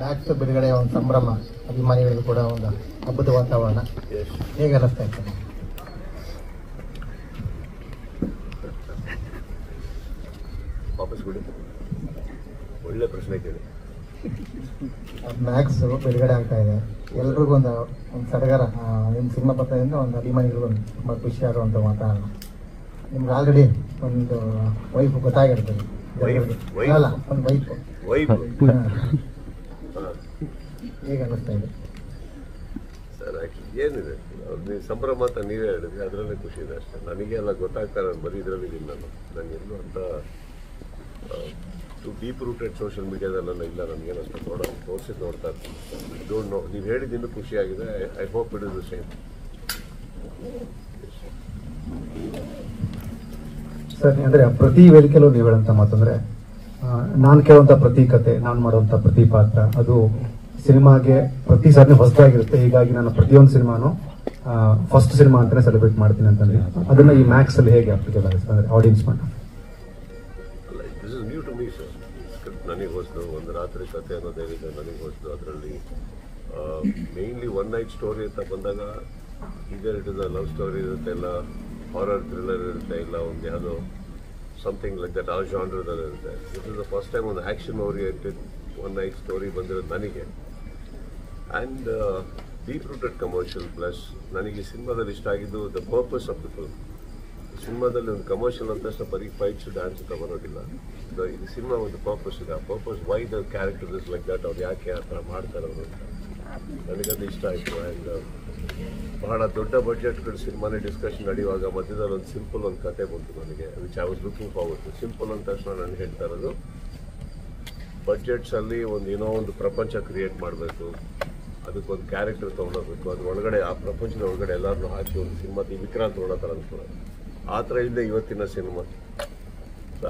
Max ಬಿಡುಗಡೆ ಒಂದು ಸಂಭ್ರಮ, ಅಭಿಮಾನಿಗಳಿಗೂ ಕೂಡ ಒಂದು ಹಬ್ಬದ ವಾತಾವರಣ ಹೇಗೆ ಅನ್ನಿಸ್ತಾ ಇರ್ತದೆ? ವಾಪಸ್ ಬಿಡಿ, ಒಳ್ಳೆ ಪ್ರಶ್ನೆ ಕೇಳಿ. ಮ್ಯಾಕ್ಸ್ ಬಿಡುಗಡೆ ಆಗ್ತಾ ಇದೆ, ಎಲ್ರಿಗೂ ಒಂದು ಸಡಗರ. ನಿಮ್ಮ ಸಿನಿಮಾ ಪತ್ರದಿಂದ ಒಂದು ಅಭಿಮಾನಿಗಳಿಗೂ ಒಂದು ತುಂಬ ಖುಷಿ ಆಗುವಂಥ ವಾತಾವರಣ. ನಿಮ್ಗೆ ಆಲ್ರೆಡಿ ಒಂದು ವೈಫ್ ಗೊತ್ತಾಗಿರ್ತದೆ, ಅಲ್ಲ ಒಂದು ವೈಫ್ ಹೇಗೆ ಅನ್ನಿಸ್ತಾ ಇದೆ ಸರ್? ಆ್ಯಕ್ಚುಲಿ ಏನಿದೆ, ನೀವು ಸಂಭ್ರಮ ಅಂತ ನೀವೇ ಹೇಳಿದ್ರಿ, ಅದರಲ್ಲೇ ಖುಷಿ ಇದೆ ಅಷ್ಟೇ. ನನಗೆಲ್ಲ ಗೊತ್ತಾಗ್ತಾರೆ, ಬರೀ ಇದರಲ್ಲಿದ್ದೀನಿ ನನಗೆಲ್ಲೂ ಅಂತ ಡೀಪ್ ರೂಟೆಡ್ ಸೋಷಿಯಲ್ ಮೀಡಿಯಾದಲ್ಲೆಲ್ಲ ಇಲ್ಲ. ನನಗೇನು ಅಷ್ಟು ನೋಡ್ತಾ ಇರ್ತೀನಿ. ಡೋಂಟ್ ನೋ, ನೀವು ಹೇಳಿದ್ದು ಖುಷಿಯಾಗಿದೆ. I hope it is the same. Sir, ಅಂದರೆ ಪ್ರತಿ ವೇದಿಕೆಯಲ್ಲೂ ನೀವು ಹೇಳಂತ ಮಾತಂದ್ರೆ, ನಾನು ಕೇಳುವಂಥ ಪ್ರತಿ ಕತೆ, ನಾನು ಮಾಡುವಂಥ ಪ್ರತಿ ಪಾತ್ರ ಅದು ಸಿನಿಮಾಗೆ ಪ್ರತಿ ಸಾರಿ ಹೊಸದಾಗಿರುತ್ತೆ. ಹೀಗಾಗಿ ನಾನು ಪ್ರತಿಯೊಂದು ಸಿನಿಮಾನು ಫಸ್ಟ್ ಸಿನಿಮಾ ಅಂತಾನೆ ಸೆಲೆಬ್ರೇಟ್ ಮಾಡ್ತೀನಿ ಅಂತಂದ್ರೆ, ಅದನ್ನ ಈ ಮ್ಯಾಕ್ಸ್ ಅಲ್ಲಿ ಹೇಗೆ ಅಪ್ಲಿಕೇಬಲ್ ಆಗುತ್ತೆ ಅಂದ್ರೆ ಆಡಿಯನ್ಸ್ ಮಾಡಿ? This is new to me sir. Script ನನಗೆ ಹೊಸದು, ಒಂದು ರಾತ್ರಿ ಕತೆ ಅನ್ನೋದೇನಿದೆ ನನಗೆ ಹೊಸದು. ಅದರಲ್ಲಿ ಮೇನ್ಲಿ ಒನ್ ನೈಟ್ ಸ್ಟೋರಿ ಅಂತ ಬಂದಾಗ ಇದರ್ it is a love story ಇರುತ್ತೆ, ಇಲ್ಲ ಹಾರರ್ ಥ್ರಿಲ್ಲರ್ ಇರುತ್ತೆ, ಇಲ್ಲ ಒಂದು ಯಾವುದೋ ಸಮಥಿಂಗ್ ಲೈಕ್ ದಟ್ ಆ ಜಾನ್ರದಲ್ಲಿ ಇರುತ್ತೆ. This is the first time ಒಂದು action oriented one night story ಬಂದಿರೋದು ನನಗೆ. And deep rooted commercial. Plus ನನಗೆ ಈ ಸಿನಿಮಾದಲ್ಲಿ ಇಷ್ಟ ಆಗಿದ್ದು the purpose of the film. ಸಿನಿಮಾದಲ್ಲಿ ಒಂದು ಕಮರ್ಷಿಯಲ್ ಅಂತ ತಕ್ಷಣ ಬರೀ ಫೈಟ್ಸ್ ಡ್ಯಾನ್ಸ್ ಬರೋದಿಲ್ಲ. ಇದು ಸಿನಿಮಾ ಒಂದು ಪರ್ಪಸ್ ಇದೆ. ಆ purpose why the character is like that, ಅವ್ರು ಯಾಕೆ ಆ ಥರ ಮಾಡ್ತಾರೆ ಅವರು ಅಂತ ನನಗದು ಇಷ್ಟ ಆಯಿತು. ಆ್ಯಂಡ್ ಬಹಳ ದೊಡ್ಡ ಬಡ್ಜೆಟ್ಗಳು ಸಿನಿಮಾನೇ ಡಿಸ್ಕಷನ್ ನಡೆಯುವಾಗ ಮಧ್ಯದಲ್ಲಿ ಒಂದು ಸಿಂಪಲ್ ಒಂದು ಕತೆ ಬಂತು ನನಗೆ, which I was looking forward to. Simple ಅಂದ ತಕ್ಷಣ ನಾನು ಹೇಳ್ತಾ ಇರೋದು, ಬಡ್ಜೆಟ್ಸಲ್ಲಿ ಒಂದು ಏನೋ ಒಂದು ಪ್ರಪಂಚ ಕ್ರಿಯೇಟ್ ಮಾಡಬೇಕು, ಅದಕ್ಕೊಂದು ಕ್ಯಾರೆಕ್ಟರ್ ತೊಗೊಂಡೋಗ್ಬೇಕು, ಅದ್ರ ಒಳಗಡೆ ಆ ಪ್ರಪಂಚದ ಒಳಗಡೆ ಎಲ್ಲರನ್ನೂ ಹಾಕಿ ಒಂದು ಸಿನಿಮಾ ವಿಕ್ರಾಂತ್ ನೋಡೋ ಥರ ಅನ್ಕೊಳ್ಳೋದು. ಆ ಥರ ಇಲ್ಲದೆ ಇವತ್ತಿನ ಸಿನಿಮಾ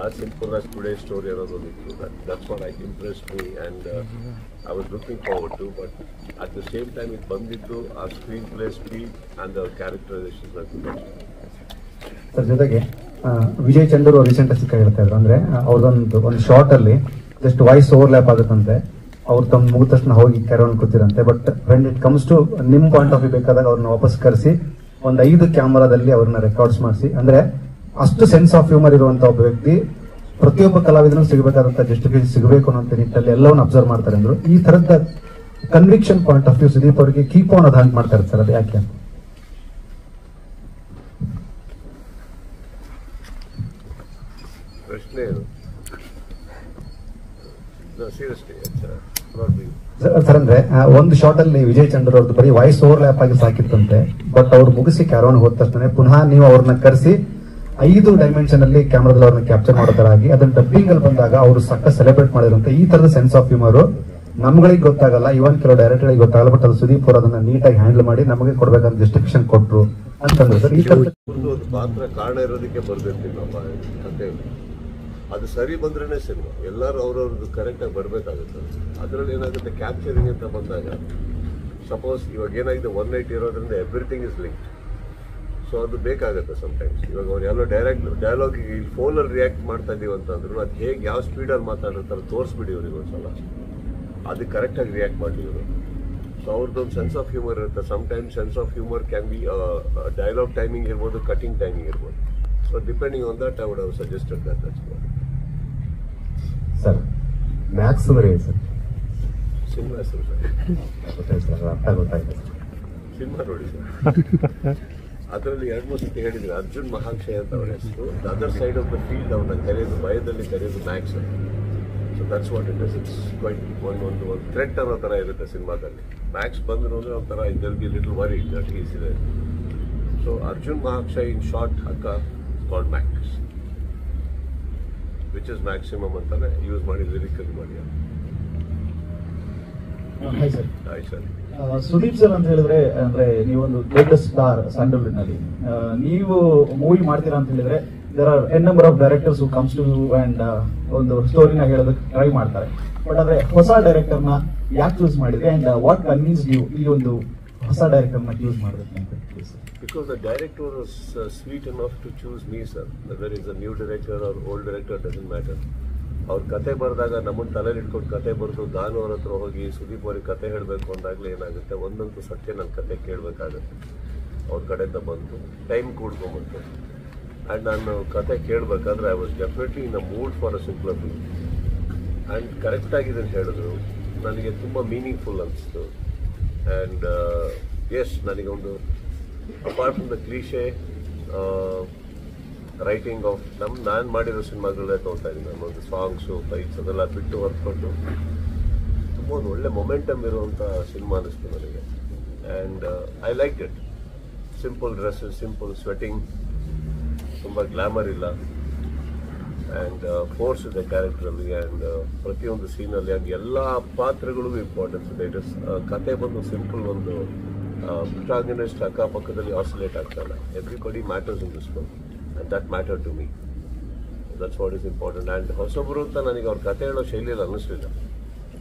as simple as today story ಅನ್ನೋದೊಂದು ಇತ್ತು. That's what I impressed me and I was looking forward to. But at the same time ಇದು ಬಂದಿದ್ದು ಆ screenplay speed and characterisation. Sir, ಜೊತೆಗೆ ವಿಜಯ್ ಚಂದ್ರ ರೀಸೆಂಟ್ ಸಿಕ್ಕ ಹೇಳ್ತಾ ಇದ್ರು, ಅಂದ್ರೆ ಅವ್ರದೊಂದು ಶಾರ್ಟ್ ಅಲ್ಲಿ ಜಸ್ಟ್ ವಾಯ್ಸ್ ಓವರ್ಲ್ಯಾಪ್ ಆಗುತ್ತಂತೆ. ಅವ್ರು ತಮ್ಮ ಮುಗಿದ ತಕ್ಷಣ ಹೋಗಿ ಕ್ಯಾರೌಂಡ್ ಕೂತಿರಂತೆ. But when it comes to ನಿಮ್ ಪಾಯಿಂಟ್ ಆಫ್ ವ್ಯೂ ಬೇಕಾದಾಗ ಅವ್ರನ್ನ ವಾಪಸ್ ಕರೆಸಿ ಒಂದು 5 ಕ್ಯಾಮರಾದಲ್ಲಿ ಅವ್ರನ್ನ ರೆಕಾರ್ಡ್ಸ್ ಮಾಡಿಸಿ, ಅಂದ್ರೆ ಅಷ್ಟು ಸೆನ್ಸ್ ಆಫ್ ಹ್ಯೂಮರ್ ಇರುವಂತ ಒಬ್ಬ ವ್ಯಕ್ತಿ ಪ್ರತಿಯೊಬ್ಬ ಕಲಾವಿದನೂ ಸಿಗಬೇಕಾದಂತ ಜಸ್ಟಿಫಿಕೇಶನ್ ಸಿಗಬೇಕು ಅನ್ನೋ ನಿಟ್ಟಲ್ಲಿ ಎಲ್ಲವನ್ನು ಅಬ್ಸರ್ವ್ ಮಾಡ್ತಾರೆ ಅಂದ್ರು. ಈ ತರದ conviction point of view Sudeep ಅವರಿಗೆ ಕೀಪ್ ಆನ್ ಅದು ಹಂಟ್ ಮಾಡ್ತಾರೆ ಸರ್, ಅದು ಯಾಕೆ ಅಂತ? ಪ್ರಶ್ನೆ ಸರ್, ಅಂದ್ರೆ ಒಂದು ಶಾರ್ಟ್ ಅಲ್ಲಿ ವಿಜಯ್ ಚಂದ್ರ ಅವ್ರದ್ದು ಬರೀ ವಾಯ್ಸ್ ಓವರ್ಲ್ಯಾಪ್ ಆಗಿ ಸಾಕಿತ್ತಂತೆ. ಬಟ್ ಅವ್ರು ಮುಗಿಸಿ ಕ್ಯಾರೌಂಡ್ ಹೋದ ತಕ್ಷಣ ಪುನಃ ನೀವು ಅವ್ರನ್ನ ಕರೆಸಿ 5 ಡೈಮೆನ್ಷನ್ ಅಲ್ಲಿ ಕ್ಯಾಮ್ರಾದಲ್ಲಿ ಅವ್ರನ್ನ ಕ್ಯಾಪ್ಚರ್ ಮಾಡೋ ತರ ಆಗಿ ಅದನ್ನ ಡಬ್ಬಿಂಗ್ ಅಲ್ಲಿ ಬಂದಾಗ ಅವರು ಸಕ್ಕ ಸೆಲೆಬ್ರೇಟ್ ಮಾಡಿರಂತೆ. ಈ ತರದ ಸೆನ್ಸ್ ಆಫ್ ಹ್ಯೂಮರ್ ನಮ್ಗಳಿಗೆ ಗೊತ್ತಾಗಲ್ಲ, ಇವನ್ ಕೆಲವು ಡೈರೆಕ್ಟರ್ಗಳಿಗೆ ಗೊತ್ತಾಗಲ್ಲ. ಬಟ್ ಅದು ಸುದೀಪ್ ಅವರು ಅದನ್ನ ನೀಟಾಗಿ ಹ್ಯಾಂಡಲ್ ಮಾಡಿ ನಮಗೆ ಕೊಡ್ಬೇಕಂತ ಜಸ್ಟಿಫಿಕೇಶನ್ ಕೊಟ್ರು ಅಂತಂದ್ರೆ ಸರ್, ಈ ತರ ಒಂದು ಪಾತ್ರ ಕಾರಣ ಇರೋದಕ್ಕೆ ಬರ್ಬೇಕು ನಮ್ಮ ಕಥೆಯಲ್ಲಿ. ಅದು ಸರಿ ಬಂದ್ರೇ ಸಿನಿಮಾ. ಎಲ್ಲರೂ ಅವ್ರವ್ರದ್ದು ಕರೆಕ್ಟಾಗಿ ಬರಬೇಕಾಗುತ್ತೆ. ಅದರಲ್ಲಿ ಏನಾಗುತ್ತೆ, ಕ್ಯಾಪ್ಚರಿಂಗ್ ಅಂತ ಬಂದಾಗ ಸಪೋಸ್ ಇವಾಗ ಏನಾಗಿದೆ, ಒನ್ ನೈಟ್ ಇರೋದ್ರಿಂದ ಎವ್ರಿಥಿಂಗ್ ಇಸ್ ಲಿಂಕ್. ಸೊ ಅದು ಬೇಕಾಗುತ್ತೆ ಸಮ್ಟೈಮ್ಸ್. ಇವಾಗ ಅವ್ರು ಎಲ್ಲೋ ಡೈಲಾಗ್ ಇಲ್ಲಿ ಫೋನಲ್ಲಿ ರಿಯಾಕ್ಟ್ ಮಾಡ್ತಾ ಇದೀವಿ ಅಂತಂದ್ರು, ಅದು ಹೇಗೆ ಯಾವ ಸ್ಪೀಡಲ್ಲಿ ಮಾತಾಡಿರ್ತಾರೆ ತೋರಿಸ್ಬಿಡಿ ಅವ್ರಿಗೆ ಒಂದ್ಸಲ, ಅದಕ್ಕೆ ಕರೆಕ್ಟಾಗಿ ರಿಯಾಕ್ಟ್ ಮಾಡಿ ಇವರು. ಸೊ ಅವ್ರದ್ದೊಂದು ಸೆನ್ಸ್ ಆಫ್ ಹ್ಯೂಮರ್ ಇರುತ್ತೆ. Sometimes sense of humour can be dialogue timing ಇರ್ಬೋದು, ಕಟಿಂಗ್ ಟೈಮಿಂಗ್ ಇರ್ಬೋದು. So depending on that I would have suggested that. Sir, Max ಅಂದ್ರೆ ಏನು ಸರ್? ಸಿನಿಮಾ ಹೆಸರು ಗೊತ್ತಾಯ್ತು. ಸಿನಿಮಾ ನೋಡಿ ಸರ್, ಅದರಲ್ಲಿ 2-3 ಸತಿ ಹೇಳಿದ್ರು. ಅರ್ಜುನ್ ಮಹಾಕ್ಷಯ ಅಂತ ಅವರ ಹೆಸರು. The other side of the field ಅವ್ರನ್ನ ಕರೆಯೋದು, ಭಯದಲ್ಲಿ ಕರೆಯೋದು ಮ್ಯಾಕ್ಸ್ ಅಂತ. So that's what it is. It's quite ಒಂದು ಥ್ರೆಟ್ ಅನ್ನೋ ಥರ ಇರುತ್ತೆ ಸಿನಿಮಾದಲ್ಲಿ. ಮ್ಯಾಕ್ಸ್ ಬಂದ್ರು ಅಂದರೆ ಒಂಥರ ಇದರಲ್ಲಿ be little worry that is ಇದೆ. So Arjun Mahakshaya in short ಅಕ್ಕ called Max, which is maximum ಅಂತಾನೆ ಯೂಸ್ ಮಾಡಿ ಲಿರಿಕಲ್ ಮಾಡಿ. Hi sir. ಸುದೀಪ್ ಸರ್ ಅಂತ ಹೇಳಿದ್ರೆ, ಅಂದ್ರೆ ನೀವೊಂದು ದೊಡ್ಡ ಸ್ಟಾರ್ ಸ್ಯಾಂಡಲ್ವುಡ್ ನಲ್ಲಿ. ನೀವು ಮೂವಿ ಮಾಡ್ತೀರಾ ಅಂತ ಹೇಳಿದ್ರೆ there are N number of directors who comes to you and ಒಂದು ಸ್ಟೋರಿನ ಹೇಳೋದಕ್ಕೆ ಟ್ರೈ ಮಾಡ್ತಾರೆ. ಬಟ್ ಆದ್ರೆ ಹೊಸ ಡೈರೆಕ್ಟರ್ ನ ಯಾಕೆ ಚೂಸ್ ಮಾಡಿದ್ರೆ ಅಂಡ್ ವಾಟ್ ಕನ್ವಿನ್ಸ್ ಯು ಈ ಒಂದು ಹೊಸ ಡೈರೆಕ್ಟರ್ ನ ಚೂಸ್ ಮಾಡಬೇಕು ಅಂತ? Because the director was sweet enough to choose me, sir. Whether it's a new director or old director doesn't matter. ಅವ್ರ ಕತೆ ಬರೆದಾಗ ನಮ್ಮನ್ನು ತಲೆಯಲ್ಲಿ ಇಟ್ಕೊಂಡು ಕತೆ ಬರೆದು ನಾನು ಅವ್ರ ಹತ್ರ ಹೋಗಿ ಸುದೀಪ್ ಅವ್ರಿಗೆ ಕತೆ ಹೇಳಬೇಕು ಅಂದಾಗಲೇ ಏನಾಗುತ್ತೆ, ಒಂದಂತೂ ಸತ್ಯ ನನ್ನ ಕತೆ ಕೇಳಬೇಕಾಗುತ್ತೆ. ಅವ್ರ ಕಡೆಯಿಂದ ಬಂತು, ಟೈಮ್ ಕೂಡ್ಕೊಂಬಂತು. ಆ್ಯಂಡ್ ನಾನು ಕತೆ ಕೇಳಬೇಕಾದ್ರೆ I was definitely in a mood for a simpler film. And ಕರೆಕ್ಟಾಗಿದೆ ಅಂತ ಹೇಳಿದ್ರು, ನನಗೆ ತುಂಬ ಮೀನಿಂಗ್ಫುಲ್ ಅನಿಸ್ತು. ಆ್ಯಂಡ್ ಎಸ್, ನನಗೆ ಒಂದು apart from the cliché writing of ನಾನು ಮಾಡಿರೋ ಸಿನಿಮಾಗಳೇ ತೊಗೊಳ್ತಾ ಇದ್ದೀನಿ. ನಮ್ಮೊಂದು ಸಾಂಗ್ಸು ಫೈಟ್ಸ್ ಅದೆಲ್ಲ ಬಿಟ್ಟು ಹೊರಟ್ಕೊಂಡು ತುಂಬ ಒಂದು ಒಳ್ಳೆ ಮೊಮೆಂಟಮ್ ಇರುವಂಥ ಸಿನಿಮಾ ಅನ್ನಿಸ್ತು ನನಗೆ. And I like it. Simple dresses, simple sweating, ತುಂಬ ಗ್ಲಾಮರ್ ಇಲ್ಲ. ಆ್ಯಂಡ್ ಫೋರ್ಸ್ ಇದೆ ಕ್ಯಾರೆಕ್ಟ್ರಲ್ಲಿ. ಆ್ಯಂಡ್ ಪ್ರತಿಯೊಂದು ಸೀನಲ್ಲಿ ಆ್ಯಂಡ್ ಎಲ್ಲ ಪಾತ್ರಗಳಿಗೂ ಇಂಪಾರ್ಟೆನ್ಸ್ ಇದೆ. ಇಟ್ ಇಸ್ ಕತೆ ಬಂದು ಸಿಂಪಲ್ ಒಂದು ಪ್ರೊಟಾಗನಿಸ್ಟ್ ಅಕ್ಕಪಕ್ಕದಲ್ಲಿ ಆಸಿಲೇಟ್ ಆಗ್ತಾಯಿಲ್ಲ. Everybody matters in this film and that matter to me. That's what is important. And ಹೊಸಬ್ರು ಅಂತ ನನಗೆ ಅವ್ರ ಕತೆ ಹೇಳೋ ಶೈಲಿಯಲ್ಲಿ ಅನ್ನಿಸ್ಲಿಲ್ಲ.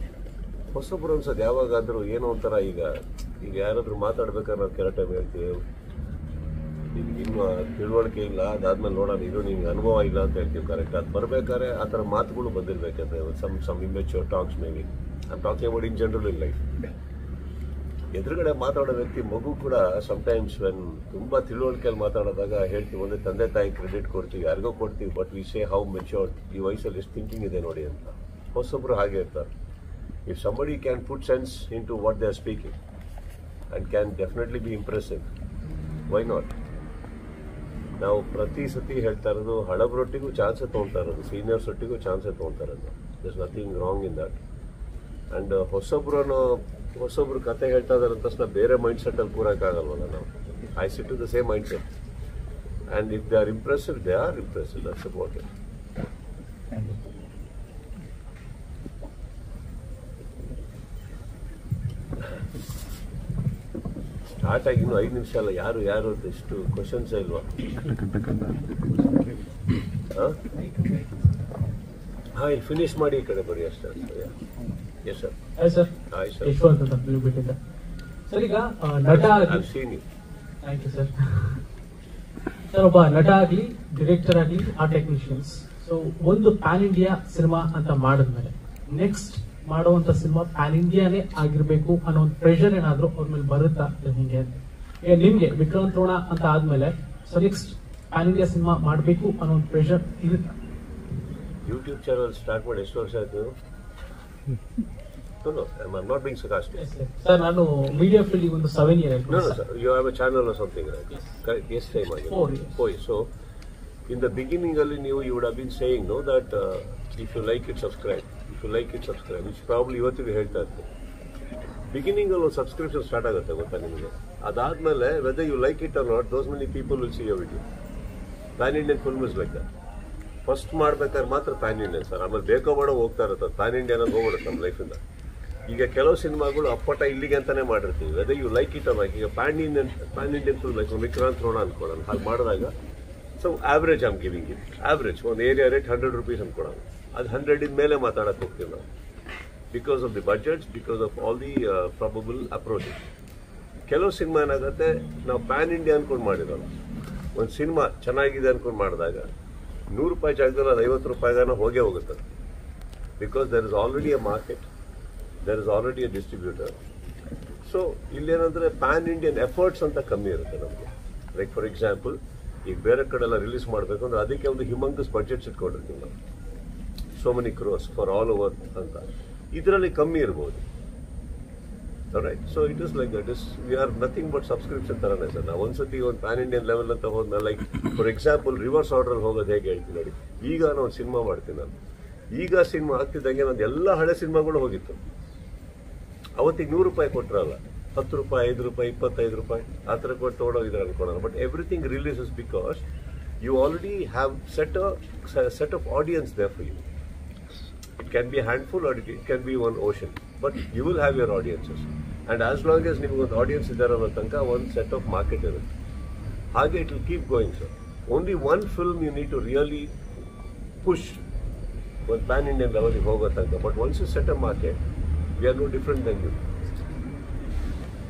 ಹೊಸಬ್ರು ಅನ್ಸೋದು ಯಾವಾಗಾದರೂ ಏನೋ ಒಂಥರ ಈಗ ಯಾರಾದರೂ ಮಾತಾಡ್ಬೇಕಾದ್ರೆ ನಾವು ಕೆಲ ಟೈಮ್ ಹೇಳ್ತೀವಿ, ನಿಮ್ಗೆ ಇನ್ನೂ ತಿಳುವಳಿಕೆ ಇಲ್ಲ, ಅದಾದ್ಮೇಲೆ ನೋಡೋಣ, ಇದು ನಿಮ್ಗೆ ಅನುಭವ ಇಲ್ಲ ಅಂತ ಹೇಳ್ತೀವಿ. ಕರೆಕ್ಟ್, ಅದು ಬರಬೇಕಾದ್ರೆ ಆ ಥರ ಮಾತುಗಳು ಬಂದಿರಬೇಕಂದ್ರೆ some immature talks maybe. I am talking about in general in life. ಎದುರುಗಡೆ ಮಾತಾಡೋ ವ್ಯಕ್ತಿ ಮಗು ಕೂಡ ಸಮ್ಟೈಮ್ಸ್ ವೆನ್ ತುಂಬ ತಿಳುವಳಿಕೆಯಲ್ಲಿ ಮಾತಾಡಿದಾಗ ಹೇಳ್ತೀವಿ, ಒಂದೇ ತಂದೆ ತಾಯಿ ಕ್ರೆಡಿಟ್ ಕೊಡ್ತೀವಿ, ಯಾರಿಗೋ ಕೊಡ್ತೀವಿ, but we say how matured, ಈ ವಯಸ್ಸಲ್ಲಿ ಎಷ್ಟು ಥಿಂಕಿಂಗ್ ಇದೆ ನೋಡಿ ಅಂತ. ಹೊಸೊಬ್ಬರು ಹಾಗೆ ಇರ್ತಾರೆ. If somebody can put sense into what they are speaking and can definitely be impressive, why not? ನಾವು ಪ್ರತಿ ಸತಿ ಹೇಳ್ತಾ ಇರೋದು, ಹಳಬ್ರೊಟ್ಟಿಗೂ ಚಾನ್ಸೇ ತೊಗೊಳ್ತಾ ಇರೋದು, ಸೀನಿಯರ್ಸ್ ಒಟ್ಟಿಗೂ ಚಾನ್ಸೇ ತೊಗೊಳ್ತಾ ಇರೋದು. There nothing wrong in that. And ಹೊಸೊಬ್ರು ಕತೆ ಹೇಳ್ತಾ ಇದ್ದಾರೆ ಅಂತ ತಕ್ಷಣ ಬೇರೆ ಮೈಂಡ್ ಸೆಟ್ಟಲ್ಲಿ ಕೂರಕ್ಕಾಗಲ್ವಲ್ಲ ನಾವು. I sit to the same mindset. And if they are impressive, they are impressive. That's about it. Start ಆಗಿ ಇನ್ನೂ 5 ನಿಮಿಷ ಅಲ್ಲ, ಯಾರು ಅಂತ ಇಷ್ಟು ಕ್ವಶನ್ಸೇ ಇಲ್ವಾ? ಹಾಂ, ಇಲ್ಲಿ ಫಿನಿಶ್ ಮಾಡಿ ಈ ಕಡೆ ಬರೀ ಅಷ್ಟೇ. Yes sir. Hi sir. Hi sir. Yashwant ಅಂತ ಬಿಟ್ಟಿದ್ದ ಸರ್. ಈಗ ನಟ ಆಗಿ, ಥ್ಯಾಂಕ್ ಯು ಸರ್. ಸರ್, ಒಬ್ಬ ನಟ ಆಗಲಿ, ಡೈರೆಕ್ಟರ್ ಆಗಲಿ, ಆ ಟೆಕ್ನಿಷಿಯನ್ಸ್, ಸೊ ಒಂದು ಪ್ಯಾನ್ ಇಂಡಿಯಾ ಸಿನಿಮಾ ಅಂತ ಮಾಡಿದ್ಮೇಲೆ ನೆಕ್ಸ್ಟ್ ಮಾಡುವಂತ ಸಿನಿಮಾ ಪ್ಯಾನ್ ಇಂಡಿಯಾನೇ ಆಗಿರ್ಬೇಕು ಅನ್ನೋ ಒಂದು ಪ್ರೆಷರ್ ಏನಾದ್ರು ಅವ್ರ ಮೇಲೆ ಬರುತ್ತಾ? ಹಿಂಗೆ ನಿಮ್ಗೆ ವಿಕ್ರಾಂತ್ ರೋಣ ಅಂತ ಆದ್ಮೇಲೆ so next PAN India cinema ಮಾಡಬೇಕು ಅನ್ನೋ ಒಂದು ಪ್ರೆಷರ್ ಇರುತ್ತಾ? ಯೂಟ್ಯೂಬ್ ಚಾನಲ್ ಸ್ಟಾರ್ಟ್ ಮಾಡಿ ಎಷ್ಟು ವರ್ಷ ಆಯ್ತು? No, I'm not being sarcastic. Sir, ನಾನು media field ಒಂದು 7 years. No, sir. You have a channel or something, right? Yes, time again. 4 years. 4 years. So, in the beginning, you would have been saying, no, that if you like it, subscribe. If you like it, subscribe. Which probably ಇವತ್ತಿಗೆ ಹೇಳ್ತಾ ಇರ್ತೀವಿ. Beginning ಅಲ್ಲಿ subscription start ಆಗುತ್ತೆ ಗೊತ್ತಾ ನಿಮಗೆ. ಅದಾದ್ಮೇಲೆ whether you like it or not, those many people will see your video. Pan Indian film is like that. First ಮಾಡ್ಬೇಕಾದ್ರೆ ಮಾತ್ರ ಪ್ಯಾನ್ ಇಂಡಿಯನ್ ಸರ್. ಆಮೇಲೆ ಬೇಕೋ ಬೇಡ ಹೋಗ್ತಾ ಇರುತ್ತೆ, ಪ್ಯಾನ್ ಇಂಡಿಯನ್ ಅಂತ ಹೋಗ್ಬಿಡುತ್ತೆ ನಮ್ಮ ಲೈಫಿಂದ. ಈಗ ಕೆಲವು ಸಿನಿಮಾಗಳು ಅಪ್ಪಟ ಇಲ್ಲಿಗೆ ಅಂತಾನೆ ಮಾಡಿರ್ತೀವಿ, ವೆದರ್ ಯು ಲೈಕ್ ಇಟ್ ಅಲ್ಲ. ಈಗ pan Indian film like Vikrant Rona ಅನ್ಕೊಳ್ಳೋಣ. ಹಾಗೆ ಮಾಡಿದಾಗ so average am giving it, average ಒಂದು ಏರಿಯಾ ರೇಟ್ 100 rupees ಅನ್ಕೊಳ್ಳೋಣ. ಅದು 100 ಮೇಲೆ ಮಾತಾಡಕ್ಕೆ ಹೋಗ್ತೀವಿ ನಾವು, because of the budgets, because of all the probable approaches. ಕೆಲವು ಸಿನಿಮಾ ಏನಾಗುತ್ತೆ, ನಾವು ಪ್ಯಾನ್ ಇಂಡಿಯಾ ಅನ್ಕೊಂಡು ಮಾಡಿರೋಲ್ಲ, ಒಂದು ಸಿನಿಮಾ ಚೆನ್ನಾಗಿದೆ ಅನ್ಕೊಂಡು ಮಾಡಿದಾಗ ₹100 ಜಾಗದಲ್ಲಿ ಅದು ₹50 ಹೋಗೇ ಹೋಗುತ್ತೆ. Because there is already a market, there is already a distributor. So ಇಲ್ಲೇನಂದ್ರೆ ಪ್ಯಾನ್ ಇಂಡಿಯನ್ ಎಫರ್ಟ್ಸ್ ಅಂತ ಕಮ್ಮಿ ಇರುತ್ತೆ ನಮಗೆ. ಲೈಕ್ ಫಾರ್ ಎಕ್ಸಾಂಪಲ್, ಈಗ ಬೇರೆ ಕಡೆ ಎಲ್ಲ ರಿಲೀಸ್ ಮಾಡಬೇಕು ಅಂದ್ರೆ ಅದಕ್ಕೆ ಒಂದು ಹ್ಯೂಮಂಗಸ್ ಬಜೆಟ್ಸ್ ಇಟ್ಕೊಂಡಿರ್ತೀವಿ ನಾವು, so many crores for all over ಅಂತ. ಇದರಲ್ಲಿ ಕಮ್ಮಿ ಇರ್ಬೋದು. Right. So it is like that. We are nothing but subscription ಥರನೇ ಸರ್. ನಾವು ಒಂದ್ಸತಿ ಒಂದು ಪ್ಯಾನ್ ಇಂಡಿಯನ್ ಲೆವೆಲ್ ಅಂತ ಹೋದ್ಮೇಲೆ, like for example reverse order ಹೋಗೋದು ಹೇಗೆ ಹೇಳ್ತೀನಿ ನೋಡಿ. ಈಗ ನಾನು ಒಂದು ಸಿನಿಮಾ ಮಾಡ್ತೀನಿ, ನಾನು ಈಗ ಸಿನಿಮಾ ಆಗ್ತಿದ್ದಂಗೆ ನಂದು ಎಲ್ಲ ಹಳೆ ಸಿನಿಮಾಗಳು ಹೋಗಿತ್ತು. ಅವತ್ತಿಗೆ ₹100 ಕೊಟ್ಟರಲ್ಲ, ₹10, ₹5, ₹25 ಆ ಥರ ಕೊಟ್ಟು ತೊಗೊಂಡೋಗಿದ್ರೆ ಅನ್ಕೊಳ್ಳೋಣ. But everything releases because you already have set of audience there for you. It can be a handful or it can be one ocean, but you will have your audiences. And as long as you have an audience idare anno tanka one set of market irutte. Hage it will keep going, sir. Only one film you need to really push one pan Indian level hogo tanka. But once you set a market, we are no different than you.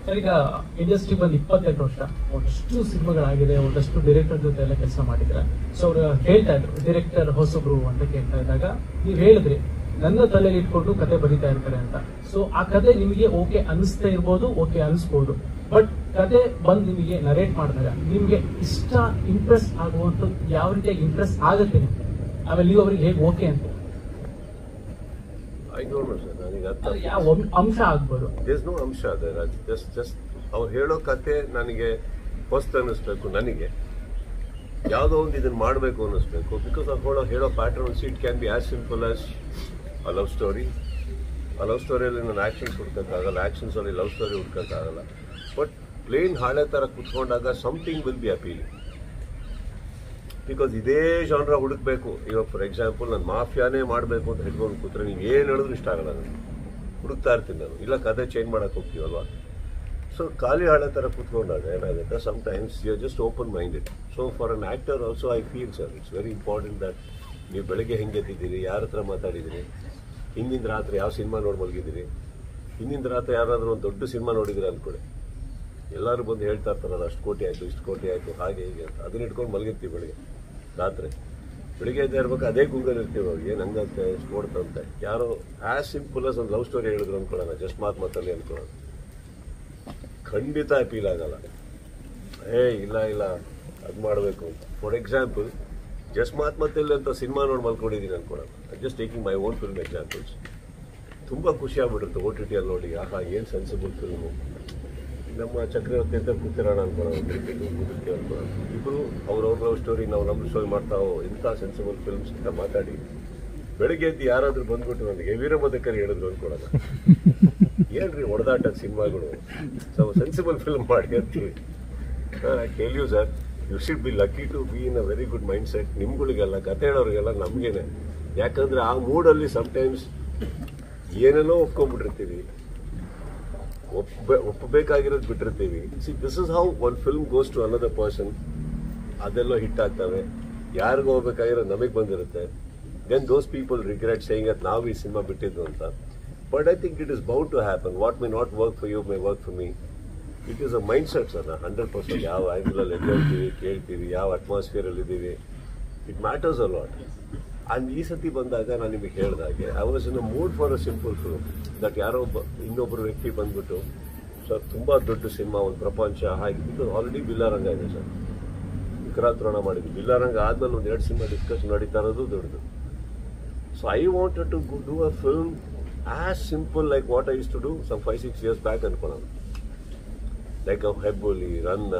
Sir, ಈಗ industry ಬಂದು 22 ವರ್ಷ, ಒಂದಷ್ಟು ಸಿನಿಮಾಗಳಾಗಿದೆ, ಒಂದಷ್ಟು director ಜೊತೆ ಎಲ್ಲ ಕೆಲಸ ಮಾಡಿದ್ರೆ. So ಅವ್ರು ಹೇಳ್ತಾ ಇದ್ರು ಡೈರೆಕ್ಟರ್ ಹೊಸಬ್ರು ಅಂತ ಕೇಳ್ತಾ ಇದ್ದಾಗ ನೀವು ಹೇಳಿದ್ರಿ ನನ್ನ ತಲೆಯಲ್ಲಿ ಇಟ್ಕೊಂಡು ಕತೆ ಬರೀತಾ ಇರ್ತಾರೆ ಅಂತ. ಸೊ ಆ ಕತೆ ನಿಮಗೆ ಓಕೆ ಅನಿಸ್ತಾ ಇರ್ಬೋದು, ಓಕೆ ಅನಿಸ್ಬೋದು, ಬಟ್ ಕತೆ ಬಂದು ನಿಮಗೆ ನರೇಟ್ ಮಾಡಿದಾಗ ನಿಮ್ಗೆ ಇಷ್ಟ ಇಂಪ್ರೆಸ್ ಆಗುವಂಥದ್ದು ಯಾವ ರೀತಿಯಾಗಿ ಇಂಪ್ರೆಸ್ ಆಗುತ್ತೆ ನಿಮ್ಗೆ, ಆಮೇಲೆ ನೀವು ಅವ್ರಿಗೆ ಹೇಗೆ ಓಕೆ ಅಂತ ಐ ಡೋಂಟ್ ನೋ ಸರ್, ನನಗೆ ಅರ್ಥ ಯಾವ ಅಂಶ ಆಗ್ಬೋದು? ದೇರ್ಸ್ ನೋ ಅಂಶ ಅದೇ, ಜಸ್ಟ್ ಅವ್ರು ಹೇಳೋ ಕತೆ ನನಗೆ ಫಸ್ಟ್ ಅನ್ನಿಸ್ಬೇಕು, ನನಗೆ ಯಾವುದೋ ಒಂದು ಇದನ್ನ ಮಾಡಬೇಕು ಅನ್ನಿಸ್ಬೇಕು. ಬಿಕಾಸ್ ಅವ್ರು ಹೇಳೋ patterns it can be as simple as a love story. ಆ ಲವ್ ಸ್ಟೋರಿಯಲ್ಲಿ ನಾನು ಆ್ಯಕ್ಷನ್ಸ್ ಹುಡ್ಕೋಕ್ಕಾಗಲ್ಲ, ಆ್ಯಕ್ಷನ್ಸಲ್ಲಿ ಲವ್ ಸ್ಟೋರಿ ಹುಡ್ಕೋಕ್ಕಾಗಲ್ಲ. ಬಟ್ ಪ್ಲೇನ್ ಹಾಳೆ ಥರ ಕುತ್ಕೊಂಡಾಗ something will be appealing. Because ಇದೇ ಜಾನ್ರ ಹುಡುಕ್ಬೇಕು. ಇವಾಗ ಫಾರ್ ಎಕ್ಸಾಂಪಲ್ ನಾನು ಮಾಫಿಯಾನೇ ಮಾಡಬೇಕು ಅಂತ ಹಿಡ್ಕೊಂಡು ಕೂತ್ರೆ ನೀವು ಏನು ಹೇಳಿದ್ರು ಇಷ್ಟ ಆಗಲ್ಲ, ನನಗೆ ಹುಡುಕ್ತಾ ಇರ್ತೀನಿ ನಾನು. ಇಲ್ಲ ಕತೆ ಚೇಂಜ್ ಮಾಡೋಕೆ ಹೋಗ್ತೀವಲ್ವಾ. ಸೊ ಖಾಲಿ ಹಾಳೆ ಥರ ಕೂತ್ಕೊಂಡಾಗ ಏನಾಗುತ್ತೆ, sometimes you are just open minded. So for an actor also I feel sir it's very important that ನೀವು ಬೆಳಗ್ಗೆ ಹೆಂಗೆ ಎದ್ದಿದ್ದೀರಿ, ಯಾರ ಹತ್ರ ಮಾತಾಡಿದ್ದೀರಿ, ಹಿಂದಿನ ರಾತ್ರಿ ಯಾವ ಸಿನಿಮಾ ನೋಡಿ ಮಲಗಿದ್ದೀರಿ, ಹಿಂದಿನ ರಾತ್ರಿ ಯಾರಾದರೂ ಒಂದು ದೊಡ್ಡ ಸಿನಿಮಾ ನೋಡಿದ್ರೆ ಅಂದ್ಕೊಳ್ಳಿ, ಎಲ್ಲರೂ ಬಂದು ಹೇಳ್ತಾ ಇರ್ತಾರಲ್ಲ ಅಷ್ಟು ಕೋಟಿ ಆಯಿತು, ಇಷ್ಟು ಕೋಟಿ ಆಯಿತು, ಹಾಗೆ ಹೀಗೆ ಅಂತ. ಅದನ್ನ ಇಟ್ಕೊಂಡು ಮಲಗಿರ್ತೀವಿ ಬೆಳಿಗ್ಗೆ ರಾತ್ರಿ. ಬೆಳಿಗ್ಗೆ ಎದ್ದು ಇರ್ಬೇಕು ಅದೇ ಗುಂಗಲ್ಲಿ ಇರ್ತೀವಿ. ಅವ್ರಿಗೆ ಏನು ಹಂಗಂತೆ ಎಷ್ಟು ಕೊಡ್ತಂತೆ. ಯಾರೋ ಆ್ಯಸ್ ಸಿಂಪಲ್ ಆಸ್ ಒಂದು ಲವ್ ಸ್ಟೋರಿ ಹೇಳಿದ್ರು ಅಂದ್ಕೊಳ್ಳೋಣ, ಜಸ್ಟ್ ಮಾತಲ್ಲಿ ಅಂದ್ಕೊಳ್ಳೋಣ, ಖಂಡಿತ ಅಪೀಲ್ ಆಗಲ್ಲ. ಇಲ್ಲ ಅದು ಮಾಡಬೇಕು ಅಂತ. ಫಾರ್ ಎಕ್ಸಾಂಪಲ್ ಜಸ್ಟ್ ಮಾತಲ್ಲಿ ಅಂತ ಸಿನಿಮಾ ನೋಡಿ ಮಲ್ಕೊಂಡಿದ್ದೀನಿ ಅನ್ಕೊಳ್ಳೋಣ. Just taking my own film examples. ತುಂಬ ಖುಷಿ ಆಗ್ಬಿಟ್ಟಿರುತ್ತೆ ಓ ಟಿ ಟಿಯಲ್ಲಿ ನೋಡಿ, ಆಹಾ ಏನು ಸೆನ್ಸಿಬಲ್ ಫಿಲ್ಮು. ನಮ್ಮ ಚಕ್ರವರ್ತಿ ಅಂತ ಕೂತಿರೋಣ ಅನ್ಕೊಳ್ಳೋಣ, ಮುದುಕಿ ಅನ್ಕೊಳ್ಳೋಣ. ಇಬ್ಬರು ಅವ್ರವ್ರ ಲವ್ ಸ್ಟೋರಿ ನಾವು ನಮ್ಮ ಸ್ಟೋರಿ ಮಾಡ್ತಾವೋ, ಇಂಥ ಸೆನ್ಸಿಬಲ್ ಫಿಲ್ಮ್ಸ್ ಅಂತ ಮಾತಾಡಿ ಬೆಳಗ್ಗೆ ಎದ್ದು ಯಾರಾದರೂ ಬಂದ್ಬಿಟ್ಟು ನನಗೆ ವೀರಮದಕರಿ ಹೇಳಿದ್ರು ಅನ್ಕೊಳ್ಳೋಣ, ಏನ್ರಿ ಹೊಡೆದಾಟದ ಸಿನಿಮಾಗಳು, ಸೊ ಸೆನ್ಸಿಬಲ್ ಫಿಲ್ಮ್ ಮಾಡಿ ಅಂತೀವಿ. I tell you sir, you should be lucky to be in a very good mind set. ನಿಮ್ಗಳಿಗೆಲ್ಲ ಕತೆ ಹೇಳೋರಿಗೆಲ್ಲ ನಮಗೇನೆ. ಯಾಕಂದರೆ ಆ ಮೂಡಲ್ಲಿ ಸಮ್ಟೈಮ್ಸ್ ಏನೇನೋ ಒಪ್ಕೊಂಡ್ಬಿಟ್ಟಿರ್ತೀವಿ, ಒಪ್ಪಬೇಕಾಗಿರೋದು ಬಿಟ್ಟಿರ್ತೀವಿ. See this is how one film goes to another person. ಅದೆಲ್ಲ ಹಿಟ್ ಆಗ್ತವೆ, ಯಾರಿಗೂ ಹೋಗ್ಬೇಕಾಗಿರೋದು ನಮಗೆ ಬಂದಿರುತ್ತೆ. Then those people regret saying at ನಾವು ಈ ಸಿನಿಮಾ ಬಿಟ್ಟಿದ್ದು ಅಂತ. But I think it is bound to happen. What may not work for you may work for me. It is a mindset sir. 100% ಯಾವ ಆ್ಯಂಗಲಲ್ಲಿ ಎದ್ದೇಳ್ತೀವಿ, ಕೇಳ್ತೀವಿ, ಯಾವ ಅಟ್ಮಾಸ್ಫಿಯರಲ್ಲಿ ಇದ್ದೀವಿ, it matters a lot. And ಈ ಸತಿ ಬಂದಾಗ ನಾನು ನಿಮಗೆ ಹೇಳಿದಾಗೆ I was in a mood for a simple film. That ಯಾರೋ ಇನ್ನೊಬ್ಬರು ವ್ಯಕ್ತಿ ಬಂದ್ಬಿಟ್ಟು ಸರ್ ತುಂಬ ದೊಡ್ಡ ಸಿನಿಮಾ, ಒಂದು ಪ್ರಪಂಚ ಹಾಗೆ. ಇದು ಆಲ್ರೆಡಿ ಬಿಲ್ಲಾರಂಗ ಇದೆ ಸರ್, ವಿಕ್ರಾಂತೋಣ ಮಾಡಿದ್ವಿ. ಬಿಲ್ಲಾರಂಗ ಆದ್ಮೇಲೆ ಒಂದು 2 ಸಿನಿಮಾ ಡಿಸ್ಕಷನ್ ನಡೀತಾ ಇರೋದು ದೊಡ್ಡದು. So I wanted to do a film as simple like what I use to do some 5-6 years back ಅನ್ಕೊಳ್ಳೋಣ. Like a Hebbuli, Ranna,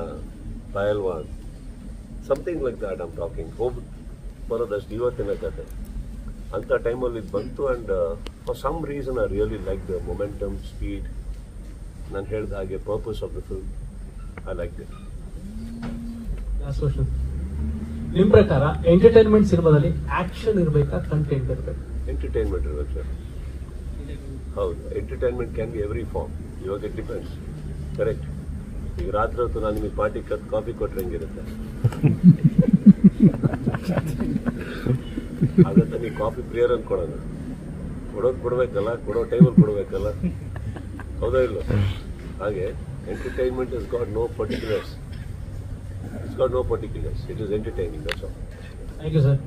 Pailwaan, something like that I'm talking. ಹೋಗಿ ಬರೋದಷ್ಟು ಇವತ್ತಿನ ಕತೆ ಅಂಥ ಟೈಮಲ್ಲಿ ಇದು ಬಂತು. And for some reason I really like the momentum, speed. ನಾನು ಹೇಳಿದ ಹಾಗೆ purpose of the film I like it. ನಿಮ್ಮ ಪ್ರಕಾರ ಎಂಟರ್ಟೈನ್ಮೆಂಟ್ ಸಿನಿಮಾದಲ್ಲಿ ಆಕ್ಷನ್ ಇರಬೇಕಾ, ಕಂಟೆಂಟ್ ಇರಬೇಕು? ಎಂಟರ್ಟೈನ್ಮೆಂಟ್ ಇರಬೇಕು ಸರ್. ಹೌದು, entertainment can be every form. ಇವಾಗ ಇಟ್ ಡಿಪೆಂಡ್ಸ್. ಕರೆಕ್ಟ್. ಈಗ ರಾತ್ರಿ ಹೊತ್ತು ನಾನು ನಿಮಗೆ ಪಾರ್ಟಿ ಕಾಫಿ ಕೊಟ್ಟರೆ ಹೆಂಗಿರುತ್ತೆ? ಹಾಗಂತ ನೀವು ಕಾಫಿ ಪ್ರಿಯರ್ ಅನ್ಕೊಳೋಣ. ಕೊಡಬೇಕಲ್ಲ, ಕೊಡೋ ಟೈಮಲ್ಲಿ ಕೊಡಬೇಕಲ್ಲ, ಹೌದಾ ಇಲ್ಲ? ಹಾಗೆ entertainment is got no particulars. It's got no particulars. It is entertaining. That's all. Thank you sir.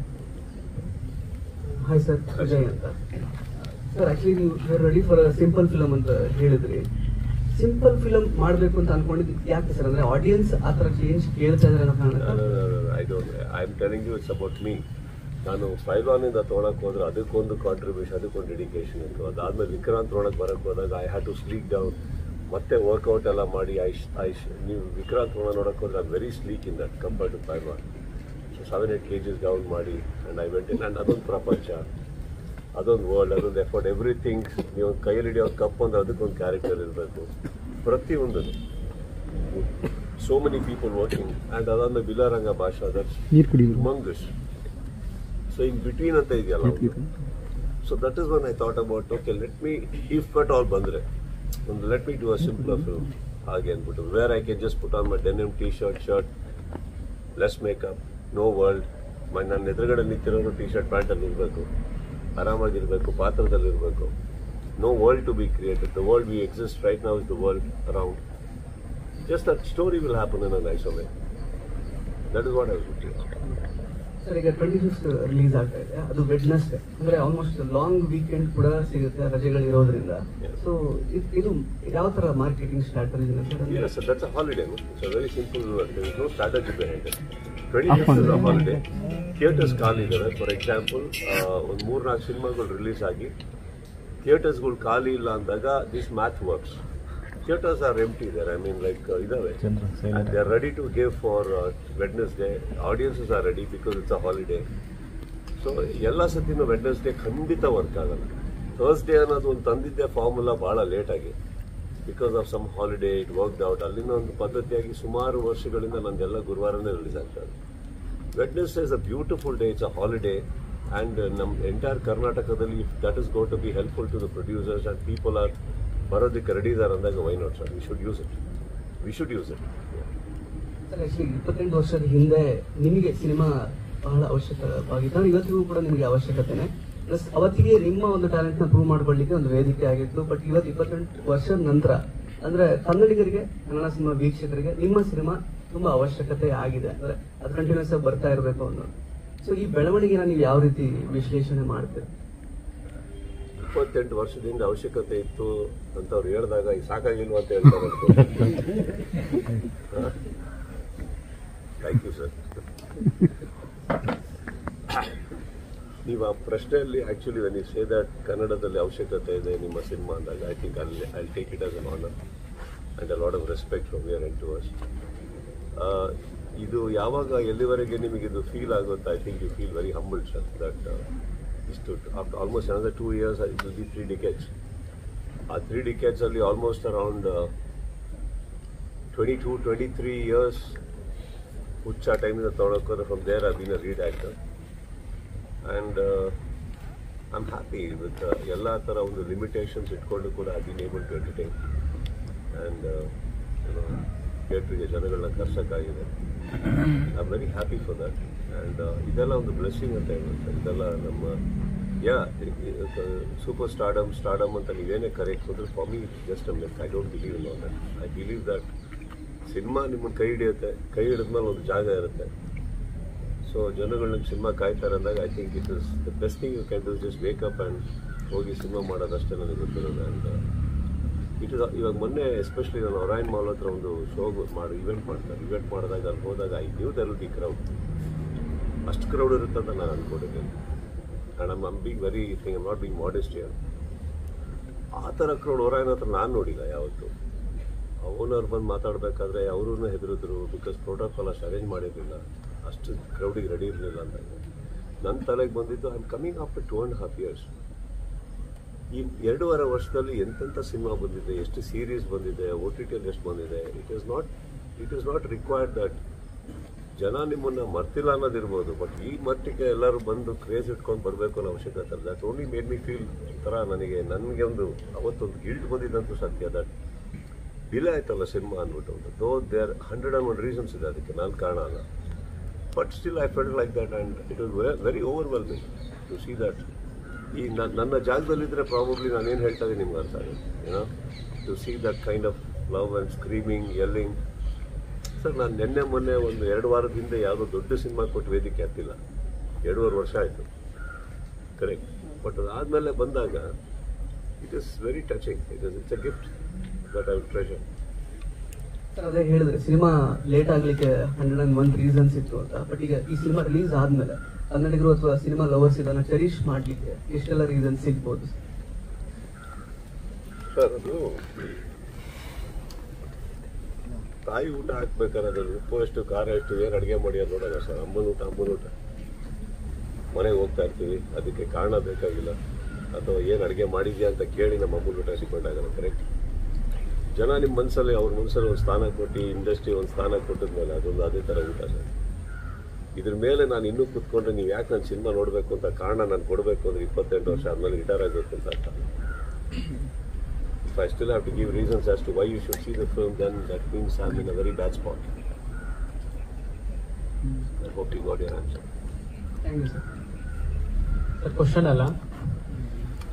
Hi sir, Vijay ಅಂತ ಸರ್. ಆಕ್ಚುಲಿ ನೀವು ರೆಡಿ ಫಾರ್ ಸಿಂಪಲ್ ಫಿಲಮ್ ಅಂತ ಹೇಳಿದ್ರಿ. ಸಿಂಪಲ್ ಫಿಲಮ್ ಮಾಡಬೇಕು ಅಂತ ಅನ್ಕೊಂಡಿದ್ದು ಯಾಕೆ ಸರ್? ಅಂದ್ರೆ ಆಡಿಯನ್ಸ್ ಆ ಥರ ಚೇಂಜ್ ಕೇಳ್ತಾ ಇದ್ದಾರೆ ಅನ್ನೋ I am telling you it's about me. ನಾನು ಪೈಲ್ವಾನಿಂದ ತೊಗೊಳಕ್ಕೆ ಹೋದ್ರೆ ಅದಕ್ಕೊಂದು ಕಾಂಟ್ರಿಬ್ಯೂಷನ್, ಅದಕ್ಕೊಂದು ಡೆಡಿಕೇಶನ್ ಇತ್ತು. ಅದಾದ್ಮೇಲೆ ವಿಕ್ರಾಂತ್ ತೊಗೊಳಕ್ಕೆ ಬರೋಕ್ಕೆ ಹೋದಾಗ I had to sleek down, ಮತ್ತೆ ವರ್ಕೌಟ್ ಎಲ್ಲ ಮಾಡಿ ನೀವು ವಿಕ್ರಾಂತ್ ನೋಡೋಕ್ಕೆ ಹೋದ್ರೆ ಅದು very sleek in that compared to Pailwaan. So 7-8 kgs down ಮಾಡಿ and I went in. And ಅದೊಂದು ಪ್ರಪಂಚ, ಅದೊಂದು ವರ್ಲ್ಡ್, ಅದೊಂದು ಎಫರ್ಟ್, ಎವ್ರಿಥಿಂಗ್. ನೀವು ಕೈಯಲ್ಲಿ ಹಿಡಿಯೋ ಕಪ್ ಅಂದ್ರೆ ಅದಕ್ಕೊಂದು ಕ್ಯಾರೆಕ್ಟರ್ ಇರಬೇಕು, ಪ್ರತಿಯೊಂದು. So many people working. And ಅದಾದ್ಮೇಲೆ ಬಿಲ್ಲಾರಂಗ ಭಾಷಾ, ದಟ್ಸ್ ಮಂಗಸ್. ಸೊ ಇನ್ ಬಿಟ್ವೀನ್ ಅಂತ ಇದೆಯಲ್ಲ. So that is one I thought about, okay let me, if at all ಬಂದರೆ ಒಂದು let me do a simple film ಹಾಗೆ ಅಂದ್ಬಿಟ್ಟು, where I can just put on my denim shirt, less makeup, no world. ನನ್ನ ಎದುರುಗಡೆ ನಿಂತಿರೋರು shirt ಪ್ಯಾಂಟಲ್ಲಿ ಇರಬೇಕು, ಆರಾಮಾಗಿರಬೇಕು, ಪಾತ್ರದಲ್ಲಿರಬೇಕು. No world to be created. The world we exist right now is the world around. Just that story will happen in a nicer way. That is what I was looking at. Sir ಈಗ 25th release ಆಗ್ತಾ ಇದೆ, ಅದು Wednesday, ಅಂದ್ರೆ almost long weekend ಕೂಡ ಸಿಗುತ್ತೆ ರಜೆಗಳು ಇರೋದ್ರಿಂದ. So ಇದು ಯಾವ ತರ ಮಾರ್ಕೆಟಿಂಗ್ ಸ್ಟ್ರಾಟಜಿ ಇದೆ sir? Yes, sir, that's a holiday. No? It's a very simple. There is no strategy behind it. 25th is a holiday. Theatres ಖಾಲಿ ಇದ್ದಾವೆ. ಫಾರ್ ಎಕ್ಸಾಂಪಲ್ ಒಂದು 3-4 ಸಿನಿಮಾಗಳು ರಿಲೀಸ್ ಆಗಿ ಥಿಯೇಟರ್ಸ್ಗಳು ಖಾಲಿ ಇಲ್ಲ ಅಂದಾಗ this math works. Theaters are empty there. I mean, like, idave. And they are ready to give for Wednesday. Audiences are ready because it's a holiday. So, ಎಲ್ಲ ಸತಿನೂ ವೆಡ್ನೆಸ್ಡೇ ಖಂಡಿತ work ಆಗಲ್ಲ. ಥರ್ಸ್ಡೇ ಅನ್ನೋದು ಒಂದು ತಂದಿದ್ದೆ ಫಾರ್ಮುಲಾ ಭಾಳ ಲೇಟಾಗಿ because of some holiday it worked out. ಅಲ್ಲಿನ ಒಂದು ಪದ್ಧತಿಯಾಗಿ ಸುಮಾರು ವರ್ಷಗಳಿಂದ ನಂದೆಲ್ಲ ಗುರುವಾರನೇ ರಿಲೀಸ್ ಆಗ್ತದೆ. Wednesday is a beautiful day, it's a holiday. And ನಮ್ಮ ಎಂಟೈರ್ ಕರ್ನಾಟಕದಲ್ಲಿ that is got to be helpful to the producers and people are ಬರೋದಕ್ಕೆ ರೆಡಿ ಇದ್ದಾರೆ ಅಂದಾಗ why not sir? We should use it. Sir actually 28 ವರ್ಷದ ಹಿಂದೆ ನಿಮಗೆ cinema ಬಹಳ ಅವಶ್ಯಕವಾಗಿತ್ತು, ಇವತ್ತಿಗೂ ಕೂಡ ನಿಮಗೆ ಅವಶ್ಯಕತೆನೆ. ಪ್ಲಸ್ ಅವತ್ತಿಗೆ ನಿಮ್ಮ ಒಂದು ಟ್ಯಾಲೆಂಟ್ ನ ಪ್ರೂವ್ ಮಾಡ್ಕೊಳ್ಳಿಕ್ಕೆ ಒಂದು ವೇದಿಕೆ ಆಗಿತ್ತು. ಬಟ್ ಇವತ್ತು 28 ವರ್ಷದ ನಂತರ ಅಂದ್ರೆ ಕನ್ನಡಿಗರಿಗೆ, ಕನ್ನಡ ಸಿನಿಮಾ ವೀಕ್ಷಕರಿಗೆ ನಿಮ್ಮ ಸಿನಿಮಾ ತುಂಬಾ ಅವಶ್ಯಕತೆ ಆಗಿದೆ. ಅಂದ್ರೆ ಅದು ಕಂಟಿನ್ಯೂಸ್ ಆಗಿ ಬರ್ತಾ ಇರಬೇಕು ಅನ್ನೋದು. ಸೊ ಈ ಬೆಳವಣಿಗೆನ ನೀವು ಯಾವ ರೀತಿ ವಿಶ್ಲೇಷಣೆ ಮಾಡ್ತೀರಿ? 28 ವರ್ಷದಿಂದ ಅವಶ್ಯಕತೆ ಇತ್ತು ಅಂತ ಅವ್ರು ಹೇಳಿದಾಗ ಈಗ ಸಾಕಾಗಿಲ್ವ ಅಂತ ಹೇಳ್ತಾರೆ. Thank you sir. ನೀವು ಆ ಪ್ರಶ್ನೆಯಲ್ಲಿ actually when you say that ಕನ್ನಡದಲ್ಲಿ ಅವಶ್ಯಕತೆ ಇದೆ ನಿಮ್ಮ ಸಿನಿಮಾ ಅಂದಾಗ I think I take it as an honour and a lot of respect from your end to us. ಇದು ಯಾವಾಗ ಎಲ್ಲಿವರೆಗೆ ನಿಮಗಿದು ಫೀಲ್ ಆಗುತ್ತೆ? I think you feel very humbled sir that after almost another 2 years, it will be 3 decades. 3 decades only almost around 22-23 years. Ucha time in the Thodakura. From there, I've been a lead actor, and I'm happy with yella tara undu limitations itkondu kuda I've been able to entertain, and theatre ge janagalna karsakagide. I'm very happy for that. And ಇದೆಲ್ಲ ಒಂದು blessing ಅಂತ ಹೇಳುತ್ತೆ. ಇದೆಲ್ಲ ನಮ್ಮ super stardom ಅಂತ ನೀವೇನೇ correct ಹೋದ್ರೆ for me just a myth. I don't believe in all that. I believe that cinema ನಿಮ್ಮನ್ನು ಕೈ ಹಿಡಿಯುತ್ತೆ, ಕೈ ಹಿಡಿದ್ಮೇಲೆ ಒಂದು ಜಾಗ ಇರುತ್ತೆ. ಸೊ ಜನಗಳು ನಿಮ್ಮ ಸಿನಿಮಾ ಕಾಯ್ತಾರೆ ಅಂದಾಗ I think it is the best thing you can do. Just wake up and ಹೋಗಿ ಸಿನಿಮಾ ಮಾಡೋದಷ್ಟೇ ನನಗೆ ಗೊತ್ತಿರೋದು. ಆ್ಯಂಡ್ ಇಟ್ ಇಸ್ ಇವಾಗ ಮೊನ್ನೆ ಎಸ್ಪೆಷಲಿ ನಾನು ಒರಾಯನ್ ಮಾಲ್ ಹತ್ರ ಒಂದು ಇವೆಂಟ್ ಮಾಡ್ತಾರೆ. ಇವೆಂಟ್ ಮಾಡಿದಾಗ ಅಲ್ಲಿ ಹೋದಾಗ I knew there will be crowd. ಅಷ್ಟು ಕ್ರೌಡ್ ಇರುತ್ತೆ ಅಂತ ನಾನು ಅಂದ್ಕೊಂಡಿದ್ದೇನೆ. And I'm being very thing, I'm not being modest here. ಆ ಥರ ಕ್ರೌಡ್ ಒರಾಯನ್ ಹತ್ರ ನಾನು ನೋಡಿಲ್ಲ ಯಾವತ್ತು. ಓನರ್ ಬಂದು ಮಾತಾಡಬೇಕಾದ್ರೆ ಅವ್ರನ್ನ ಹೆದರಿದ್ರು ಬಿಕಾಸ್ ಪ್ರೋಟೋಕಾಲ್ ಅಷ್ಟು ಅರೇಂಜ್ ಮಾಡಿರಲಿಲ್ಲ, ಅಷ್ಟು ಕ್ರೌಡಿಗೆ ರೆಡಿ ಇರಲಿಲ್ಲ ಅಂದಾಗ ನನ್ನ ತಲೆಗೆ ಬಂದಿದ್ದು I am coming after 2.5 years. ಈ 2.5 ವರ್ಷದಲ್ಲಿ ಎಂತೆಂಥ ಸಿನಿಮಾ ಬಂದಿದೆ, ಎಷ್ಟು ಸೀರೀಸ್ ಬಂದಿದೆ, OTTಯಲ್ಲಿ ಎಷ್ಟು ಬಂದಿದೆ. It is not required that ಜನ ನಿಮ್ಮನ್ನು ಮರ್ತಿಲ್ಲ ಅನ್ನೋದಿರ್ಬೋದು, ಬಟ್ ಈ ಮಟ್ಟಿಗೆ ಎಲ್ಲರೂ ಬಂದು ಕ್ರೇಜ್ ಇಟ್ಕೊಂಡು ಬರಬೇಕು ಅನ್ನೋ ಅವಶ್ಯಕತೆ ಇಲ್ಲ. That only made me feel ಥರ ನನಗೆ ಒಂದು ಅವತ್ತೊಂದು ಗಿಲ್ಟ್ ಬಂದಿದ್ದಂತೂ ಸತ್ಯ. ದಟ್ ಡಿಲೇ ಆಯ್ತಲ್ಲ ಸಿನಿಮಾ ಅಂದ್ಬಿಟ್ಟು. ದೋ ದೇರ್ 101 ರೀಸನ್ಸ್ ಇದೆ ಅದಕ್ಕೆ, ನಾನು ಕಾರಣ ಅಲ್ಲ. But still I felt like that and it was very overwhelming to see that. ಈ ನನ್ನ ಜಾಗದಲ್ಲಿದ್ದರೆ ಪ್ರಾಬಬ್ಲಿ ನಾನೇನು ಹೇಳ್ತಾ ಇದ್ದೀನಿ ನಿಮ್ಗೆ ಅರ್ಥ ಆಗುತ್ತೆ. To see that kind of love and screaming, yelling. Sir ನಾನು ಮೊನ್ನೆ ಒಂದು 2 ವಾರದ ಹಿಂದೆ ಯಾವುದೋ ದೊಡ್ಡ ಸಿನಿಮಾ ಕೊಟ್ಟು ವೇದಿಕೆ ಹತ್ತಿಲ್ಲ. 2.5 ವರ್ಷ ಆಯಿತು, ಕರೆಕ್ಟ್. ಬಟ್ ಅದಾದಮೇಲೆ ಬಂದಾಗ it is very touching. It's a gift that I will treasure. Sir ಅದೇ ಹೇಳಿದ್ರೆ ಸಿನಿಮಾ ಲೇಟ್ ಆಗಲಿಕ್ಕೆ 101 ರೀಸನ್ಸ್ ಇತ್ತು ಅಂತ. ಬಟ್ ಈಗ ಈ ಸಿನಿಮಾ ರಿಲೀಸ್ ಆದಮೇಲೆ ಕನ್ನಡಿಗರು ಅಥವಾ ಸಿನಿಮಾ ಲವರ್ಸ್ ಇದನ್ನು ಚೆರಿಶ್ ಮಾಡಲಿಕ್ಕೆ ಎಷ್ಟೆಲ್ಲ ರೀಸನ್ಸ್ ಸಿಗ್ಬೋದು ಸರ್? ಅದು ತಾಯಿ ಊಟ ಹಾಕ್ಬೇಕಾದ್ರೆ ಅದ್ರಲ್ಲಿ ಉಪ್ಪು ಎಷ್ಟು, ಖಾರ ಎಷ್ಟು, ಏನು ಅಡುಗೆ ಮಾಡಿ ಅದು ನೋಡೋಣ ಸರ್. ಅಮ್ಮನ ಊಟ ಮನೆಗೆ ಹೋಗ್ತಾ ಇರ್ತೀವಿ, ಅದಕ್ಕೆ ಕಾರಣ ಬೇಕಾಗಿಲ್ಲ. ಅಥವಾ ಏನು ಅಡುಗೆ ಮಾಡಿದ್ಯಾ ಅಂತ ಕೇಳಿ ನಮ್ಮ ಅಮ್ಮನ ಊಟ ಸಿಕ್ಕೊಂಡಾಗಲ್ಲ, ಕರೆಕ್ಟ್. ಜನ ನಿಮ್ಮ ಮನಸ್ಸಲ್ಲಿ ಅವ್ರ ಮನಸ್ಸಲ್ಲಿ ಒಂದು ಸ್ಥಾನ ಕೊಟ್ಟು, ಇಂಡಸ್ಟ್ರಿ ಒಂದು ಸ್ಥಾನ ಕೊಟ್ಟಿದ್ಮೇಲೆ ಅದೊಂದು ಅದೇ ಥರ ಊಟ ಸರ್. ಇದ್ರ ಮೇಲೆ ನಾನು ಇನ್ನೂ ಕೂತ್ಕೊಂಡ್ರೆ ನೀವು ಯಾಕೆ ನಾನು ಸಿನಿಮಾ ನೋಡಬೇಕು ಅಂತ ಕಾರಣ ನಾನು ಕೊಡಬೇಕು ಅಂದರೆ 28 ವರ್ಷ ಆದಮೇಲೆ ರಿಟೈರ್ ಆಗಬೇಕು ಅಂತ ಅರ್ಥ. If I still have to give reasons as to why you should see the film, then that means I'm in a very bad spot. I hope you got your answer. Thank you sir. Sir question ಅಲ್ಲ,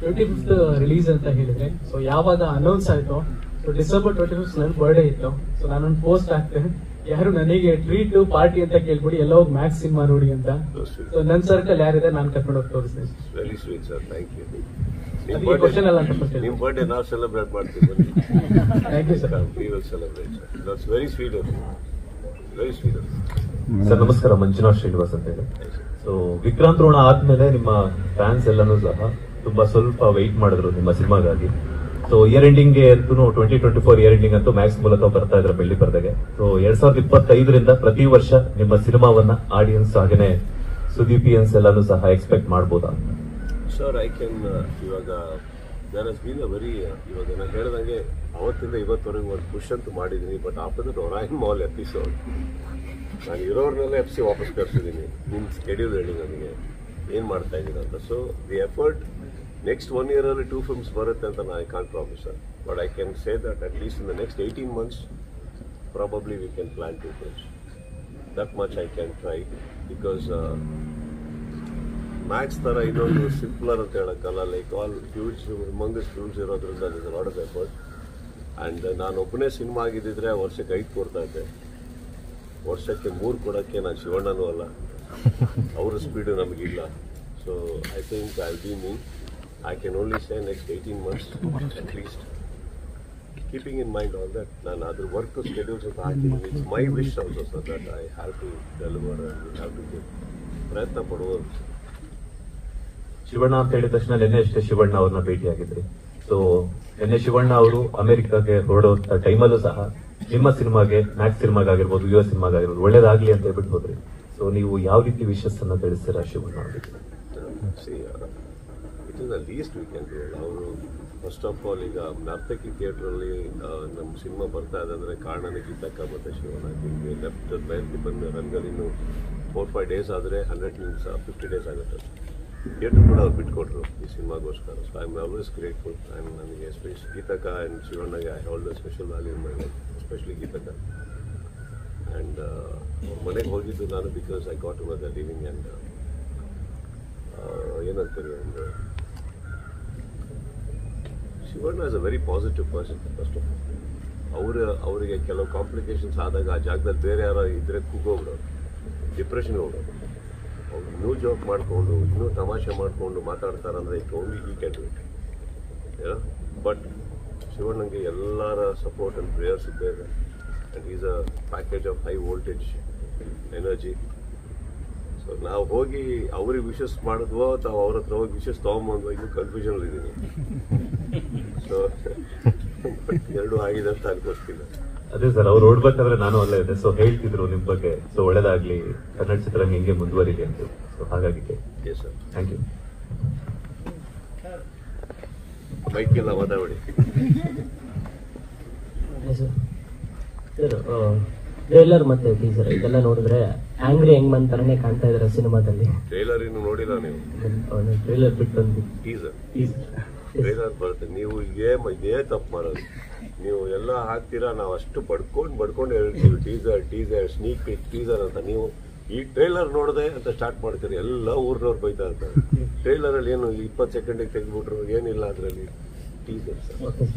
25th release ಅಂತ ಹೇಳಿದ್ರೆ, so ಯಾವಾಗ announce ಆಯಿತು, so so December 25 ನನ್ನ birthday ಇತ್ತು. So ನಾನೊಂದು post ಹಾಕ್ತೇನೆ, ಯಾರು ನನಗೆ ಟ್ರೀಟ್ ಪಾರ್ಟಿ ಅಂತ ಕೇಳ್ಬಿಡಿ, ಎಲ್ಲ ಹೋಗಿ ಮ್ಯಾಕ್ಸ್ ಸಿನಿಮಾ ನೋಡಿ ಅಂತ. ಸೊ ನನ್ನ ಸರ್ಕಲ್ ಯಾರಿದೆ ನಾನು ಕರ್ಕೊಂಡು ಹೋಗಿ ತೋರಿಸ್ತೀನಿ. Very sweet sir, thank you. ಅದಕ್ಕೆ ಕ್ವಶನ್ ಅಲ್ಲ ಅಂತ ಫಸ್ಟ್ ನಿಮ್ಮ ಬರ್ಡೇ ನಾವು ಸೆಲೆಬ್ರೇಟ್ ಮಾಡ್ತೀವಿ. Thank you sir. We will celebrate, sir. That's very sweet of you. Very sweet of you. Sir ನಮಸ್ಕಾರ, ಮಂಜುನಾಥ್ ಶ್ರೀನಿವಾಸ್ ಅಂತ ಹೇಳಿ. ಸೊ ವಿಕ್ರಾಂತ್ ರೋಣ ಆದ್ಮೇಲೆ ನಿಮ್ಮ ಫ್ಯಾನ್ಸ್ ಎಲ್ಲಾನು ಸಹ ತುಂಬಾ ಸ್ವಲ್ಪ ವೆಯ್ಟ್ ಮಾಡಿದ್ರು ನಿಮ್ಮ ಸಿನಿಮಾಗಾಗಿ. ಸೊ ಇಯರ್ ಎಂಡಿಂಗ್ಗೆ ಅಂತೂ 2024 ಇಯರ್ ಎಂಡಿಂಗ್ ಅಂತೂ ಮ್ಯಾಕ್ಸ್ ಮೂಲಕ ಬರ್ತಾ ಇದ್ರೆ ಬೆಳ್ಳಿ ಪರದೆಗೆ. ಸೊ 2025ರಿಂದ ಪ್ರತಿ ವರ್ಷ ನಿಮ್ಮ ಸಿನಿಮಾವನ್ನ ಆಡಿಯನ್ಸ್ ಹಾಗೇನೆ ಸುದೀಪಿಯನ್ಸ್ ಎಲ್ಲಾನು ಸಹ ಎಕ್ಸ್ಪೆಕ್ಟ್ ಮಾಡಬಹುದಾ? ಸರ್ ಐ ಕ್ಯಾನ್ ಇವಾಗ there has been a very, ಇವಾಗ ನಾನು ಹೇಳ್ದಂಗೆ ಅವತ್ತಿಂದ ಇವತ್ತವರೆಗೂ ಒಂದು ಪುಷ್ ಅಂತೂ ಮಾಡಿದ್ದೀನಿ. But after that Orion mall episode ನಾನು ಇರೋರ್ನೆಲ್ಲ ಎಫ್ಸಿ ವಾಪಸ್ ಕರ್ಸಿದ್ದೀನಿ. ನಿಮ್ಮ ಸ್ಕೆಡ್ಯೂಲ್ ಹೇಳಿ ನನಗೆ ಏನು ಮಾಡ್ತಾ ಇದ್ದೀನಿ ಅಂತ. So the effort next 1 year ಅಲ್ಲಿ 2 films ಬರುತ್ತೆ ಅಂತ ನಾನು I can't promise sir. But I can say that at least in the next 18 months probably we can plan 2 films. That much I can try. Because Max ಥರ ಇನ್ನೊಂದು simpler ಅಂತ ಹೇಳೋಕ್ಕಲ್ಲ. Like all huge ಮಂಗಸ್ films ಇರೋದ್ರಿಂದ this lot of effort. And ನಾನು ಒಬ್ಬನೇ cinema ಆಗಿದ್ದಿದ್ರೆ ವರ್ಷಕ್ಕೆ 5 ಕೊಡ್ತಾ ಇದ್ದೆ, ವರ್ಷಕ್ಕೆ 3 ಕೊಡೋಕ್ಕೆ ನಾನು ಶಿವಣ್ಣನೂ ಅಲ್ಲ, ಅವರ ಸ್ಪೀಡು ನಮಗಿಲ್ಲ. So I think I B me. I can only say next 18 months at least. Keeping in mind all that, ನಾನು ಅದ್ರ ವರ್ಕ್ ಸ್ಕೆಡ್ಯೂಲ್ಸ್ ಅಂತ ಹಾಕಿದ್ದೀನಿ. It's my wish also sir that I have to deliver and have to give. ಪ್ರಯತ್ನ ಪಡುವುದು. ಶಿವಣ್ಣ ಅಂತ ಹೇಳಿದ ತಕ್ಷಣ ನಿನ್ನೆ ಅಷ್ಟೇ ಶಿವಣ್ಣ ಅವ್ರನ್ನ ಭೇಟಿಯಾಗಿದ್ರಿ. ಸೊ ನಿನ್ನೆ ಶಿವಣ್ಣ ಅವರು ಅಮೆರಿಕಾಗೆ ಹೊರಡುವಂತ ಟೈಮಲ್ಲೂ ಸಹ ನಿಮ್ಮ ಸಿನಿಮಾಗೆ, ಮ್ಯಾಕ್ಸ್ ಸಿನಿಮಾಗಿರ್ಬೋದು, US ಸಿನಿಮಾಗಿರ್ಬೋದು ಒಳ್ಳೇದಾಗ್ಲಿ ಅಂತ ಹೇಳ್ಬಿಟ್ಟು ಹೋದ್ರಿ. ಸೊ ನೀವು ಯಾವ ರೀತಿ ವಿಶಸ್ ಅನ್ನ ತಿಳಿಸ್ತೀರಾ ಶಿವಣ್ಣ ಅವರಿಗೆ? It is the least we can do. ಅವರು ಫಸ್ಟ್ ಆಫ್ ಆಲ್ ಈಗ ನರ್ತಕಿ ಥಿಯೇಟ್ರಲ್ಲಿ ನಮ್ಮ ಸಿನಿಮಾ ಬರ್ತಾ ಇದೆ ಅಂದರೆ ಕಾರಣನೇ ಗೀತಕ್ಕ ಮತ್ತು ಶಿವಣ್ಣ. ಲೆಫ್ಟ್ ಬಯಲ್ಗೆ ಬಂದು ರಂಗಲ್ಲಿ ಇನ್ನು 4-5 days ಆದರೆ 100 ನಿಮಿಷ 50 days ಆಗುತ್ತೆ. ಥಿಯೇಟ್ರ್ ಕೂಡ ಅವ್ರು ಬಿಟ್ಕೊಟ್ರು ಈ ಸಿನಿಮಾಗೋಸ್ಕರ. So I am always grateful. And ನನಗೆ ಎಸ್ಪೆಷಲಿ ಗೀತಕ್ಕ ಆ್ಯಂಡ್ ಶಿವಣ್ಣಗೆ I hold the special value in my life, especially ಗೀತಕ್ಕ. ಆ್ಯಂಡ್ ಅವ್ರ ಮನೆಗೆ ಹೋಗಿದ್ದು ನಾನು because I got to know the living and ಏನಂತಾರೆ ಒಂದು Shivanna is a very positive person. First of all ಅವರಿಗೆ ಕೆಲವು ಕಾಂಪ್ಲಿಕೇಶನ್ಸ್ ಆದಾಗ ಆ ಜಾಗದಲ್ಲಿ ಬೇರೆ ಯಾರೋ ಇದ್ರೆ ಕೂಗೋಗ್ಬಿಡೋರು, ಡಿಪ್ರೆಷನ್ಗೆ ಹೋಗೋರು. ಅವ್ರು ಇನ್ನೂ ಜೋಕ್ ಮಾಡಿಕೊಂಡು ಇನ್ನೂ ತಮಾಷೆ ಮಾಡಿಕೊಂಡು ಮಾತಾಡ್ತಾರಂದ್ರೆ it only he can do it. But ಶಿವಣ್ಣಂಗೆ ಎಲ್ಲರ ಸಪೋರ್ಟ್ ಆ್ಯಂಡ್ ಪ್ರೇಯರ್ಸ್ ಇದ್ದೇ ಇದೆ. And is a package of high voltage energy. So ನಾವು ಹೋಗಿ ಅವ್ರಿಗೆ ವಿಶಸ್ ಮಾಡಿದ್ವೋ ಅಥವಾ ಅವ್ರ ಹತ್ರ ಹೋಗಿ ವಿಶಸ್ ತೊಗೊಂಬಂದ್ವೋ ಇನ್ನೂ ಕನ್ಫ್ಯೂಷನ್ ಇದ್ದೀನಿ. ಸೊ ಎರಡೂ ಆಗಿದೆ ಅಂತ ಅನ್ಕೋಸ್ತಿಲ್ಲ. ಅದೇ ಸರ್, ಅವ್ರು ಓಡ್ಬೇಕಾದ್ರೆ ನಾನು ಅಲ್ಲೇ ಇದೆ. ಸೊ ಹೇಳ್ತಿದ್ರು ನಿಮ್ ಬಗ್ಗೆ. ಸೊ ಒಳ್ಳೇದಾಗ್ಲಿ, ಕನ್ನಡ ಚಿತ್ರರಂಗ ಹಿಂಗೆ ಮುಂದುವರಿಲಿ ಅಂತ. ಸೊ ಹಾಗಾಗಿ ಎಸ್ ಸರ್, ಥ್ಯಾಂಕ್ ಯು. ಬೈಕೆಲ್ಲ ಮಾತಾಡಿ ಸರ್. ಟ್ರೇಲರ್ ಮತ್ತೆ ಟೀಸರ್ ಇದೆಲ್ಲ ನೋಡಿದ್ರೆ ಆಂಗ್ರಿ ಯಂಗ್ಮನ್ ತರನೇ ಕಾಣ್ತಾ ಇದಾರೆ ಸಿನಿಮಾದಲ್ಲಿ. ಟ್ರೇಲರ್ ಇನ್ನು ನೋಡಿಲ್ಲ ನೀವು? ಟ್ರೇಲರ್ ಬಿಟ್ಟು ಒಂದು ಟೀಸರ್ ಟ್ರೇಲರ್ ಬರುತ್ತೆ. ನೀವು ಇದೇ ತಪ್ಪು ಮಾಡೋದು. ನೀವು ಎಲ್ಲ ಹಾಕ್ತೀರಾ, ನಾವು ಅಷ್ಟು ಬಡ್ಕೊಂಡು ಹೇಳ್ತೀವಿ ಟೀಸರ್ ಸ್ನೀಕ್ ಪೀಕ್ ಟೀಸರ್ ಅಂತ. ನೀವು ಈ ಟ್ರೇಲರ್ ನೋಡಿದೆ ಅಂತ ಸ್ಟಾರ್ಟ್ ಮಾಡ್ತೀರಿ, ಎಲ್ಲ ಊರ್ನವ್ರು ಬೈತಾ ಇರ್ತಾರೆ. ಟ್ರೇಲರಲ್ಲಿ ಏನು 20 ಸೆಕೆಂಡಿಗೆ ತೆಗೆದ್ಬಿಟ್ರು, ಏನಿಲ್ಲ ಅದರಲ್ಲಿ ಟೀಸರ್.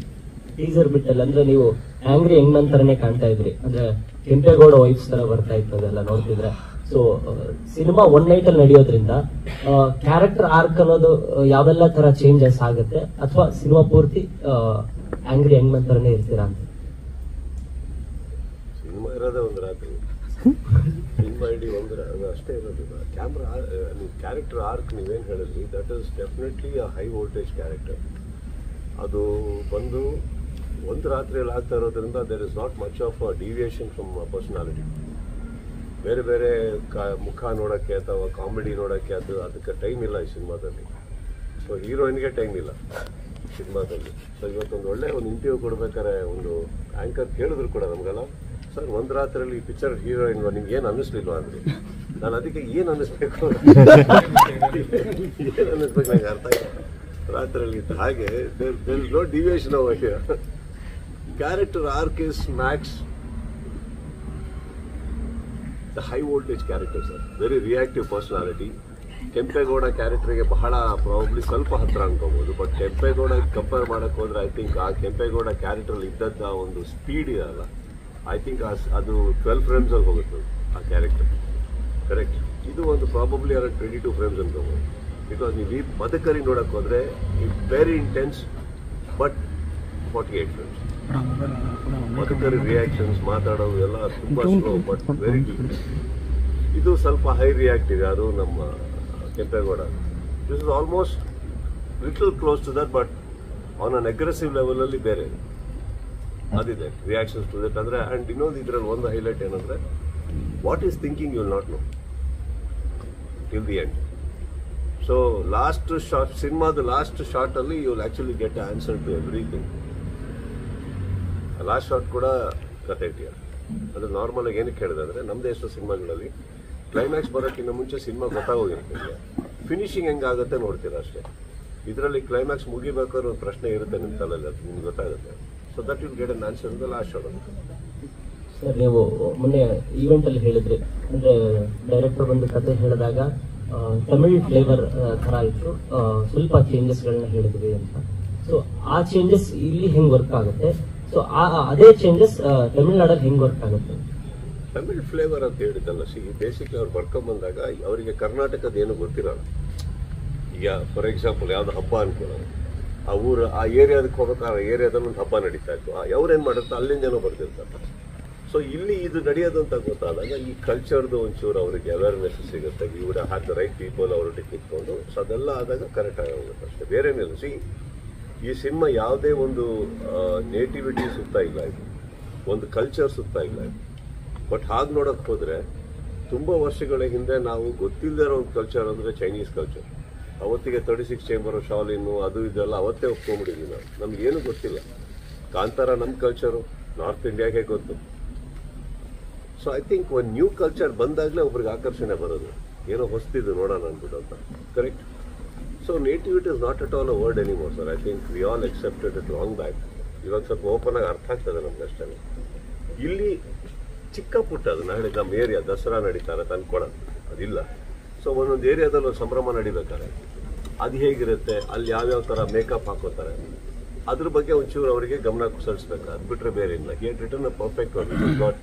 ಟೀಸರ್ ಬಿಟ್ಟಲ್ಲ ಅಂದ್ರೆ ನೀವು ಆಂಗ್ರಿ ಯಂಗ್ಮನ್ ತರನೇ ಕಾಣ್ತಾ ಇದ್ರಿ. ಅಂದ್ರೆ ಕೆಂಪೇಗೌಡ ವೈಫ್ಸ್ ತರ ಬರ್ತಾ ಇತ್ತು ಅದೆಲ್ಲ ನೋಡ್ತಿದ್ರೆ. ಸೊ ಸಿನಿಮಾ 1 night ಅಲ್ಲಿ ನಡೆಯೋದ್ರಿಂದ ಕ್ಯಾರೆಕ್ಟರ್ ಆರ್ಕ್ ಅನ್ನೋದು ಯಾವೆಲ್ಲ ತರ ಚೇಂಜಸ್ ಆಗುತ್ತೆ, ಅಥವಾ ಸಿನಿಮಾ ಪೂರ್ತಿ ಆಂಗ್ರಿ ಯಂಗ್ಮನ್ ತರನೇ ಇರ್ತೀರಾ ಅಂತ? ಸಿನಿಮಾ ಇರೋದೇ ಒಂದು ರಾತ್ರಿ, ಸಿನಿಮಾ ಇಡೀ ಅದು ಅಷ್ಟೇ ಇರೋದಿಲ್ಲ. ಕ್ಯಾಮ್ರಾ ನೀವು ಕ್ಯಾರೆಕ್ಟರ್ ಆರ್ಕ್ ನೀವೇನು ಹೇಳಿದ್ರಿ, that is definitely a high voltage character. ಅದು ಬಂದು ಒಂದು ರಾತ್ರಿಯಲ್ಲಿ ಆಗ್ತಾ ಇರೋದ್ರಿಂದ there is not much of a deviation from personality. ಬೇರೆ ಬೇರೆ ಮುಖ ನೋಡೋಕ್ಕೆ ಅಥವಾ ಕಾಮಿಡಿ ನೋಡೋಕ್ಕೆ ಅದಕ್ಕೆ ಟೈಮ್ ಇಲ್ಲ ಈ ಸಿನಿಮಾದಲ್ಲಿ. ಸೊ ಹೀರೋಯಿನ್ಗೆ ಟೈಮ್ ಇಲ್ಲ ಸಿನಿಮಾದಲ್ಲಿ. ಸೊ ಇವತ್ತೊಂದು ಒಂದು ಇಂಟರ್ವ್ಯೂ ಕೊಡ್ಬೇಕಾದ್ರೆ ಒಂದು ಆ್ಯಂಕರ್ ಕೇಳಿದ್ರು ಕೂಡ ನಮಗೆಲ್ಲ, ಸರ್ ಒಂದು ರಾತ್ರಿಯಲ್ಲಿ ಈ ಪಿಕ್ಚರ್ ಹೀರೋಯಿನ್ ನಿಮ್ಗೆ ಏನು ಅನ್ನಿಸ್ಲಿಲ್ವಾ ಅಂದರು. ನಾನು ಅದಕ್ಕೆ ಏನು ಅನ್ನಿಸ್ಬೇಕು ನಂಗೆ ಅರ್ಥ ಇಲ್ಲ. ರಾತ್ರಿಯಲ್ಲಿ ಇತ್ತು ಹಾಗೆ there is no deviation over here. Character arc is Max, the high voltage character, sir. Very reactive personality. Kempegowda ಕ್ಯಾರೆಕ್ಟರ್ಗೆ ಬಹಳ ಪ್ರಾಬಬ್ಲಿ ಸ್ವಲ್ಪ ಹತ್ರ ಅನ್ಕೋಬಹುದು. ಬಟ್ ಕೆಂಪೇಗೌಡ ಕಂಪೇರ್ ಮಾಡಕ್ ಹೋದ್ರೆ ಐ ಥಿಂಕ್ ಆ ಕೆಂಪೇಗೌಡ ಕ್ಯಾರೆಕ್ಟರ್ ಇದ್ದದ್ದ ಒಂದು ಸ್ಪೀಡ್ ಇದಲ್ಲ, ಐ ಥಿಂಕ್ ಅದು 12 ಫ್ರೇಮ್ಸ್ ಅಲ್ಲಿ ಹೋಗುತ್ತೆ ಆ ಕ್ಯಾರೆಕ್ಟರ್. ಕರೆಕ್ಟ್. ಇದು ಒಂದು ಪ್ರಾಬಬ್ಲಿ ಅರೌಂಡ್ 22 ಫ್ರೇಮ್ಸ್ ಅನ್ಕೋಬಹುದು. ಬಿಕಾಸ್ ನೀವು ಈ ಮದಕರಿ ನೋಡಕ್ ಹೋದ್ರೆ it very intense, but 48 frames. Madakari reactions ಮಾತಾಡೋದು ಎಲ್ಲ ತುಂಬಾ ಸ್ಲೋ ಬಟ್ ವೆರಿ ಗುಡ್. ಇದು ಸ್ವಲ್ಪ ಹೈ ರಿಯಾಕ್ಟ್ ಇದೆ, ಅದು ನಮ್ಮ Kempegowda. This is almost little close to that, but on an aggressive level ಅಲ್ಲಿ ಬೇರೆ ಅದಿದೆ ರಿಯಾಕ್ಷನ್ಸ್ ಟು ದಟ್. ಅಂದ್ರೆ ಅಂಡ್ ಇನ್ನೊಂದು ಇದರಲ್ಲಿ ಒಂದು ಹೈಲೈಟ್ ಏನಂದ್ರೆ what is thinking you will not know till the end. So last shot, ಸಿನಿಮಾದ ಲಾಸ್ಟ್ ಶಾರ್ಟ್ ಅಲ್ಲಿ you will actually get answer to everything. Last shot ಕೂಡ ಕತೆ ಇಟ್ಟಿದ್ದಾರೆ. ಅದು ನಾರ್ಮಲ್ ಆಗಿ ಏನಕ್ಕೆ ಹೇಳಿದೆ ಅಂದ್ರೆ ನಮ್ದು ಎಷ್ಟೋ ಸಿನಿಮಾಗಳಲ್ಲಿ ಕ್ಲೈಮ್ಯಾಕ್ಸ್ ಬರೋಕ್ಕಿಂತ ಮುಂಚೆ ಸಿನಿಮಾ ಗೊತ್ತಾಗೋಗಿರುತ್ತೆ, ಫಿನಿಶಿಂಗ್ ಹೆಂಗಾಗುತ್ತೆ ನೋಡ್ತೀರಾ ಅಷ್ಟೇ. ಇದರಲ್ಲಿ ಕ್ಲೈಮ್ಯಾಕ್ಸ್ ಮುಗಿಬೇಕಾದ್ರೆ ಒಂದು ಪ್ರಶ್ನೆ ಇರುತ್ತೆ ನಿಮ್ಮ ತಲೆಯಲ್ಲಿ, ಅದು ನಿಮ್ಗೆ ಗೊತ್ತಾಗುತ್ತೆ. So that will get an answer in the last shot. Sir, ನೀವು ಮೊನ್ನೆ ಈವೆಂಟ್ ಅಲ್ಲಿ ಹೇಳಿದ್ರಿ, ಅಂದ್ರೆ ಡೈರೆಕ್ಟರ್ ಬಂದು ಕತೆ ಹೇಳಿದಾಗ ತಮಿಳ್ ಫ್ಲೇವರ್ ತರ ಇತ್ತು, ಸ್ವಲ್ಪ ಚೇಂಜಸ್ ಗಳನ್ನ ಹೇಳಿದ್ವಿ ಅಂತ. ಸೊ ಆ ಚೇಂಜಸ್ ಇಲ್ಲಿ ಹೆಂಗ್ ವರ್ಕ್ ಆಗುತ್ತೆ? ಸೊ ಅದೇ ಚೇಂಜಸ್ ತಮಿಳ್ನಾಡಲ್ಲಿ ಹೆಂಗ್ ವರ್ಕ್ ಆಗುತ್ತೆ? ತಮಿಳ್ ಫ್ಲೇವರ್ ಅಂತ ಹೇಳಿದ್ದಲ್ಲ, ಬೇಸಿಕ್ಲಿ ಅವ್ರು ಬರ್ಕೊಂಬಂದಾಗ ಅವರಿಗೆ ಕರ್ನಾಟಕದ ಏನು ಗೊತ್ತಿರಲ್ಲ. ಈಗ ಫಾರ್ ಎಕ್ಸಾಂಪಲ್ ಯಾವ್ದು ಹಬ್ಬ ಅನ್ಕೊಳ್ಳೋದು, ಆ ಊರು ಆ ಏರಿಯಾದಕ್ಕೆ ಹೋಗ್ಬೇಕಾದ್ರೆ ಏರಿಯಾದಲ್ಲಿ ಒಂದು ಹಬ್ಬ ನಡೀತಾ ಇತ್ತು, ಅವ್ರೇನ್ ಮಾಡುತ್ತೆ ಅಲ್ಲಿಂದ ಏನೋ ಬರ್ತಿರ್ತಾರೆ. ಸೊ ಇಲ್ಲಿ ಇದು ನಡೆಯೋದು ಅಂತ ಗೊತ್ತಾದಾಗ ಈ ಕಲ್ಚರ್ದು ಒಂಚೂರು ಅವರಿಗೆ ಅವೇರ್ನೆಸ್ ಸಿಗುತ್ತೆ. ಇವ್ರ ಹ್ಯಾವ್ ದ ರೈಟ್ ಪೀಪಲ್ ಅವರೊಟ್ಟಿಗೆ ಕೂತ್ಕೊಂಡು. ಸೊ ಅದೆಲ್ಲ ಆದಾಗ ಕರೆಕ್ಟ್ ಆಗಿ ಹೋಗುತ್ತೆ ಅಷ್ಟೇ, ಬೇರೇನಿಲ್ಲ. ಈ ಸಿನಿಮಾ ಯಾವುದೇ ಒಂದು ನೇಟಿವಿಟಿ ಸುತ್ತ ಇಲ್ಲ, ಇದು ಒಂದು ಕಲ್ಚರ್ ಸುತ್ತ ಇಲ್ಲ ಇದು. ಬಟ್ ಹಾಗೆ ನೋಡಕ್ ಹೋದ್ರೆ ತುಂಬಾ ವರ್ಷಗಳ ಹಿಂದೆ ನಾವು ಗೊತ್ತಿಲ್ಲದೆ ಇರೋ ಒಂದು ಕಲ್ಚರ್ ಅಂದ್ರೆ ಚೈನೀಸ್ ಕಲ್ಚರ್. ಅವತ್ತಿಗೆ 36 ಚೇಂಬರ್ ಶಾಲಿನ್ನು ಅದು ಇದೆಲ್ಲ ಅವತ್ತೇ ಒಪ್ಕೊಂಡ್ಬಿಟ್ಟಿದ್ವಿ ನಾವು, ನಮ್ಗೇನು ಗೊತ್ತಿಲ್ಲ. ಕಾಂತಾರ ನಮ್ಮ ಕಲ್ಚರು ನಾರ್ತ್ ಇಂಡಿಯಾಗೆ ಗೊತ್ತು. ಸೊ ಐ ಥಿಂಕ್ ಒಂದು ನ್ಯೂ ಕಲ್ಚರ್ ಬಂದಾಗಲೇ ಒಬ್ರಿಗೆ ಆಕರ್ಷಣೆ ಬರೋದು, ಏನೋ ಹೊಸ್ತಿದ್ದು ನೋಡೋಣ ಅಂದ್ಬಿಟ್ಟು ಅಂತ. Correct. So nativity is not at all a word anymore sir. I think we all accepted it long back. ಇವಾಗ ಸ್ವಲ್ಪ ಓಪನ್ ಆಗಿ ಅರ್ಥ ಆಗ್ತದೆ ನಮ್ಗೆ ಅಷ್ಟೇ. ಇಲ್ಲಿ ಚಿಕ್ಕ ಪುಟ್ಟ ಅದು ನಾಳೆ ನಮ್ಮ ಏರಿಯಾ ದಸರಾ ನಡೀತಾರೆ ತಂದ್ಕೊಡೋದು ಅದಿಲ್ಲ. ಸೊ ಒಂದೊಂದು ಏರಿಯಾದಲ್ಲಿ ಒಂದು ಸಂಭ್ರಮ ನಡಿಬೇಕಾರೆ ಅದು ಹೇಗಿರುತ್ತೆ, ಅಲ್ಲಿ ಯಾವ್ಯಾವ ಥರ ಮೇಕಪ್ ಹಾಕೋತಾರೆ, ಅದ್ರ ಬಗ್ಗೆ ಒಂಚೂರು ಅವರಿಗೆ ಗಮನ ಸಲ್ಲಿಸ್ಬೇಕು. ಅದು ಬಿಟ್ಟರೆ ಬೇರೆ ಇಲ್ಲ. He had written a perfect word. It is not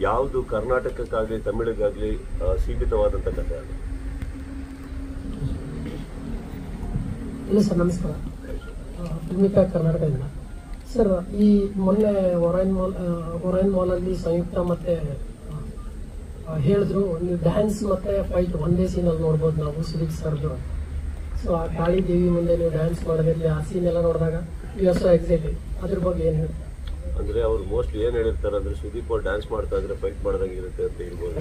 ಯಾವುದು ಕರ್ನಾಟಕಕ್ಕಾಗಲಿ ತಮಿಳಿಗಾಗಲಿ ಸೀಮಿತವಾದಂಥ ಕಥೆ ಅದು. ಇಲ್ಲ ಸರ್, ನಮಸ್ಕಾರ. ಭೂಮಿಕಾ ಕರ್ನಾಟಕದಿಂದ. ಸರ್, ಈ ಮೊನ್ನೆ ಒರೈನ್ ಮಾಲಲ್ಲಿ ಸಂಯುಕ್ತ ಮತ್ತೆ ಹೇಳಿದ್ರು, ನೀವು ಡ್ಯಾನ್ಸ್ ಮತ್ತೆ ಫೈಟ್ ಒಂದೇ ಸೀನಲ್ಲಿ ನೋಡ್ಬೋದು ನಾವು ಸುದೀಪ್ ಸರ್ದು. ಸೊ ಆ ಕಾಳಿ ದೇವಿ ಮುಂದೆ ನೀವು ಡ್ಯಾನ್ಸ್ ಮಾಡೋದಿರಲಿ, ಆ ಸೀನ್ ಎಲ್ಲ ನೋಡಿದಾಗ ಯು ಆರ್ ಸೋ ಎಕ್ಸೈಟೆಡ್. ಅದ್ರ ಬಗ್ಗೆ ಏನು ಹೇಳಿ? ಅಂದ್ರೆ ಅವ್ರು ಮೋಸ್ಟ್ಲಿ ಏನ್ ಹೇಳಿರ್ತಾರೆ ಅಂದ್ರೆ ಸುದೀಪ್ ಅವ್ರು ಡ್ಯಾನ್ಸ್ ಮಾಡ್ತಾ ಇದ್ರೆ ಫೈಟ್ ಮಾಡ್ದಂಗೆ ಇರುತ್ತೆ ಅಂತ ಹೇಳ್ಬೋದು.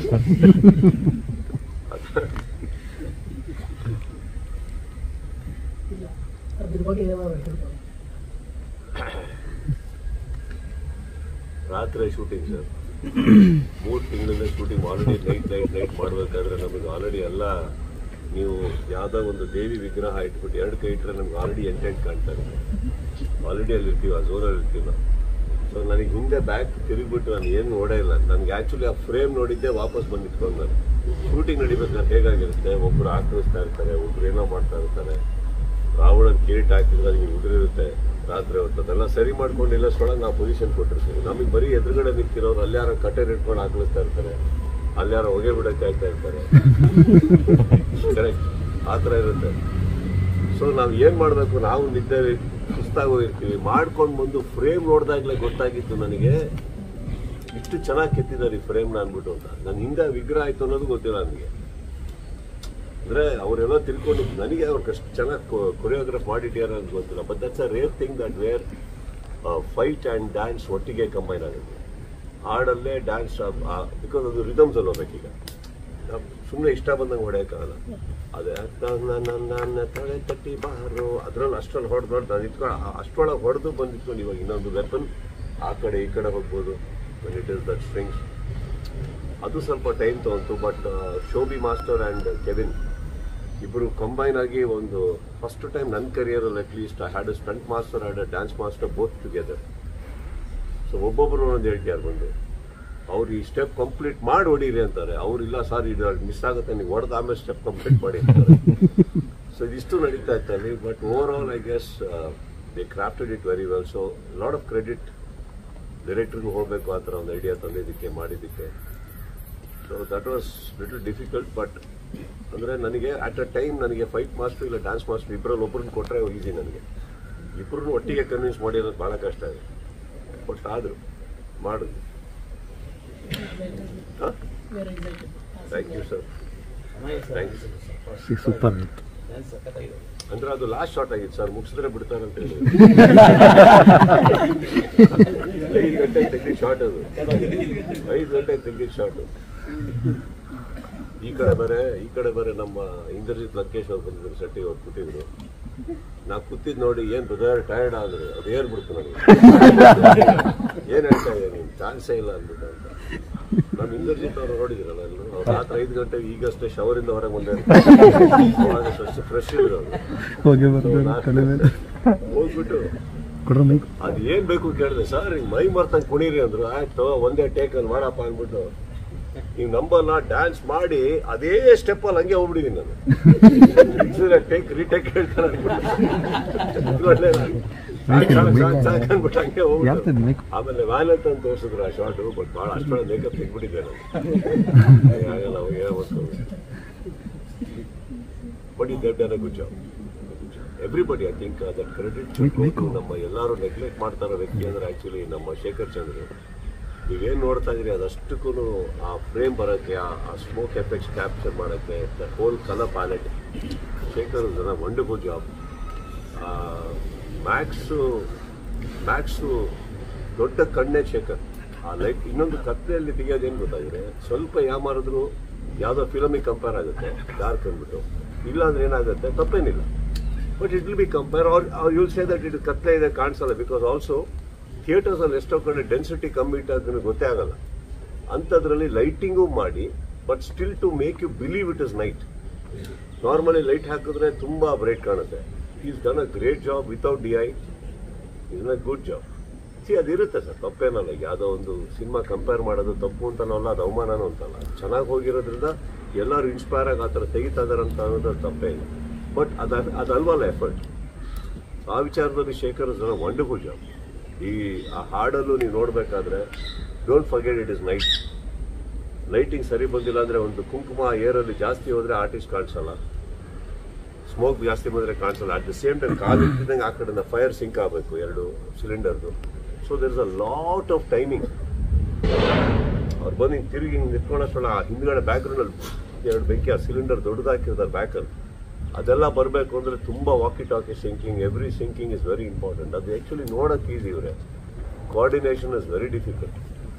ಅದ್ರ ಬಗ್ಗೆ ಏನಾದ್ರು ಹೇಳ್ಬೋದು? ರಾತ್ರಿ ಶೂಟಿಂಗ್ ಸರ್, 3 ತಿಂಗಳಿಂದ ಶೂಟಿಂಗ್. ಆಲ್ರೆಡಿ ನೈಟ್ ಮಾಡಬೇಕಾದ್ರೆ ನಮಗೆ ಆಲ್ರೆಡಿ ಎಲ್ಲ, ನೀವು ಯಾವುದೋ ಒಂದು ದೇವಿ ವಿಗ್ರಹ ಇಟ್ಬಿಟ್ಟು 2 ಕೈ ಇಟ್ಟರೆ ನಮ್ಗೆ ಆಲ್ರೆಡಿ ಎಂಟೆಂಟ್ ಕಾಣ್ತಾ ಇದೆ. ಆಲ್ರೆಡಿ ಅಲ್ಲಿ ಇರ್ತೀವಿ, ಆ ಝೋನಲ್ಲಿ ಇರ್ತೀವಿ ನಾವು. ಸೊ ನನಗೆ ಹಿಂದೆ ಬ್ಯಾಕ್ ತಿರುಗಿಬಿಟ್ಟು ನಾನು ಏನು ನೋಡೇ ಇಲ್ಲ. ನನಗೆ ಆ್ಯಕ್ಚುಲಿ ಆ ಫ್ರೇಮ್ ನೋಡಿದ್ದೆ ವಾಪಸ್ ಬಂದು ನಿಂತ್ಕೊಂಡು ನಾನು ಶೂಟಿಂಗ್ ನಡಿಬೇಕಾದ್ರೆ ಹೇಗಾಗಿರುತ್ತೆ, ಒಬ್ಬರು ಆಕ್ರಮಿಸ್ತಾ ಇರ್ತಾರೆ, ಒಬ್ರು ಏನೋ ಮಾಡ್ತಾ ಇರ್ತಾರೆ, ರಾವಣನ ಕಿರೀಟ ಹಾಕಿದ್ರೆ ಅದಕ್ಕೆ ಉದುರಿರುತ್ತೆ ರಾತ್ರಿ ಹೊತ್ತು. ಅದೆಲ್ಲ ಸರಿ ಮಾಡ್ಕೊಂಡಿಲ್ಲ ಸೊಳಗೆ ನಾವು ಪೊಸಿಷನ್ ಕೊಟ್ಟಿರ್ತೀವಿ. ನಮಗೆ ಬರೀ ಎದುರುಗಡೆ ನಿಂತಿರೋರು ಅಲ್ಯಾರೋ ಕಟ್ಟೆ ಇಟ್ಕೊಂಡು ಹಾಕಿಸ್ತಾ ಇರ್ತಾರೆ, ಅಲ್ಯಾರೋ ಹೊಗೆ ಬಿಡಕ್ಕೆ ಆಗ್ತಾ ಇರ್ತಾರೆ. ಕರೆಕ್ಟ್, ಆ ಥರ ಇರುತ್ತೆ. ಸೊ ನಾವು ಏನು ಮಾಡಬೇಕು, ನಾವು ನಿದ್ದೆ ಸುಸ್ತಾಗೋಗಿರ್ತೀವಿ, ಮಾಡ್ಕೊಂಡು ಬಂದು ಫ್ರೇಮ್ ನೋಡಿದಾಗಲೇ ಗೊತ್ತಾಗಿತ್ತು ನನಗೆ ಇಷ್ಟು ಚೆನ್ನಾಗಿ ಕೆತ್ತಿದ್ದಾರೆ ಈ ಫ್ರೇಮ್ನ ಅಂದ್ಬಿಟ್ಟು ಅಂತ. ನಾನು ಹಿಂದೆ ವಿಗ್ರಹ ಆಯ್ತು ಅನ್ನೋದು ಗೊತ್ತಿಲ್ಲ ನನಗೆ. ಅಂದ್ರೆ ಅವರೆಲ್ಲ ತಿಳ್ಕೊಂಡು ನನಗೆ ಅವ್ರು ಅಷ್ಟು ಚೆನ್ನಾಗಿ ಕೊರಿಯೋಗ್ರಾಫ್ ಮಾಡಿಟ್ಟಾರ ಅಂತ ಗೊತ್ತಿಲ್ಲ. But that's a rare thing that where fight and dance ಒಟ್ಟಿಗೆ ಕಂಬೈನ್ ಆಗುತ್ತೆ. ಹಾಡಲ್ಲೇ ಡ್ಯಾನ್ಸ್, ಬಿಕಾಸ್ ಅದು ರಿದಮ್ಸ್ ಅಲ್ಲಿ ಹೋಗ್ಬೇಕೀಗ. ಸುಮ್ಮನೆ ಇಷ್ಟ ಬಂದಂಗೆ ಹೊಡೆಯೋಕ್ಕಾಗಲ್ಲ. ಅದೇ ನನ್ನ ತಲೆ ತಟ್ಟಿ ಬಾರು ಅದರಲ್ಲಿ ಅಷ್ಟರಲ್ಲಿ ಹೊಡೆದು ನಾನು ಇಟ್ಕೊಂಡು ಅಷ್ಟೊಳಗೆ ಹೊಡೆದು ಬಂದಿಟ್ಕೊಂಡು ಇವಾಗ ಇನ್ನೊಂದು ವೆಪನ್ ಆ ಕಡೆ ಈ ಕಡೆ ಹೋಗ್ಬೋದು. When it is that strings ಅದು ಸ್ವಲ್ಪ ಟೈಮ್ ತೊಗೊಂತು. But Shobi master and Kevin ಇಬ್ಬರು ಕಂಬೈನ್ ಆಗಿ ಒಂದು ಫಸ್ಟ್ ಟೈಮ್ ನನ್ನ ಕರಿಯರಲ್ಲಿ at least I had a stunt master and a dance master both together. So ಒಬ್ಬೊಬ್ಬರು ಒಂದೊಂದು ಹೇಳ್ತಿಯಾರು ಬಂದು. ಅವ್ರು ಈ ಸ್ಟೆಪ್ ಕಂಪ್ಲೀಟ್ ಮಾಡಿ ಹೊಡೀರಿ ಅಂತಾರೆ, ಅವ್ರಿಲ್ಲ ಸರ್ ಇದು ಮಿಸ್ ಆಗುತ್ತೆ, ನೀವು ಹೊಡೆದ ಆಮೇಲೆ ಸ್ಟೆಪ್ ಕಂಪ್ಲೀಟ್ ಮಾಡಿ ಅಂತಾರೆ. ಸೊ ಇದಿಷ್ಟು ನಡೀತಾ ಇತ್ತು ಅಲ್ಲಿ. But over all I guess they crafted it very well. So lot of credit ಡೈರೆಕ್ಟರ್ಗೂ ಹೋಗಬೇಕು ಆ ಥರ ಒಂದು ಐಡಿಯಾ ತಂದಿದ್ದಕ್ಕೆ ಮಾಡಿದ್ದಕ್ಕೆ. So that was little difficult. But ಅಂದರೆ ನನಗೆ ಅಟ್ ಅ ಟೈಮ್ ನನಗೆ ಫೈಟ್ ಮಾಸ್ಟರ್ ಇಲ್ಲ ಡ್ಯಾನ್ಸ್ ಮಾಸ್ಟರ್ ಇಬ್ಬರಲ್ಲಿ ಒಬ್ಬರನ್ನ ಕೊಟ್ಟರೆ ಈಸಿ. ನನಗೆ ಇಬ್ಬರನ್ನು ಒಟ್ಟಿಗೆ ಕನ್ವಿನ್ಸ್ ಮಾಡಿರೋದು ಭಾಳ ಕಷ್ಟ ಇದೆ. ಬಟ್ ಆದರೂ ಮಾಡಿದ್ವಿ. Thank you sir, thank you. Super. ಅಂದ್ರೆ ಅದು ಲಾಸ್ಟ್ ಶಾಟ್ ಆಗಿತ್ತು ಸರ್, ಮುಗಿಸಿದ್ರೆ ಬಿಡ್ತಾರೆ ಅಂತ ಹೇಳಿ 5 ಗಂಟೆಗೆ ತೆಗ್ದಿದ್ದ ಶಾಟ್ ಅದು. 5 ಗಂಟೆಗೆ ತೆಗ್ದಿದ್ದ ಶಾಟ್. ಈ ಕಡೆ ಬೇರೆ ನಮ್ಮ ಇಂದ್ರಜಿತ್ ಲಂಕೇಶ್ ಅವ್ರು ಬಂದಿದ್ರು, ಸೆಟ್ಟಿ ಅವ್ರು ಕೂತಿದ್ರು. ನಾ ಕೂತಿದ್ ನೋಡಿ ಏನ್ ಬ್ರದರ್ ಟಯರ್ಡ್ ಆದ್ರು, ಅದು ಏರ್ಬಿಡ್ತು ನನಗೆ. ಏನ್ ಹೇಳ್ತಾ ಇದೆ ನೀನು, ಚಾನ್ಸೇ ಇಲ್ಲ ಅಂದ್ಬಿಟ್ಟು ಅಂತ. ನಮ್ಮ ಇಂದ್ರಜಿತ್ ಅವರು ನೋಡಿದ್ರಲ್ಲ ಎಲ್ಲರೂ, ಅವ್ರು ರಾತ್ರಿ 5 ಗಂಟೆಗೆ ಈಗಷ್ಟೇ ಶವರಿಂದ ಹೊರಗೆ ಬಂದ ಫ್ರೆಶ್ ಇದ್ರು ಅವರು. ಹೋಗ್ಬಿಟ್ಟು ಅದ್ ಏನ್ ಬೇಕು ಕೇಳಿದೆ, ಸರ್ ಹಿಂಗ್ ಮೈ ಮರ್ತಂಗ್ ಕುಣೀರಿ ಅಂದ್ರು. ಆಯ್ತು ಒಂದೇ ಟೇಕ್ ಅಲ್ಲಿ ಮಾಡಪ್ಪ ಅಂದ್ಬಿಟ್ಟು ನೀವು ನಂಬಲ್ಲ, ಡ್ಯಾನ್ಸ್ ಮಾಡಿ ಅದೇ ಸ್ಟೆಪ್ ಅಲ್ಲಿ ಹಂಗೆ ಹೋಗ್ಬಿಟ್ಟಿದೀನಿ ನಾನು. ಟೇಕ್ ರೀಟೇಕ್ ಹೇಳ್ತಾರೆ ಅನ್ಬಿಟ್ಟು ಹಂಗೆ ಹೋಗ್ಬಿಟ್ಟು ಆಮೇಲೆ ವ್ಯಾನ್ ಅಂತ ತೋರಿಸಿದ್ರು ಆ ಶಾರ್ಟ್. ಬಟ್ ಭಾಳ ಅಷ್ಟೊಂದು ಮೇಕಪ್ ತೆಗ್ಬಿಟ್ಟಿದ್ದೆ ನಾನು. ಆಗಲ್ಲ ಅವಾಗ. ಬಟ್ ಈ that done a good job. Everybody I think that credit ನಮ್ಮ ಎಲ್ಲರೂ ನೆಗ್ಲೆಕ್ಟ್ ಮಾಡ್ತಾರೋ ವ್ಯಕ್ತಿ ಅಂದ್ರೆ ಆಕ್ಚುಲಿ ನಮ್ಮ ಶೇಖರ್ ಚಂದ್ರ. ನೀವೇನು ನೋಡ್ತಾ ಇದ್ರಿ ಅದಷ್ಟಕ್ಕೂ ಆ ಫ್ರೇಮ್ ಬರೋಕ್ಕೆ, ಆ ಸ್ಮೋಕ್ ಎಫೆಕ್ಟ್ಸ್ ಕ್ಯಾಪ್ಚರ್ ಮಾಡೋಕ್ಕೆ, the whole colour palette, Shekhar ಜನ ವಂಡರ್ಫುಲ್ ಜಾಬ್. ಮ್ಯಾಕ್ಸು ದೊಡ್ಡ ಕಣ್ಣೆ ಶೇಖರ್. ಆ ಲೈಟ್ ಇನ್ನೊಂದು ಕತ್ಲೆಯಲ್ಲಿ ತೆಗಿಯೋದೇನು ಗೊತ್ತಾಗಿದೆ, ಸ್ವಲ್ಪ ಯಾಮಾರಿದ್ರು ಯಾವುದೋ ಫಿಲಮಿಗೆ ಕಂಪೇರ್ ಆಗುತ್ತೆ ಡಾರ್ಕ್ ಅಂದ್ಬಿಟ್ಟು. ಇಲ್ಲ ಅಂದ್ರೆ ಏನಾಗುತ್ತೆ, ತಪ್ಪೇನಿಲ್ಲ. But it will be compare or you'll say that it ಕತ್ಲೆ ಇದೆ ಕಾಣಿಸಲ್ಲ. ಬಿಕಾಸ್ ಆಲ್ಸೋ ಥಿಯೇಟರ್ಸಲ್ಲಿ ಎಷ್ಟೋ ಕಡೆ ಡೆನ್ಸಿಟಿ ಕಮ್ಮಿ ಇಟ್ಟು ಗೊತ್ತೇ ಆಗಲ್ಲ. ಅಂಥದ್ರಲ್ಲಿ ಲೈಟಿಂಗು ಮಾಡಿ, but still to make you believe it is night. Normally light ಹಾಕಿದ್ರೆ ತುಂಬ ಬ್ರೈಟ್ ಕಾಣುತ್ತೆ. Is done a great job without DI. Is a good job. ಅದಿರುತ್ತೆ ಸರ್, ತಪ್ಪೇನಲ್ಲ. ಯಾವುದೋ ಒಂದು ಸಿನಿಮಾ ಕಂಪೇರ್ ಮಾಡೋದು ತಪ್ಪು ಅಂತನಲ್ಲ, ಅದು ಅವಮಾನನೂ ಅಂತಲ್ಲ. ಚೆನ್ನಾಗಿ ಹೋಗಿರೋದ್ರಿಂದ ಎಲ್ಲರೂ ಇನ್ಸ್ಪೈರ್ ಆಗಿ ಆ ಥರ ತೆಗಿತಾ ಇದಾರೆ ಅಂತ ಅನ್ನೋದು ತಪ್ಪೇ ಇಲ್ಲ. ಬಟ್ ಅದಲ್ವಲ್ಲ ಎಫರ್ಟ್. ಆ ವಿಚಾರದಲ್ಲಿ Shekhar is a wonderful job. ಆ ಹಾಡಲ್ಲೂ ನೀವು ನೋಡಬೇಕಾದ್ರೆ don't forget it is night. Lighting ಸರಿ ಬಂದಿಲ್ಲ ಅಂದರೆ ಒಂದು ಕುಂಕುಮ ಏರಲ್ಲಿ ಜಾಸ್ತಿ ಹೋದರೆ ಆರ್ಟಿಸ್ಟ್ ಕಾಣಿಸಲ್ಲ, ಸ್ಮೋಕ್ ಜಾಸ್ತಿ ಬಂದರೆ ಕಾಣಿಸಲ್ಲ. ಅಟ್ ದ ಸೇಮ್ ಟೈಮ್ ಕಾಲು ಇಟ್ಟಿದ್ದಂಗೆ ಆ ಕಡೆಯಿಂದ ಫೈರ್ ಸಿಂಕ್ ಆಗಬೇಕು 2 ಸಿಲಿಂಡರ್ದು. So there is a lot of timing. ಅವ್ರು ಬಂದು ಹಿಂಗೆ ತಿರುಗಿ ಹಿಂಗೆ ನಿಂತ್ಕೊಂಡಷ್ಟೊಳ ಹಿಂದ್ಗಡೆ ಬ್ಯಾಕ್ಗ್ರೌಂಡಲ್ಲಿ 2 ಬೆಂಕಿ, ಆ ಸಿಲಿಂಡರ್ ದೊಡ್ಡದಾಕಿರ್ತಾರೆ ಬ್ಯಾಕಲ್ಲಿ. ಅದೆಲ್ಲ ಬರಬೇಕು ಅಂದರೆ ತುಂಬ walkie talkie syncing, every syncing is very important. ಅದು ಆ್ಯಕ್ಚುಲಿ ನೋಡೋಕೆ ಈಸಿ, ಇವರೇ ಕೋಆರ್ಡಿನೇಷನ್ ಇಸ್ ವೆರಿ ಡಿಫಿಕಲ್ಟ್.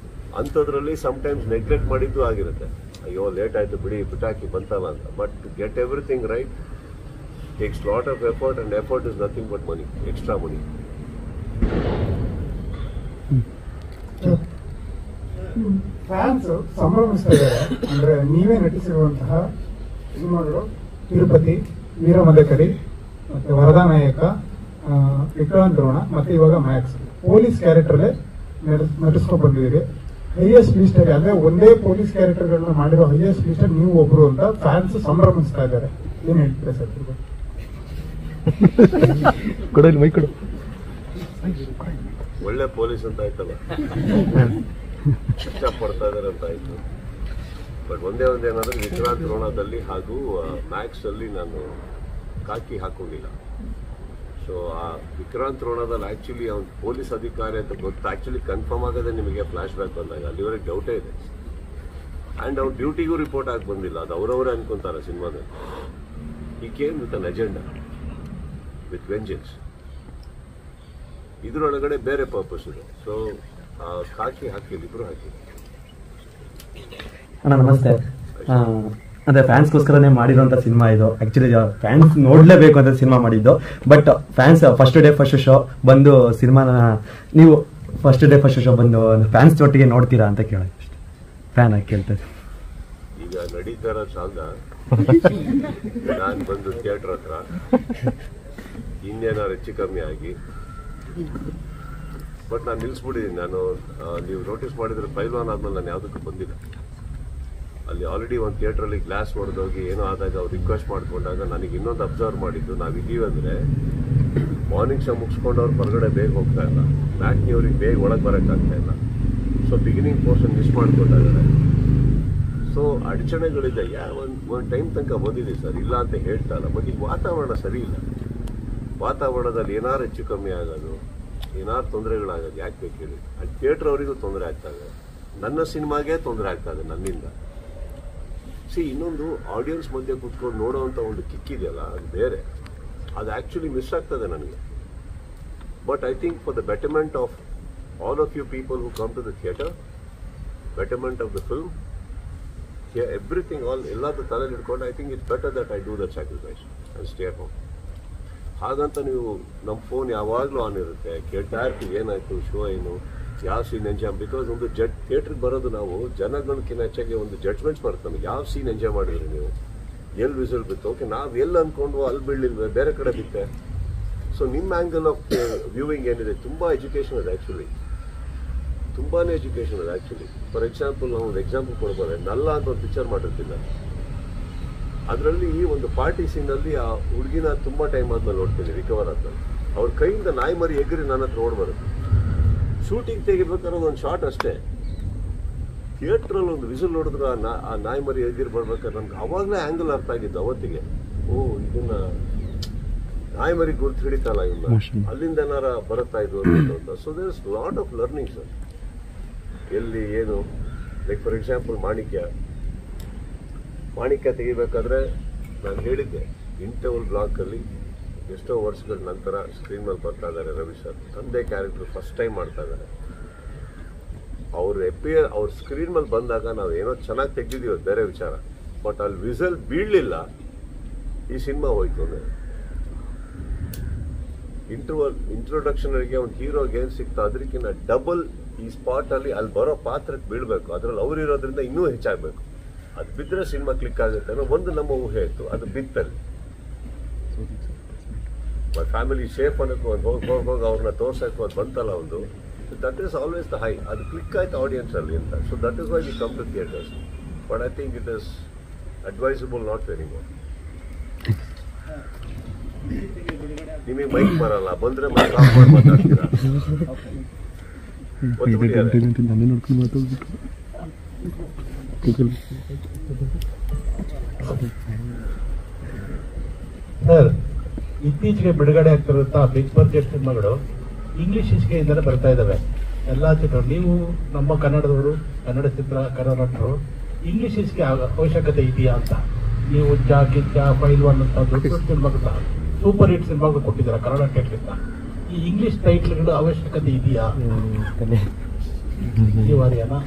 ಅಂಥದ್ರಲ್ಲಿ ಸಮ್ಟೈಮ್ಸ್ ನೆಗ್ಲೆಕ್ಟ್ ಮಾಡಿದ್ದು ಆಗಿರುತ್ತೆ. ಅಯ್ಯೋ ಲೇಟ್ ಆಯಿತು ಬಿಡಿ ಬಿಟಾಕಿ ಬಂತಲ್ಲ ಅಂತ. But to get everything right takes lot of effort, and effort is nothing but money, extra money. Fans ಸಂಭ್ರಮಿಸ್ತಾ ಇದ್ದಾರೆ. ಅಂದ್ರೆ ನೀವೇ ನಟಿಸಿರುವಂತಹ ಸಿನಿಮಾಗಳು ತಿರುಪತಿ, ವೀರಮದಕರಿ, ಮತ್ತೆ ವರದಾನಾಯಕ, ವಿಕ್ರಾಂತ್ ರೋಣ, ಮತ್ತೆ ಇವಾಗ ಮ್ಯಾಕ್ಸ್. ಪೊಲೀಸ್ ಕ್ಯಾರೆಕ್ಟರ್ಲೇ ನಟಿಸ್ಕೊಂಡು ಬಂದಿದ್ದೀರಿ. ಹೈಯೆಸ್ಟ್ ಲಿಸ್ಟ್ ಅಲ್ಲಿ, ಅಂದ್ರೆ ಒಂದೇ ಪೊಲೀಸ್ ಕ್ಯಾರೆಕ್ಟರ್ಗಳನ್ನ ಮಾಡಿರೋ ಹೈಯೆಸ್ಟ್ ಲಿಸ್ಟ್ ಅಲ್ಲಿ ನೀವು ಒಬ್ರು ಅಂತ ಫ್ಯಾನ್ಸ್ ಸಂಭ್ರಮಿಸ್ತಾ ಇದ್ದಾರೆ. ಏನ್ ಹೇಳ್ತೀರಾ ಸರ್? ಒಳ್ಳೆ ಪೊಲೀಸ್ ಅಂತ ಆಯ್ತಲ್ಲ, ಇಷ್ಟಪಡ್ತಾ ಇದಾರೆ ಅಂತ ಆಯ್ತು. ಬಟ್ ಒಂದೇ ಏನಾದ್ರೆ ವಿಕ್ರಾಂತ್ ರೋಣದಲ್ಲಿ ಹಾಗೂ ಮ್ಯಾಕ್ಸ್ ಅಲ್ಲಿ ನಾನು ಕಾಕಿ ಹಾಕೋಗಿಲ್ಲ. ಸೊ ಆ ವಿಕ್ರಾಂತ್ ರೋಣದಲ್ಲಿ ಆಕ್ಚುಲಿ ಅವ್ನು ಪೊಲೀಸ್ ಅಧಿಕಾರಿ ಅಂತ ಗೊತ್ತು. ಆಕ್ಚುಲಿ ಕನ್ಫರ್ಮ್ ಆಗದೆ ನಿಮಗೆ ಫ್ಲಾಶ್ ಬ್ಯಾಕ್ ಬಂದಾಗ ಅಲ್ಲಿವರೆಗೆ ಡೌಟೇ ಇದೆ. ಆ್ಯಂಡ್ ಅವ್ರ ಡ್ಯೂಟಿಗೂ ರಿಪೋರ್ಟ್ ಆಗಿ ಬಂದಿಲ್ಲ, ಅದು ಅವರವರೇ ಅನ್ಕೊಂತಾರೆ ಸಿನಿಮಾದಲ್ಲಿ. He came with an agenda, with vengeance. ಇದರೊಳಗಡೆ ಬೇರೆ ಪರ್ಪಸ್ ಇದೆ. ಸೊ ಕಾಕಿ ಹಾಕಿಲ್ಲ, ಇಬ್ರು ಹಾಕಿಲ್ಲ. ಅಣ್ಣ ನಮಸ್ತೆ. ಅದೇ ಫ್ಯಾನ್ಸ್ಗೋಸ್ಕರನೇ ಮಾಡಿರೋಂಥ ಸಿನಿಮಾ ಇದು. ಆಕ್ಚುಲಿ ಫ್ಯಾನ್ಸ್ ನೋಡ್ಲೇಬೇಕು ಅಂತ ಸಿನಿಮಾ ಮಾಡಿದ್ದು. But fans first day first show ಬಂದು ಸಿನಿಮಾನ ನೀವು ಫಸ್ಟ್ ಡೇ ಫಸ್ಟ್ ಶೋ ಬಂದು ಫ್ಯಾನ್ಸ್ ಒಟ್ಟಿಗೆ ನೋಡ್ತೀರಾ ಅಂತ ಕೇಳೋದು ಅಷ್ಟೇ. ಫ್ಯಾನ್ ಆಗಿ ಕೇಳ್ತಾರೆ. ಈಗ ನಡೀತಾ ಇರೋ ಸಾಲ ನಾನು ಬಂದು ಥಿಯೇಟರ್ ಹತ್ರ ಇನ್ನೇನಾರು ಹೆಚ್ಚು ಕಮ್ಮಿ ಆಗಿ ಬಟ್ ನಾನು ನಿಲ್ಲಿಸ್ಬಿಟ್ಟಿದ್ದೀನಿ. ನಾನು ನೀವು ನೋಟಿಸ್ ಮಾಡಿದ್ರೆ ಪೈಲ್ವಾನ್ ಆದ್ಮೇಲೆ ನಾನು ಯಾವುದಕ್ಕೂ ಬಂದಿಲ್ಲ. ಅಲ್ಲಿ ಆಲ್ರೆಡಿ ಒಂದು ಥಿಯೇಟ್ರಲ್ಲಿ ಗ್ಲಾಸ್ ಹೊಡೆದೋಗಿ ಏನೋ ಆದಾಗ ಅವ್ರು ರಿಕ್ವೆಸ್ಟ್ ಮಾಡ್ಕೊಂಡಾಗ ನನಗೆ ಇನ್ನೊಂದು ಅಬ್ಸರ್ವ್ ಮಾಡಿದ್ದು, ನಾವಿದ್ದೀವಿ ಅಂದರೆ ಮಾರ್ನಿಂಗ್ ಶೋ ಮುಗಿಸ್ಕೊಂಡು ಅವ್ರು ಹೊರಗಡೆ ಬೇಗ ಹೋಗ್ತಾ ಇಲ್ಲ, ಮ್ಯಾಟ್ನಿ ಅವ್ರಿಗೆ ಬೇಗ ಒಳಗೆ ಬರೋಕ್ಕಾಗ್ತಾ ಇಲ್ಲ. ಸೊ ಬಿಗಿನಿಂಗ್ ಪೋರ್ಷನ್ ಮಿಸ್ ಮಾಡ್ಕೊತಾಯಿದ್ದಾರೆ. ಸೊ ಅಡಚಣೆಗಳಿದೆ. ಒಂದು ಟೈಮ್ ತನಕ ಬಂದಿದೆ ಸರ್, ಇಲ್ಲ ಅಂತ ಹೇಳ್ತಾ ಇಲ್ಲ. ಬಟ್ ಈಗ ವಾತಾವರಣ ಸರಿ ಇಲ್ಲ. ವಾತಾವರಣದಲ್ಲಿ ಏನಾರು ಹೆಚ್ಚು ಕಮ್ಮಿ ಆಗೋದು, ಏನಾರು ತೊಂದರೆಗಳಾಗೋದು ಯಾಕೆ ಬೇಕು ಹೇಳಿ. ಅಲ್ಲಿ ಥಿಯೇಟ್ರ್ ಅವರಿಗೂ ತೊಂದರೆ ಆಗ್ತಾಯಿದೆ, ನನ್ನ ಸಿನಿಮಾಗೆ ತೊಂದರೆ ಆಗ್ತಾಯಿದೆ ನನ್ನಿಂದ. ಇನ್ನೊಂದು ಆಡಿಯನ್ಸ್ ಮಧ್ಯೆ ಕೂತ್ಕೊಂಡು ನೋಡೋವಂಥ ಒಂದು ಕಿಕ್ಕಿದೆಯಲ್ಲ, ಅದು ಬೇರೆ. ಅದು ಆ್ಯಕ್ಚುಲಿ ಮಿಸ್ ಆಗ್ತದೆ ನನಗೆ. But I think for the betterment of all of you people who come to the theatre, betterment of the film, everything all ಎಲ್ಲದೂ ತಲೆಯಲ್ಲಿ ಇಟ್ಕೊಂಡು I think it's better that I do that sacrifice and stay at home. ಹಾಗಂತ ನೀವು ನಮ್ಮ phone ಯಾವಾಗಲೂ on ಇರುತ್ತೆ, ಕೇಳ್ತಾ ಇರ್ತೀವಿ ಏನಾಯಿತು, ಶೋ ಏನು, ಯಾವ ಸೀನ್ ಎಂಜಾಯ್. ಬಿಕಾಸ್ ಒಂದು ಥಿಯೇಟ್ರಿಗೆ ಬರೋದು ನಾವು ಜನಗಳಕ್ಕಿಂತ ಹೆಚ್ಚಾಗಿ ಒಂದು ಜಡ್ಜ್ಮೆಂಟ್ಸ್ ಬರುತ್ತೆ ನಮಗೆ. ಯಾವ ಸೀನ್ ಎಂಜಾಯ್ ಮಾಡಿದ್ರಿ ನೀವು, ಎಲ್ಲಿ ವಿಸಲ್ ಬಿತ್ತು, ಓಕೆ ನಾವು ಎಲ್ಲಿ ಅಂದ್ಕೊಂಡು ಅಲ್ಲಿ ಬೀಳಲಿಲ್ವೇ, ಬೇರೆ ಕಡೆ ಬಿತ್ತೆ. ಸೊ ನಿಮ್ಮ ಆ್ಯಂಗಲ್ ಆಫ್ ವ್ಯೂವಿಂಗ್ ಏನಿದೆ ತುಂಬ ಎಜುಕೇಷನ್ ಇದೆ ಆ್ಯಕ್ಚುಲಿ, ತುಂಬಾ ಎಜುಕೇಷನ್ ಇದೆ ಆ್ಯಕ್ಚುಲಿ. ಫಾರ್ ಎಕ್ಸಾಂಪಲ್ ನಾವು ಒಂದು ಎಕ್ಸಾಂಪಲ್ ಕೊಡ್ಬೋದು, ನಲ್ಲ ಅಂತ ಒಂದು ಪಿಕ್ಚರ್ ಮಾಡಿರ್ತಿಲ್ಲ, ಅದರಲ್ಲಿ ಈ ಒಂದು ಪಾರ್ಟಿ ಸೀನಲ್ಲಿ ಆ ಹುಡುಗಿನ ತುಂಬ ಟೈಮ್ ಆದ್ಮೇಲೆ ನೋಡ್ತೀನಿ, ರಿಕವರ್ ಆದ್ಮೇಲೆ ಅವ್ರ ಕೈಯಿಂದ ನಾಯಿ ಮರಿ ಎಗರಿ ನನ್ನ ಹತ್ರ ಓಡ್ಬರುತ್ತೆ. ಶೂಟಿಂಗ್ ತೆಗಿಬೇಕಾದ್ರೆ ಒಂದು ಶಾರ್ಟ್ ಅಷ್ಟೇ, ಥಿಯೇಟ್ರಲ್ಲಿ ಒಂದು ವಿಸಿಲ್ ನೋಡಿದ್ರು ಆ ನಾಯಿ ಮರಿ ಎಗಿರ್ ಬರ್ಬೇಕಾದ್ರೆ ನನ್ಗೆ ಅವಾಗಲೇ ಆ್ಯಂಗಲ್ ಅರ್ಥ ಆಗಿದ್ದು ಅವತ್ತಿಗೆ. ಓ ಇದನ್ನ ನಾಯಿ ಮರಿ ಗುರ್ತು ಹಿಡಿತಲ್ಲ, ಇವನ್ನ ಅಲ್ಲಿಂದ ಏನಾರ ಬರುತ್ತಾ ಇದು ಅಂತ. So there is lot of learning sir. ಎಲ್ಲಿ ಏನು, ಲೈಕ್ ಫಾರ್ ಎಕ್ಸಾಂಪಲ್ ಮಾಣಿಕ್ಯ ತೆಗಿಬೇಕಾದ್ರೆ ನಾನು ಹೇಳಿದ್ದೆ, ಇಂಟರ್ವಲ್ ಬ್ಲಾಕಲ್ಲಿ ಎಷ್ಟೋ ವರ್ಷಗಳ ನಂತರ ಸ್ಕ್ರೀನ್ ಮೇಲೆ ಬರ್ತಾ ಇದ್ದಾರೆ ರವಿ ಸರ್. ತಂದೆ ಕ್ಯಾರೆಕ್ಟರ್ ಫಸ್ಟ್ ಟೈಮ್ ಮಾಡ್ತಾ ಇದ್ದಾರೆ. ಅವ್ರ ಸ್ಕ್ರೀನ್ ಮೇಲೆ ಬಂದಾಗ ನಾವು ಏನೋ ಚೆನ್ನಾಗಿ ತೆಗ್ದಿದ್ದೀವಿ, ಬೇರೆ ವಿಚಾರ. ಬಟ್ ಅಲ್ಲಿ ವಿಸಲ್ ಬೀಳಲಿಲ್ಲ, ಈ ಸಿನಿಮಾ ಹೋಯ್ತು. ಅಂದರೆ ಇಂಟ್ರೊಡಕ್ಷನ್ಗೆ ಒಂದು ಹೀರೋಗೆ ಏನು ಸಿಗ್ತಾ ಅದಕ್ಕಿಂತ ಡಬಲ್ ಈ ಸ್ಪಾಟಲ್ಲಿ ಅಲ್ಲಿ ಬರೋ ಪಾತ್ರಕ್ಕೆ ಬೀಳಬೇಕು. ಅದರಲ್ಲಿ ಅವ್ರು ಇರೋದ್ರಿಂದ ಇನ್ನೂ ಹೆಚ್ಚಾಗಬೇಕು. ಅದು ಬಿದ್ದರೆ ಸಿನಿಮಾ ಕ್ಲಿಕ್ ಆಗುತ್ತೆ ಅನ್ನೋ ಒಂದು ನಮ್ಮ ಊಹೆ ಇತ್ತು, ಅದು ಬಿತ್ತಲ್ಲಿ. ಫ್ಯಾಮಿಲಿ ಶೇಪ್ ಅನ್ನೋಕ್ಕೂ ಒಂದು ಹೋಗಿ ಅವ್ರನ್ನ ತೋರ್ಸೋಕ್ಕೂ ಅದು ಬಂತಲ್ಲ ಒಂದು, that is always the high. ಅದು ಕ್ಲಿಕ್ ಆಯ್ತು ಆಡಿಯನ್ಸಲ್ಲಿ ಅಂತ. So that is why we come to theatres. But I think it is advisable not very more. ನಿಮಗೆ ಮೈಕ್ ಬರಲ್ಲ, ಬಂದರೆ ಮೈಕ್ ಆಫ್ ಮಾಡಿ ಮಾತಾಡ್ತೀರಾ. ಸರ್, ಇತ್ತೀಚೆಗೆ ಬಿಡುಗಡೆ ಆಗ್ತಿರುವಂತಹ ಬಿಗ್ ಬಜೆಟ್ ಸಿನಿಮಾಗಳು ಇಂಗ್ಲಿಷ್ ಇಸ್ಕೆಯಿಂದಲೇ ಬರ್ತಾ ಇದ್ದಾವೆ ಎಲ್ಲ ಚಿತ್ರ. ನೀವು ನಮ್ಮ ಕನ್ನಡದವರು, ಕನ್ನಡ ಚಿತ್ರ, ಕನ್ನಡ ನಟರು, ಇಂಗ್ಲಿಷ್ ಇಸ್ಕೆ ಅವಶ್ಯಕತೆ ಇದೆಯಾ ಅಂತ? ನೀವು ಕಿಚ್ಚ, ಪೈಲ್ವಾನ್ ಅಂತ ದೊಡ್ಡ ಸಿನಿಮಾಗಳ ಸೂಪರ್ ಹಿಟ್ ಸಿನಿಮಾಗಳು ಕೊಟ್ಟಿದ್ದೀರಾ ಕನ್ನಡ ಟೈಟ್ಲಿಂದ. ಈ ಇಂಗ್ಲಿಷ್ ಟೈಟ್ಲ್ಗಳು ಅವಶ್ಯಕತೆ ಇದೆಯಾ, ಅನಿವಾರ್ಯನಾ?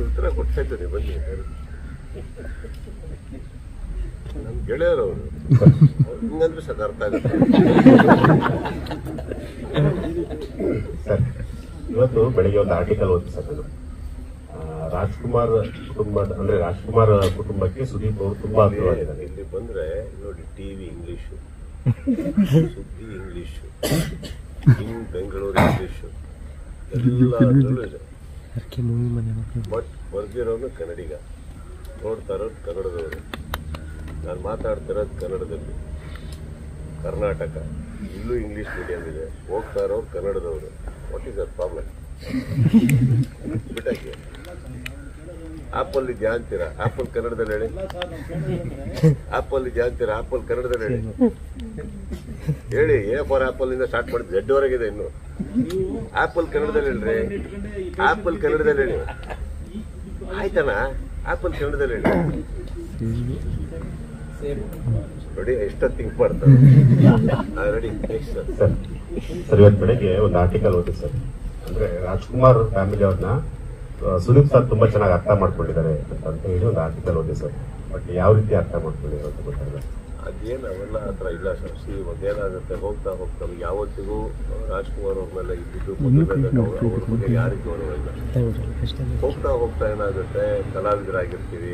ಉತ್ತರ ಕೊಡ್ತಾ ಇದ್ದೇನೆ, ಬನ್ನಿ. ನಮ್ಮ ಗೆಳೆಯರವರು ಹಿಂಗಂದ್ರೆ ಸಾಕು ಅರ್ಥ ಆಗುತ್ತೆ. ಸರ್, ಇವತ್ತು ಬೆಳಿಗ್ಗೆ ಒಂದು ಆರ್ಟಿಕಲ್ ಓದಿ ಸರ್, ರಾಜ್ಕುಮಾರ್ ಕುಟುಂಬ ಅಂದ್ರೆ ರಾಜ್ಕುಮಾರ್ ಕುಟುಂಬಕ್ಕೆ ಸುದೀಪ್ ಅವರು ತುಂಬಾ ಹತ್ತಿರವಾಗಿದ್ದಾರೆ. ಇಲ್ಲಿ ಬಂದ್ರೆ ನೋಡಿ, ಟಿವಿ ಇಂಗ್ಲಿಷು, ಸುದ್ದಿ ಇಂಗ್ಲಿಷು, ಬೆಂಗಳೂರು ಇಂಗ್ಲಿಷು ಎಲ್ಲ ಇದೆ. ಬಟ್ ಬರ್ದಿರೋನು ಕನ್ನಡಿಗ, ನೋಡ್ತಾ ಇರೋದು ಕನ್ನಡದವರು. ನಾನು ಮಾತಾಡ್ತಿರೋದು ಕನ್ನಡದಲ್ಲಿ. ಕರ್ನಾಟಕ ಇಲ್ಲೂ ಇಂಗ್ಲಿಷ್ ಮೀಡಿಯಂ ಇದೆ, ಹೋಗ್ತಾ ಇರೋರು ಕನ್ನಡದವರು. What is that problem? ಬಿಟ್ಟಾಕಿ. ಆಪಲ್ ಇದೆಯಾ ಅಂತೀರಾ? ಆಪಲ್ ಕನ್ನಡದಲ್ಲಿ ಹೇಳಿ. ಆಪಲ್ ಇದೆಯಾ ಅಂತೀರಾ? ಆಪಲ್ ಕನ್ನಡದಲ್ಲಿ ಹೇಳಿ. ಹೇಳಿ, ಎ ಫಾರ್ ಆಪಲ್ ಇಂದ ಸ್ಟಾರ್ಟ್ ಮಾಡಿದ್ದು ಝೆಡ್ ವರೆಗಿದೆ. ಇನ್ನು ಆಪಲ್ ಕನ್ನಡದಲ್ಲಿ ಹೇಳ್ರಿ. ಆಪಲ್ ಕನ್ನಡದಲ್ಲಿ ಹೇಳಿ. ಆಯ್ತಣ್ಣ, ಆಪಲ್ ಕನ್ನಡದಲ್ಲಿ ಹೇಳಿ. ನೋಡಿ ಎಷ್ಟೊತ್ತು ಥಿಂಕ್ ಮಾಡ್ತಾರೆ. ರೆಡಿ. ಸರ್, ಇವತ್ತು ಬೆಳಗ್ಗೆ ಒಂದು ಆರ್ಟಿಕಲ್ ಓದಿ ಸರ್, ಅಂದ್ರೆ ರಾಜ್ಕುಮಾರ್ ಫ್ಯಾಮಿಲಿ ಅವ್ರನ್ನ ಸುದೀಪ್ ಸರ್ ತುಂಬಾ ಚೆನ್ನಾಗಿ ಅರ್ಥ ಮಾಡ್ಕೊಂಡಿದ್ದಾರೆ ಅಂತ ಹೇಳಿ ಒಂದು ಆರ್ಟಿಕಲ್ ಓದಿ ಸರ್. ಬಟ್ ಯಾವ ರೀತಿ ಅರ್ಥ ಮಾಡ್ಕೊಂಡಿದ್ದಾರೆ ಅಂತ ಗೊತ್ತಾಗಲ್ಲ. ಅದೇನು ಅವೆಲ್ಲ ಆ ಥರ ಇಲ್ಲ ಸರ್. ಸಿ ಇವಾಗೇನಾಗುತ್ತೆ, ಹೋಗ್ತಾ ಹೋಗ್ತಾ ಯಾವತ್ತಿಗೂ ರಾಜ್ಕುಮಾರ್ ಅವ್ರ ಮೇಲೆ ಇದ್ದಿದ್ದು ಅವ್ರ ಬಗ್ಗೆ ಯಾರಿಗೂ ಗೌರವ ಇಲ್ಲ. ಹೋಗ್ತಾ ಹೋಗ್ತಾ ಏನಾಗುತ್ತೆ, ಕಲಾವಿದರಾಗಿರ್ತೀವಿ,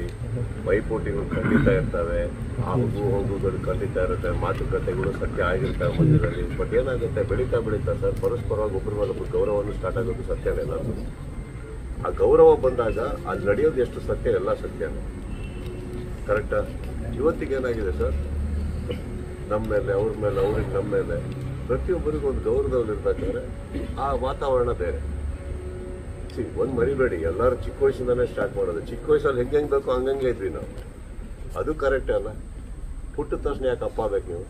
ಪೈಪೋಟಿಗಳು ಖಂಡಿತ ಇರ್ತವೆ, ಹೋಗುಗಳು ಖಂಡಿತ ಇರುತ್ತೆ, ಮಾತುಕತೆಗಳು ಸತ್ಯ ಆಗಿರ್ತವೆ ಮಧ್ಯದಲ್ಲಿ. ಬಟ್ ಏನಾಗುತ್ತೆ, ಬೆಳೀತಾ ಬೆಳೀತಾ ಸರ್ ಪರಸ್ಪರವಾಗಿ ಒಬ್ಬರ ಮೇಲೆ ಒಬ್ಬರು ಗೌರವವನ್ನು ಸ್ಟಾರ್ಟ್ ಆಗೋದು ಸತ್ಯನೇ. ನಾನು ಆ ಗೌರವ ಬಂದಾಗ ಅಲ್ಲಿ ನಡೆಯೋದು ಎಷ್ಟು ಸತ್ಯ, ಎಲ್ಲ ಸತ್ಯನೇ. ಕರೆಕ್ಟಾ? ಇವತ್ತಿಗೆ ಏನಾಗಿದೆ ಸರ್, ನಮ್ಮ ಮೇಲೆ ಅವ್ರ ಮೇಲೆ, ಅವ್ರಿಗೆ ನಮ್ಮ ಮೇಲೆ, ಪ್ರತಿಯೊಬ್ಬರಿಗೂ ಒಂದು ಗೌರವದಲ್ಲಿ ಇರ್ಬೇಕಾದ್ರೆ ಆ ವಾತಾವರಣ ಬೇರೆ. ಒಂದು ಮರಿಬೇಡಿ, ಎಲ್ಲರೂ ಚಿಕ್ಕ ವಯಸ್ಸಿಂದಾನೇ ಸ್ಟಾರ್ಟ್ ಮಾಡೋದು. ಚಿಕ್ಕ ವಯಸ್ಸಲ್ಲಿ ಹೆಂಗೆ ಬೇಕೋ ಹಂಗಂಗೆ ಇದ್ವಿ ನಾವು. ಅದು ಕರೆಕ್ಟೇ ಅಲ್ಲ? ಹುಟ್ಟಿದ ತಕ್ಷಣ ಯಾಕೆ ಅಪ್ಪ ಬೇಕು ನೀವು?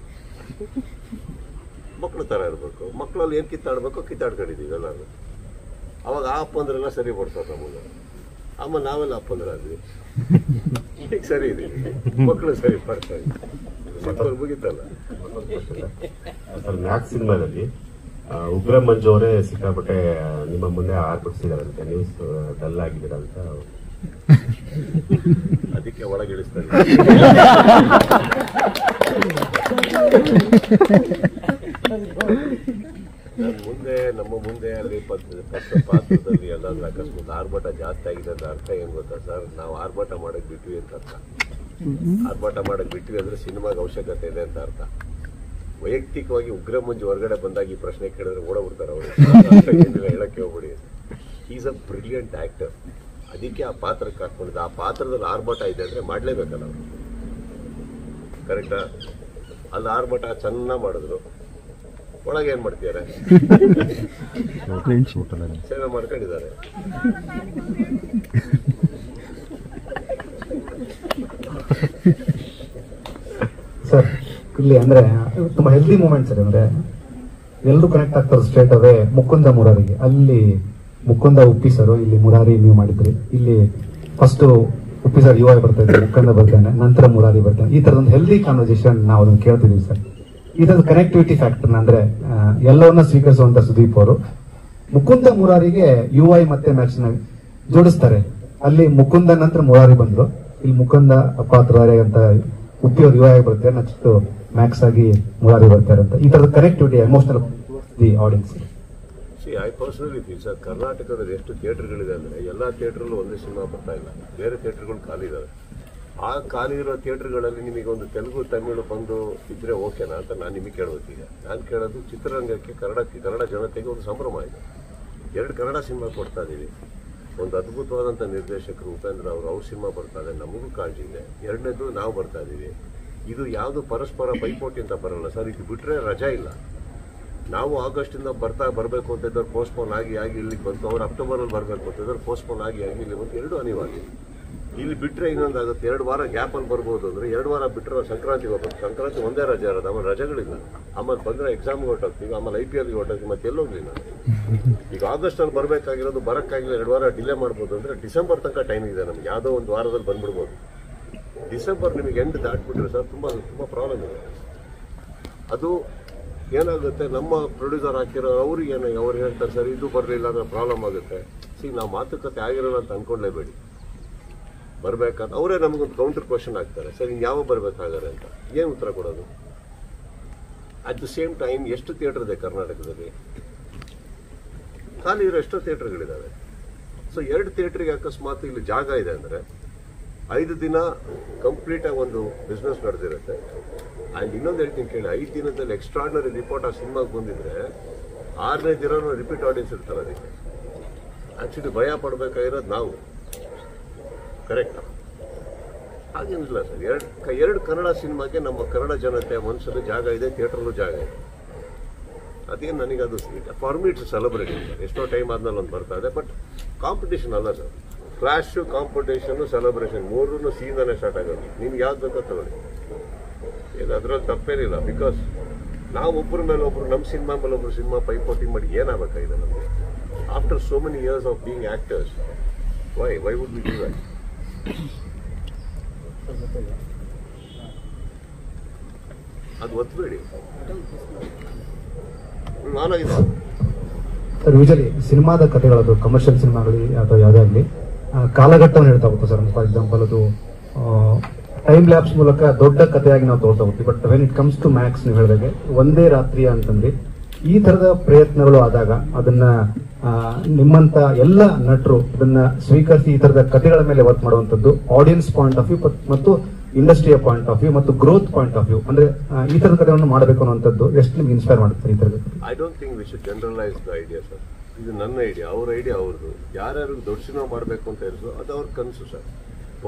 ಮಕ್ಕಳ ಥರ ಇರಬೇಕು. ಮಕ್ಕಳಲ್ಲಿ ಏನು ಕಿತ್ತಾಡಬೇಕೋ ಕಿತ್ತಾಡ್ಕೊಂಡಿದ್ದೀವಿ ಎಲ್ಲರೂ. ಅವಾಗ ಆ ಅಪ್ಪಂದ್ರೆಲ್ಲ ಸರಿ ಪಡ್ತಾರೆ ನಮಗೆ. ಆಮೇಲೆ ನಾವೆಲ್ಲ ಅಪ್ಪಂದ್ರೆ ಆದ್ವಿ, ಈಗ ಸರಿ ಇದೀವಿ, ಮಕ್ಕಳು ಸರಿ ಪಡ್ತಾ ಇದ್ದೀವಿ, ಮುಗಿತಲ್ಲ. ಮ್ಯಾಕ್ಸ್ ಸಿನಿಮಾದಲ್ಲಿ ಉಗ್ರ ಮಂಜು ಅವರೇ ಸಿಕ್ಕಾಪಟ್ಟೆ ನಿಮ್ಮ ಮುಂದೆ ಆರ್ಪಿಸಿದಾರಂತೆ, ನ್ಯೂಸ್ ಡಲ್ ಆಗಿದ್ದೀರ ಅಂತ. ಅದಕ್ಕೆ ಒಳಗಿಳಿಸ್ತಾರೆ. ಮುಂದೆ ನಮ್ಮ ಮುಂದೆ ಅಲ್ಲಿ ಪಾತ್ರದಲ್ಲಿ ಎಲ್ಲಾದ್ರೂ ಅಕಸ್ಮಾತ್ ಆರ್ಭಟ ಜಾಸ್ತಿ ಆಗಿದೆ ಅಂತ ಅರ್ಥ ಏನ್ ಗೊತ್ತಾ ಸರ್? ನಾವು ಆರ್ಭಟ ಮಾಡಕ್ ಬಿಟ್ವಿ ಅಂತ ಅರ್ಥ. ಆರ್ಭಟ ಮಾಡಕ್ ಬಿಟ್ವಿ ಅಂದ್ರೆ ಸಿನಿಮಾಗೆ ಅವಶ್ಯಕತೆ ಇದೆ ಅಂತ ಅರ್ಥ. ವೈಯಕ್ತಿಕವಾಗಿ ಉಗ್ರ ಮಂಜು ಹೊರಗಡೆ ಬಂದಾಗ ಈ ಪ್ರಶ್ನೆ ಕೇಳಿದ್ರೆ ಓಡಬಿಡ್ತಾರೆ ಅವರು. ಏನಿಲ್ಲ ಹೇಳಕ್ಕೆ ಹೋಗ್ಬಿಡಿ. Is a brilliant actor. ಅದಕ್ಕೆ ಆ ಪಾತ್ರಕ್ಕೆ ಹಾಕೊಂಡಿದ್ದ. ಆ ಪಾತ್ರದಲ್ಲಿ ಆರ್ಭಟ ಇದೆ ಅಂದ್ರೆ ಮಾಡ್ಲೇಬೇಕಲ್ಲ ಅವರು. ಕರೆಕ್ಟಾ? ಅಲ್ಲಿ ಆರ್ಭಟ ಚೆನ್ನಾಗಿ ಮಾಡಿದ್ರು, ಒಳಗೆ ಏನ್ ಮಾಡ್ತಿದ್ದಾರೆ, ಸೇವೆ ಮಾಡ್ಕೊಂಡಿದ್ದಾರೆ. ಸರ್ ಇಲ್ಲಿ ಅಂದ್ರೆ ತುಂಬಾ ಹೆಲ್ದಿ ಮೂಮೆಂಟ್ ಸರ್. ಅಂದ್ರೆ ಎಲ್ಲರೂ ಕನೆಕ್ಟ್ ಆಗ್ತಾರೆ ಸ್ಟ್ರೇಟ್ ಅವೇ ಮುಕುಂದ ಮುರಾರಿಗೆ. ಅಲ್ಲಿ ಮುಕುಂದ ಉಪ್ಪಿ ಸರ್, ಇಲ್ಲಿ ಮುರಾರಿ ನೀವು ಮಾಡಿದ್ರಿ. ಇಲ್ಲಿ ಫಸ್ಟ್ ಉಪ್ಪಿ ಸರ್ ಯುವ ಬರ್ತಾ ಇದ್ದಾರೆ, ಮುಕುಂದ ಬರ್ತಾನೆ, ನಂತರ ಮುರಾರಿ ಬರ್ತಾನೆ. ಈ ತರದೊಂದು ಹೆಲ್ದಿ ಕಾನ್ವರ್ಸೇಷನ್ ನಾವು ಅದನ್ನು ಕೇಳ್ತಿದೀವಿ ಸರ್. ಈ ತರದ ಕನೆಕ್ಟಿವಿಟಿ ಫ್ಯಾಕ್ಟರ್ ಅಂದ್ರೆ ಎಲ್ಲವನ್ನ ಸ್ವೀಕರಿಸುವಂತ ಸುದೀಪ್ ಅವರು ಮುಕುಂದ ಮುರಾರಿಗೆ UI ಮತ್ತೆ ಮ್ಯಾಚ್ ನ ಜೋಡಿಸ್ತಾರೆ. ಅಲ್ಲಿ ಮುಕುಂದ ನಂತರ ಮುರಾರಿ ಬಂದ್ರು, ಇಲ್ಲಿ ಮುಕುಂದ ಪಾತ್ರ ಅಂತ ಉಪ್ಪಿ ಅವ್ರು UI ಬರ್ತಾರೆ, ನೆಕ್ಸ್ಟ್ ಮ್ಯಾಕ್ಸ್ ಆಗಿ ಮುರಾರಿ ಬರ್ತಾರೆ ಅಂತ. ಈ ತರದ connectivity emotional the audience. I personally feel sir, ಕರ್ನಾಟಕದಲ್ಲಿ ಎಷ್ಟು ಥಿಯೇಟರ್ಗಳಿದೆ ಅಂದ್ರೆ ಎಲ್ಲ ಥಿಯೇಟರ್ಲ್ಲೂ ಒಂದೇ ಸಿನಿಮಾ ಬರ್ತಾ ಇಲ್ಲ. ಬೇರೆ ಥಿಯೇಟರ್ಗಳು ಖಾಲಿ ಇದಾವೆ. ಆ ಖಾಲಿ ಇರೋ ಥಿಯೇಟರ್ಗಳಲ್ಲಿ ನಿಮಗೆ ಒಂದು ತೆಲುಗು ತಮಿಳು ಬಂದು ಇದ್ರೆ ಓಕೆನಾ ಅಂತ ನಾನು ನಿಮಗೆ ಕೇಳೋದೀಗ. ನಾನು ಕೇಳೋದು ಚಿತ್ರರಂಗಕ್ಕೆ, ಕನ್ನಡ ಜನತೆಗೆ ಒಂದು ಸಂಭ್ರಮ ಇದೆ. 2 ಕನ್ನಡ ಸಿನಿಮಾ ಕೊಡ್ತಾ ಇದ್ದೀವಿ. ಒಂದು ಅದ್ಭುತವಾದಂಥ ನಿರ್ದೇಶಕರು ಉಪೇಂದ್ರ ಅವರು, ಅವ್ರ ಸಿನಿಮಾ ಬರ್ತಾ ಇದೆ, ನಮಗೂ ಕಾಳಜಿ ಇದೆ. 2ನೇದು ನಾವು ಬರ್ತಾ ಇದ್ದೀವಿ. ಇದು ಯಾವುದು ಪರಸ್ಪರ ಪೈಪೋಟಿ ಅಂತ ಬರಲ್ಲ ಸರ್. ಇದು ಬಿಟ್ಟರೆ ರಜಾ ಇಲ್ಲ. ನಾವು ಆಗಸ್ಟಿಂದ ಬರಬೇಕು ಅಂತ ಇದ್ದವ್ರು ಪೋಸ್ಟ್ಪೋನ್ ಆಗಿ ಇಲ್ಲಿಗೆ ಬಂತು. ಅವ್ರು ಅಕ್ಟೋಬರಲ್ಲಿ ಬರಬೇಕು ಅಂತ ಇದ್ದವ್ರು ಪೋಸ್ಟ್ಪೋನ್ ಆಗಿ ಇಲ್ಲಿ ಬಂತು. 2 ಅನಿವಾರ್ಯ. ಇಲ್ಲಿ ಬಿಟ್ಟರೆ ಇನ್ನೊಂದಾಗುತ್ತೆ, 2 ವಾರ ಗ್ಯಾಪಲ್ಲಿ ಬರ್ಬೋದು ಅಂದರೆ 2 ವಾರ ಬಿಟ್ಟರೆ ಸಂಕ್ರಾಂತಿಗೆ ಹೋಗ್ಬೇಕು. ಸಂಕ್ರಾಂತಿ ಒಂದೇ ರಜೆ ಇರೋದು, ಆಮೇಲೆ ರಜೆಗಳಿಲ್ಲ. ಆಮೇಲೆ ಬಂದರೆ ಎಕ್ಸಾಮ್ಗೆ ಹೊರಟೋಗ್ತೀವಿ, ಆಮೇಲೆ IPLಗೆ ಹೊರಟೋಗ್ತೀವಿ, ಮತ್ತೆ ಎಲ್ಲೋಗ್ಲಿ ನಾನು. ಈಗ ಆಗಸ್ಟಲ್ಲಿ ಬರಬೇಕಾಗಿರೋದು ಬರೋಕ್ಕಾಗಿಲ್ಲ, 2 ವಾರ ಡಿಲೇ ಮಾಡ್ಬೋದು ಅಂದರೆ ಡಿಸೆಂಬರ್ ತನಕ ಟೈಮ್ ಇದೆ ನಮ್ಗೆ. ಯಾವುದೋ ಒಂದು ವಾರದಲ್ಲಿ ಬಂದ್ಬಿಡ್ಬೋದು. ಡಿಸೆಂಬರ್ ನಿಮಗೆ ಎಂಡ್ ದಾಟ್ಬಿಟ್ರೆ ಸರ್ ತುಂಬ ಪ್ರಾಬ್ಲಮ್ ಇದೆ. ಅದು ಏನಾಗುತ್ತೆ, ನಮ್ಮ ಪ್ರೊಡ್ಯೂಸರ್ ಹಾಕಿರೋ ಅವ್ರಿಗೆ ಅವ್ರು ಹೇಳ್ತಾರೆ ಸರ್ ಇದು ಬರಲಿಲ್ಲ ಅಂದ್ರೆ ಪ್ರಾಬ್ಲಮ್ ಆಗುತ್ತೆ. ನಾವು ಮಾತುಕತೆ ಆಗಿರೋಲ್ಲ ಅಂತ ಅನ್ಕೊಂಡ್ಲೇಬೇಡಿ. ಬರ್ಬೇಕಾದ್ರೆ ಅವರೇ ನಮಗೊಂದು ಕೌಂಟರ್ ಕ್ವಶನ್ ಹಾಕ್ತಾರೆ, ಸರ್ ಇನ್ನು ಯಾವ ಬರ್ಬೇಕಾಗಾರೆ ಅಂತ. ಏನು ಉತ್ತರ ಕೊಡೋದು? ಅಟ್ ದ ಸೇಮ್ ಟೈಮ್ ಎಷ್ಟು ಥಿಯೇಟರ್ ಇದೆ ಕರ್ನಾಟಕದಲ್ಲಿ? ಖಾಲಿ ಇರೋ ಎಷ್ಟೋ ಥಿಯೇಟರ್ಗಳಿದ್ದಾವೆ. ಸೊ 2 ಥಿಯೇಟರ್ಗೆ ಅಕಸ್ಮಾತ್ ಇಲ್ಲಿ ಜಾಗ ಇದೆ ಅಂದರೆ 5 ದಿನ ಕಂಪ್ಲೀಟಾಗಿ ಒಂದು ಬಿಸ್ನೆಸ್ ನಡೆದಿರುತ್ತೆ. ಆ್ಯಂಡ್ ಇನ್ನೊಂದು ಹೇಳ್ತೀನಿ ಕೇಳಿ, 5 ದಿನದಲ್ಲಿ ಎಕ್ಸ್ಟ್ರಾರ್ಡಿನರಿ ರಿಪೋರ್ಟ್ ಆ ಸಿನಿಮಾಗೆ ಬಂದಿದ್ರೆ 6ನೇ ದಿನ ರಿಪೀಟ್ ಆಡಿಯನ್ಸ್ ಇರ್ತಾರೆ. ಅದಕ್ಕೆ ಆ್ಯಕ್ಚುಲಿ ಭಯ ಪಡಬೇಕಾಗಿರೋದು ನಾವು. ಕರೆಕ್ಟಾ? ಹಾಗೇನಿಲ್ಲ ಸರ್. 2 ಕನ್ನಡ ಸಿನಿಮಾಗೆ ನಮ್ಮ ಕನ್ನಡ ಜನತೆ ಮನಸ್ಸಲ್ಲಿ ಜಾಗ ಇದೆ, ಥಿಯೇಟ್ರಲ್ಲೂ ಜಾಗ ಇದೆ. ಅದೇನು ನನಗದು for me it's celebration sir. ಎಷ್ಟೋ ಟೈಮ್ ಆದ್ಮೇಲೆ ಒಂದು ಬರ್ತಾ ಇದೆ. ಬಟ್ ಕಾಂಪಿಟೇಷನ್ ಅಲ್ಲ sir. Clash, competition, celebration 3 ಸೀದಾನೆ start ಆಗೋದು. ನಿಮ್ಗೆ ಯಾವ್ದು ಬೇಕೋ ತಗೊಳ್ಳಿ, ಏನು ಅದ್ರಲ್ಲಿ ತಪ್ಪೇನಿಲ್ಲ. ಬಿಕಾಸ್ ನಾವು ಒಬ್ಬರ ಮೇಲೆ ಒಬ್ರು, ನಮ್ಮ ಸಿನಿಮಾ ಮೇಲೆ ಒಬ್ರು ಸಿನಿಮಾ ಪೈಪೋಟಿ ಮಾಡಿ ಏನಾಗಬೇಕಾಗಿದೆ ನಮಗೆ? After so many years of being actors, why would we do that? ಅದು ಒತ್ತಬೇಡಿ. ನಾನಾಗಿದೆ ಸರ್. ಯೂಶಲಿ ಸಿನಿಮಾದ ಕಥೆಗಳದು ಕಮರ್ಷಿಯಲ್ ಸಿನಿಮಾಗಲಿ ಅಥವಾ ಯಾವುದೇ ಆಗಲಿ ಕಾಲಘಟ್ಟವನ್ನು ಹೇಳ್ತಾ ಹೋಗ್ತಾರೆ ಸರ್. ಫಾರ್ ಎಕ್ಸಾಂಪಲ್ ಅದು ಟೈಮ್ ಲ್ಯಾಪ್ಸ್ ಮೂಲಕ ದೊಡ್ಡ ಕಥೆಯಾಗಿ ನಾವು ತೋರ್ತಾ ಹೋಗ್ತೀವಿ. But when it comes to max ನೀವು ಹೇಳಿದಾಗೆ ಒಂದೇ ರಾತ್ರಿ ಅಂತಂದ್ರೆ ಈ ತರದ ಪ್ರಯತ್ನಗಳು ಆದಾಗ ಅದನ್ನ ನಿಮ್ಮಂತ ಎಲ್ಲ ನಟರು ಅದನ್ನ ಸ್ವೀಕರಿಸಿ ಈ ತರದ ಕಥೆಗಳ ಮೇಲೆ ವರ್ಕ್ ಮಾಡುವಂತದ್ದು ಆಡಿಯನ್ಸ್ ಪಾಯಿಂಟ್ ಆಫ್ ವ್ಯೂ ಮತ್ತು ಇಂಡಸ್ಟ್ರಿಯ ಪಾಯಿಂಟ್ ಆಫ್ ವ್ಯೂ ಮತ್ತು ಗ್ರೋತ್ ಪಾಯಿಂಟ್ ಆಫ್ ವ್ಯೂ ಅಂದ್ರೆ ಈ ತರದ ಕಥೆಗಳನ್ನು ಮಾಡಬೇಕು ಅನ್ನುವಂಥದ್ದು ಎಷ್ಟು ನಿಮ್ಗೆ ಇನ್ಸ್ಪೈರ್ ಮಾಡುತ್ತೆ ಈ ತರದ? I don't think we should generalise the idea sir. ಇದು ನನ್ನ ಐಡಿಯಾ, ಅವ್ರ ಐಡಿಯಾ ಅವ್ರದ್ದು. ಯಾರ್ಯಾರು ದೊಡ್ಡ ಸಿನಿಮಾ ಮಾಡಬೇಕು ಅಂತ ಹೇಳಿದ್ರು ಅದು ಅವ್ರ ಕನಸು ಸರ್.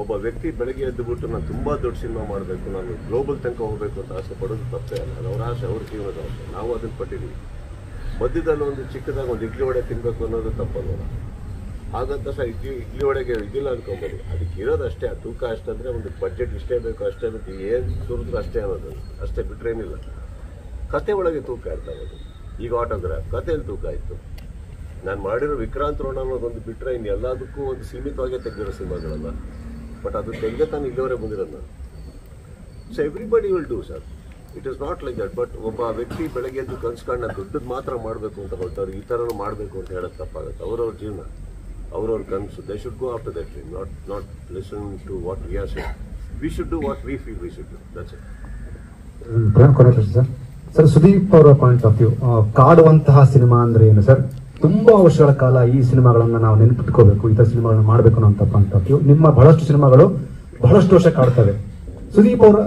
ಒಬ್ಬ ವ್ಯಕ್ತಿ ಬೆಳಗ್ಗೆ ಎದ್ದುಬಿಟ್ಟು ನಾನು ತುಂಬಾ ದೊಡ್ಡ ಸಿನಿಮಾ ಮಾಡಬೇಕು, ನಾನು ಗ್ಲೋಬಲ್ ತನಕ ಹೋಗಬೇಕು ಅಂತ ಆಸೆ ಪಡೋದು ತಪ್ಪೇ ಅಲ್ಲ. ಅದು ಅವ್ರ ಆಸೆ, ಅವ್ರ ಜೀವನದ ಆಸೆ. ನಾವು ಅದನ್ನು ಪಟ್ಟಿದ್ದೀವಿ. ಮಧ್ಯದಲ್ಲಿ ಒಂದು ಚಿಕ್ಕದಾಗ ಒಂದು ಇಡ್ಲಿ ವಡೆ ತಿನ್ಬೇಕು ಅನ್ನೋದು ತಪ್ಪಲ್ವಲ್ಲ. ಹಾಗಂತ ಸರ್ ಇಡ್ಲಿ ವಡೆಗೆ ಇದಿಲ್ಲ ಅನ್ಕೊಂಬೋದು. ಅದಕ್ಕೆ ಇರೋದು ಅಷ್ಟೇ, ಆ ತೂಕ ಅಷ್ಟಂದ್ರೆ ಒಂದು ಬಡ್ಜೆಟ್ ಇಷ್ಟೇ ಬೇಕು ಅಷ್ಟೇ ಬೇಕು, ಏನು ಸುರಿದ್ರು ಅಷ್ಟೇ ಅನ್ನೋದು, ಅಷ್ಟೇ ಬಿಟ್ರೇನಿಲ್ಲ. ಕತೆ ಒಳಗೆ ತೂಕ ಇರ್ತಾವೆ. ಈಗ ಆಟೋಗ್ರಾಫ್ ಕಥೆಯಲ್ಲಿ ತೂಕ ಇತ್ತು. ನಾನು ಮಾಡಿರೋ ವಿಕ್ರಾಂತ್ ರೋಣ ಅನ್ನೋದೊಂದು ಬಿಟ್ಟರೆ ಇನ್ನು ಎಲ್ಲದಕ್ಕೂ ಒಂದು ಸೀಮಿತವಾಗೇ ತೆಗೆದಿರೋ ಸಿನಿಮಾಗಳಲ್ಲ. ಬಟ್ ಅದು ತೆಗೆದೇ ತಾನು ಇಲ್ಲಿವರೆಗೆ ಬಂದಿರೋದು ನಾನು. So everybody will do sir, it is not like that. But ಒಬ್ಬ ವ್ಯಕ್ತಿ ಬೆಳಗ್ಗೆ ಎದ್ದು ಕನ್ಸ್ಕೊಂಡು ನಾನು ದೊಡ್ಡದು ಮಾತ್ರ ಮಾಡಬೇಕು ಅಂತ ಹೊರಟವ್ರು ಈ ಥರನೂ ಮಾಡಬೇಕು ಅಂತ ಹೇಳೋದು ತಪ್ಪಾಗುತ್ತೆ. ಅವ್ರವ್ರ ಜೀವನ, ಅವ್ರವ್ರ ಕನಸು. They should go after that dream, not listen to what we are saying. We should do what we feel we should do. That's it. Sir, Sudeep ಅವರ ಪಾಯಿಂಟ್ ಆಫ್ ವ್ಯೂ, ಕಾಡುವಂತಹ ಸಿನಿಮಾ ಅಂದ್ರೆ ಏನು ಸರ್? ತುಂಬಾ ವರ್ಷಗಳ ಕಾಲ ಈ ಸಿನಿಮಾಗಳನ್ನ ನಾವು ನೆನಪಿಟ್ಕೋಬೇಕು, ಈ ತರ ಸಿನಿಮಾಗಳನ್ನ ಮಾಡಬೇಕು ಅನ್ನೋ ಪಾಯಿಂಟ್ ಆಫ್ ವ್ಯೂ. ನಿಮ್ಮ ಬಹಳಷ್ಟು ಸಿನಿಮಾಗಳು ಬಹಳಷ್ಟು ವರ್ಷ ಕಾಡ್ತವೆ. ಸುದೀಪ್ ಅವರ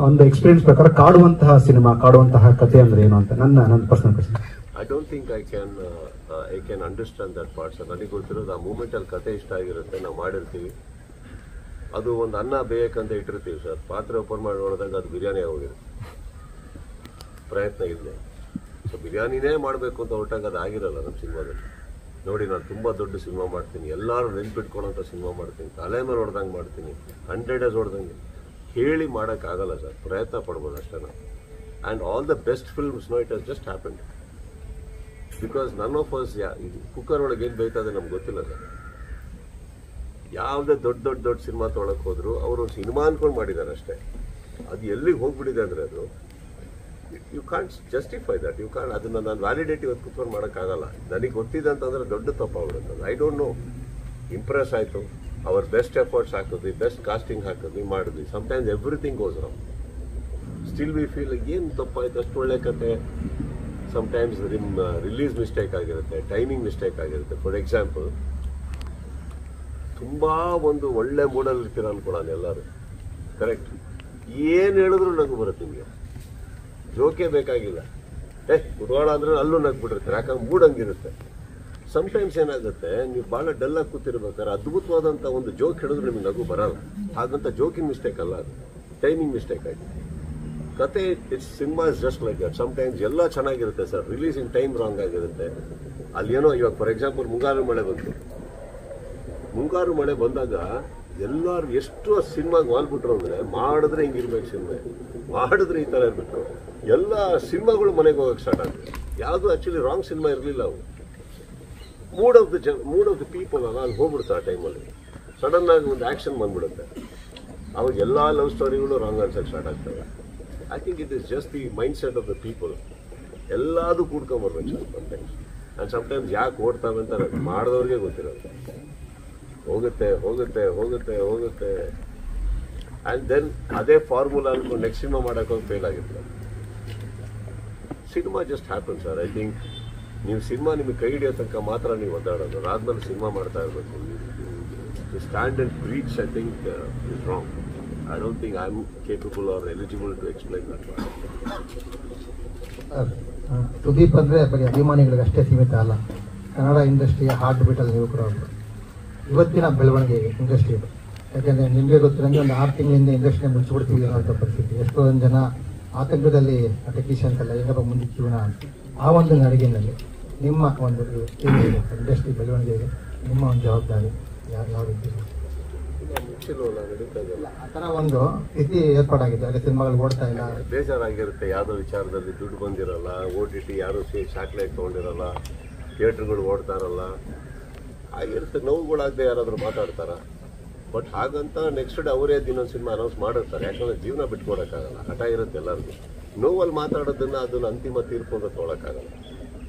ಒಂದು ಎಕ್ಸ್ಪೀರಿಯನ್ಸ್ ಪ್ರಕಾರ ಕಾಡುವಂತಹ ಸಿನಿಮಾ, ಕಾಡುವಂತಹ ಕಥೆ ಅಂದ್ರೆ ಏನು ಅಂತ ನನ್ನ personal question. I don't think I can understand that part sir. ನನಗೆ ಗೊತ್ತಿರೋದು ಆ ಮೂಮೆಂಟ್ ಅಲ್ಲಿ ಕತೆ ಇಷ್ಟ ಆಗಿರುತ್ತೆ, ನಾವು ಮಾಡಿರ್ತೀವಿ. ಅದು ಒಂದು ಅನ್ನ ಬೇಕಂತ ಇಟ್ಟಿರ್ತೀವಿ ಸರ್, ಪಾತ್ರೆ ಓಪನ್ ಮಾಡಿ ನೋಡಿದಾಗ ಅದು ಬಿರಿಯಾನಿ ಆಗೋಗಿರುತ್ತೆ. ಪ್ರಯತ್ನ ಇಲ್ಲದೆ ಸೊ ಬಿರಿಯಾನಿನೇ ಮಾಡಬೇಕು ಅಂತ ಹೊರಟಾಗ ಅದು ಆಗಿರಲ್ಲ ನಮ್ಮ ಸಿನಿಮಾದಲ್ಲಿ. ನೋಡಿ, ನಾನು ತುಂಬ ದೊಡ್ಡ ಸಿನಿಮಾ ಮಾಡ್ತೀನಿ, ಎಲ್ಲರೂ ನೆನ್ಪಿಟ್ಕೊಳ್ಳೋಂಥ ಸಿನಿಮಾ ಮಾಡ್ತೀನಿ, ತಲೆ ಮೇಲೆ ಹೊಡೆದಂಗೆ ಮಾಡ್ತೀನಿ, 100 days ಹೊಡೆದಂಗೆ ಹೇಳಿ ಮಾಡೋಕ್ಕಾಗಲ್ಲ ಸರ್. ಪ್ರಯತ್ನ ಪಡ್ಬೋದು ಅಷ್ಟೇ ನಾವು. And all the best films no it has just happened because none of us ಇದು ಕುಕ್ಕರ್ ಒಳಗೆ ಏನು ಬೇಯ್ತದೆ ನಮ್ಗೆ ಗೊತ್ತಿಲ್ಲ ಸರ್. ಯಾವುದೇ ದೊಡ್ಡ ಸಿನಿಮಾ ತೊಗೊಳಕ್ಕೆ ಹೋದ್ರು ಅವರು ಸಿನಿಮಾ ಅನ್ಕೊಂಡು ಮಾಡಿದ್ದಾರೆ ಅಷ್ಟೇ. ಅದು ಎಲ್ಲಿಗೆ ಹೋಗ್ಬಿಟ್ಟಿದೆ ಅಂದರೆ ಅದು you can't justify that. You can't ಅದನ್ನ ನಾನು ವ್ಯಾಲಿಡೇಟ್ ಇವತ್ತು ಕುತ್ಕೊಂಡು ಮಾಡೋಕ್ಕಾಗಲ್ಲ. ನನಗೆ ಗೊತ್ತಿದೆ ಅಂತಂದ್ರೆ ದೊಡ್ಡ ತಪ್ಪಾಗ್ಬಿಡುತ್ತೆ. I don't know. ಇಂಪ್ರೆಸ್ ಆಯಿತು, ಅವರ್ ಬೆಸ್ಟ್ ಎಫರ್ಟ್ಸ್ ಹಾಕಿದ್ವಿ, ಬೆಸ್ಟ್ ಕಾಸ್ಟಿಂಗ್ ಹಾಕಿದ್ವಿ, ಮಾಡಿದ್ವಿ. Sometimes everything goes wrong. Still we feel ಏನು ತಪ್ಪಾಯ್ತು, ಅಷ್ಟು ಒಳ್ಳೆ ಕತೆ. ಸಮ್ಟೈಮ್ಸ್ ರಿಲೀಸ್ ಮಿಸ್ಟೇಕ್ ಆಗಿರುತ್ತೆ, ಟೈಮಿಂಗ್ ಮಿಸ್ಟೇಕ್ ಆಗಿರುತ್ತೆ. ಫಾರ್ ಎಕ್ಸಾಂಪಲ್, ತುಂಬ ಒಂದು ಒಳ್ಳೆ ಮೂಡಲ್ಲಿ ಇರ್ತೀರ ಅನ್ಕೊಳ್ಳೋಣ ಎಲ್ಲರೂ, ಕರೆಕ್ಟ್? ಏನು ಹೇಳಿದ್ರು ನಗು ಬರುತ್ತೆ ನಿಮಗೆ, ಜೋಕೆ ಬೇಕಾಗಿಲ್ಲ. ಕುಟ್ವಾಡ ಅಂದ್ರೆ ಅಲ್ಲೂ ನಗ್ಬಿಟ್ಟಿರ್ತಾರೆ, ಯಾಕಂದ್ರೆ ಮೂಡ್ ಹಂಗಿರುತ್ತೆ. ಸಮ್ಟೈಮ್ಸ್ ಏನಾಗುತ್ತೆ, ನೀವು ಭಾಳ ಡಲ್ಲಾಗಿ ಕೂತಿರ್ಬೇಕಾದ್ರೆ ಅದ್ಭುತವಾದಂಥ ಒಂದು ಜೋಕ್ ಹೇಳಿದ್ರು ನಿಮ್ಗೆ ನಗು ಬರಲ್ಲ. ಹಾಗಂತ ಜೋಕಿಂಗ್ ಮಿಸ್ಟೇಕ್ ಅಲ್ಲ, ಅದು ಟೈಮಿಂಗ್ ಮಿಸ್ಟೇಕ್ ಆಗಿದೆ. ಕತೆ it's cinema is just like that. Sometimes ಎಲ್ಲ ಚೆನ್ನಾಗಿರುತ್ತೆ ಸರ್, ರಿಲೀಸಿಂಗ್ ಟೈಮ್ ರಾಂಗ್ ಆಗಿರುತ್ತೆ. ಅಲ್ಲೇನೋ ಇವಾಗ ಫಾರ್ ಎಕ್ಸಾಂಪಲ್ ಮುಂಗಾರು ಮಳೆ ಬಂತು. ಮುಂಗಾರು ಮಳೆ ಬಂದಾಗ ಎಲ್ಲರೂ ಎಷ್ಟು ಸಿನಿಮಾಗೆ ವಾಲ್ಬಿಟ್ರು ಅಂದರೆ, ಮಾಡಿದ್ರೆ ಹಿಂಗಿರ್ಬೇಕು ಸಿನಿಮಾ, ಮಾಡಿದ್ರೆ ಈ ಥರ ಇರ್ಬೇಕು. ಎಲ್ಲ ಸಿನಿಮಾಗಳು ಮನೆಗೆ ಹೋಗಕ್ಕೆ ಸ್ಟಾರ್ಟ್ ಆಗುತ್ತೆ. ಯಾವುದು ಆ್ಯಕ್ಚುಲಿ ರಾಂಗ್ ಸಿನಿಮಾ ಇರಲಿಲ್ಲ. ಅವು ಮೂಡ್ ಆಫ್ ದ ಪೀಪಲ್ ಅಲ್ಲ, ಅಲ್ಲಿ ಹೋಗ್ಬಿಡುತ್ತೆ. ಆ ಟೈಮಲ್ಲಿ ಸಡನ್ ಆಗಿ ಒಂದು ಆ್ಯಕ್ಷನ್ ಬಂದ್ಬಿಡುತ್ತೆ. ಅವಾಗ ಎಲ್ಲ ಲವ್ ಸ್ಟೋರಿಗಳು ರಾಂಗ್ ಅನ್ಸಕ್ಕೆ ಸ್ಟಾರ್ಟ್ ಆಗ್ತವೆ. I think it is just the mind set of the people. ಎಲ್ಲದೂ ಕೂಡ್ಕೊಂಬರ್ಬೇಕು ಸರ್ ಸಮ್ಟೈಮ್ಸ್. ಆ್ಯಂಡ್ ಸಮ್ಟೈಮ್ಸ್ ಯಾಕೆ ಓಡ್ತಾವೆ ಅಂತ ಮಾಡಿದವ್ರಿಗೆ ಗೊತ್ತಿರೋದು. ಹೋಗುತ್ತೆ ಹೋಗುತ್ತೆ ಹೋಗುತ್ತೆ ಹೋಗುತ್ತೆ ಆ್ಯಂಡ್ ದೆನ್ ಅದೇ ಫಾರ್ಮುಲಾ ಅನ್ಕೊಂಡು ನೆಕ್ಸ್ಟ್ ಸಿನಿಮಾ ಮಾಡೋಕೆ ಹೋಗಿ ಫೇಲ್ ಆಗಿರ್ತದೆ. Cinema just happen sir. I think ನೀವು ಸಿನಿಮಾ ನಿಮಗೆ ಕೈ ಹಿಡಿಯೋ ತನಕ ಮಾತ್ರ ನೀವು ಒದ್ದಾಡೋದು. ಅದಾದ್ಮೇಲೆ ಸಿನಿಮಾ ಮಾಡ್ತಾ ಇರಬೇಕು. To stand and preach I think is wrong. I don't think I am capable or eligible to explain that. Sudeep ಅಂದರೆ ಬರೀ ಅಭಿಮಾನಿಗಳಿಗೆ ಅಷ್ಟೇ ಸೀಮಿತ ಅಲ್ಲ, ಕನ್ನಡ ಇಂಡಸ್ಟ್ರಿಯ ಹಾರ್ಟ್ ಬೀಟಲ್ಲಿ ನೀವು ಕೂಡ ಒಬ್ಬರು. ಇವತ್ತಿನ ಬೆಳವಣಿಗೆ ಇಂಡಸ್ಟ್ರಿ ಇದು. ಯಾಕೆಂದರೆ ನಿಮಗೆ ಗೊತ್ತಿರಂಗೆ ಒಂದು 6 ತಿಂಗಳಿಂದ ಇಂಡಸ್ಟ್ರಿನ ಮುಚ್ಚಿಬಿಡ್ತೀವಿ ಅನ್ನೋಂಥ ಪರಿಸ್ಥಿತಿ. ಎಷ್ಟೊಂದು ಜನ ಆತಂಕದಲ್ಲಿ ಟೆಕ್ನಿಷಿಯನ್ಸ್ ಎಲ್ಲ ಹೆಂಗಪ್ಪ ಮುಂದೆ ಜೀವನ ಅಂತ. ಆ ಒಂದು ನಡಿಗೆನಲ್ಲಿ ನಿಮ್ಮ ಒಂದು ಇಂಡಸ್ಟ್ರಿ ಬೆಳವಣಿಗೆಗೆ ನಿಮ್ಮ ಒಂದು ಜವಾಬ್ದಾರಿ ಯಾವ ರೀತಿ? ಆ ಥರ ಒಂದು ಸ್ಥಿತಿ ಏರ್ಪಾಡಾಗಿದೆ, ಅಲ್ಲಿ ಸಿನಿಮಾಗಳು ಓಡ್ತಾ ಇಲ್ಲ, ಬೇಜಾರಾಗಿರುತ್ತೆ. ಯಾವುದೋ ವಿಚಾರದಲ್ಲಿ ದುಡ್ಡು ಬಂದಿರಲ್ಲ, OTT ಯಾರು ಸ್ಯಾಟಲೈಟ್ ತೊಗೊಂಡಿರಲ್ಲ, ಥಿಯೇಟ್ರ್ಗಳು ಓಡ್ತಾ ಇರಲ್ಲ, ಆಗಿರುತ್ತೆ. ನೋವುಗಳಾಗದೆ ಯಾರಾದರೂ ಮಾತಾಡ್ತಾರ. ಬಟ್ ಹಾಗಂತ ನೆಕ್ಸ್ಟ್ ಡೇ ಅವರೇ ಇನ್ನೊಂದು ಸಿನಿಮಾ ಅನೌನ್ಸ್ ಮಾಡಿರ್ತಾರೆ. ಯಾಕಂದ್ರೆ ಜೀವನ ಬಿಟ್ಕೊಡೋಕ್ಕಾಗಲ್ಲ, ಹಠ ಇರುತ್ತೆ ಎಲ್ಲರಿಗೂ. ನೋವಲ್ಲಿ ಮಾತಾಡೋದನ್ನ ಅದನ್ನ ಅಂತಿಮ ತೀರ್ಪು ಅಂತ ತೊಗೊಳಕ್ಕಾಗಲ್ಲ.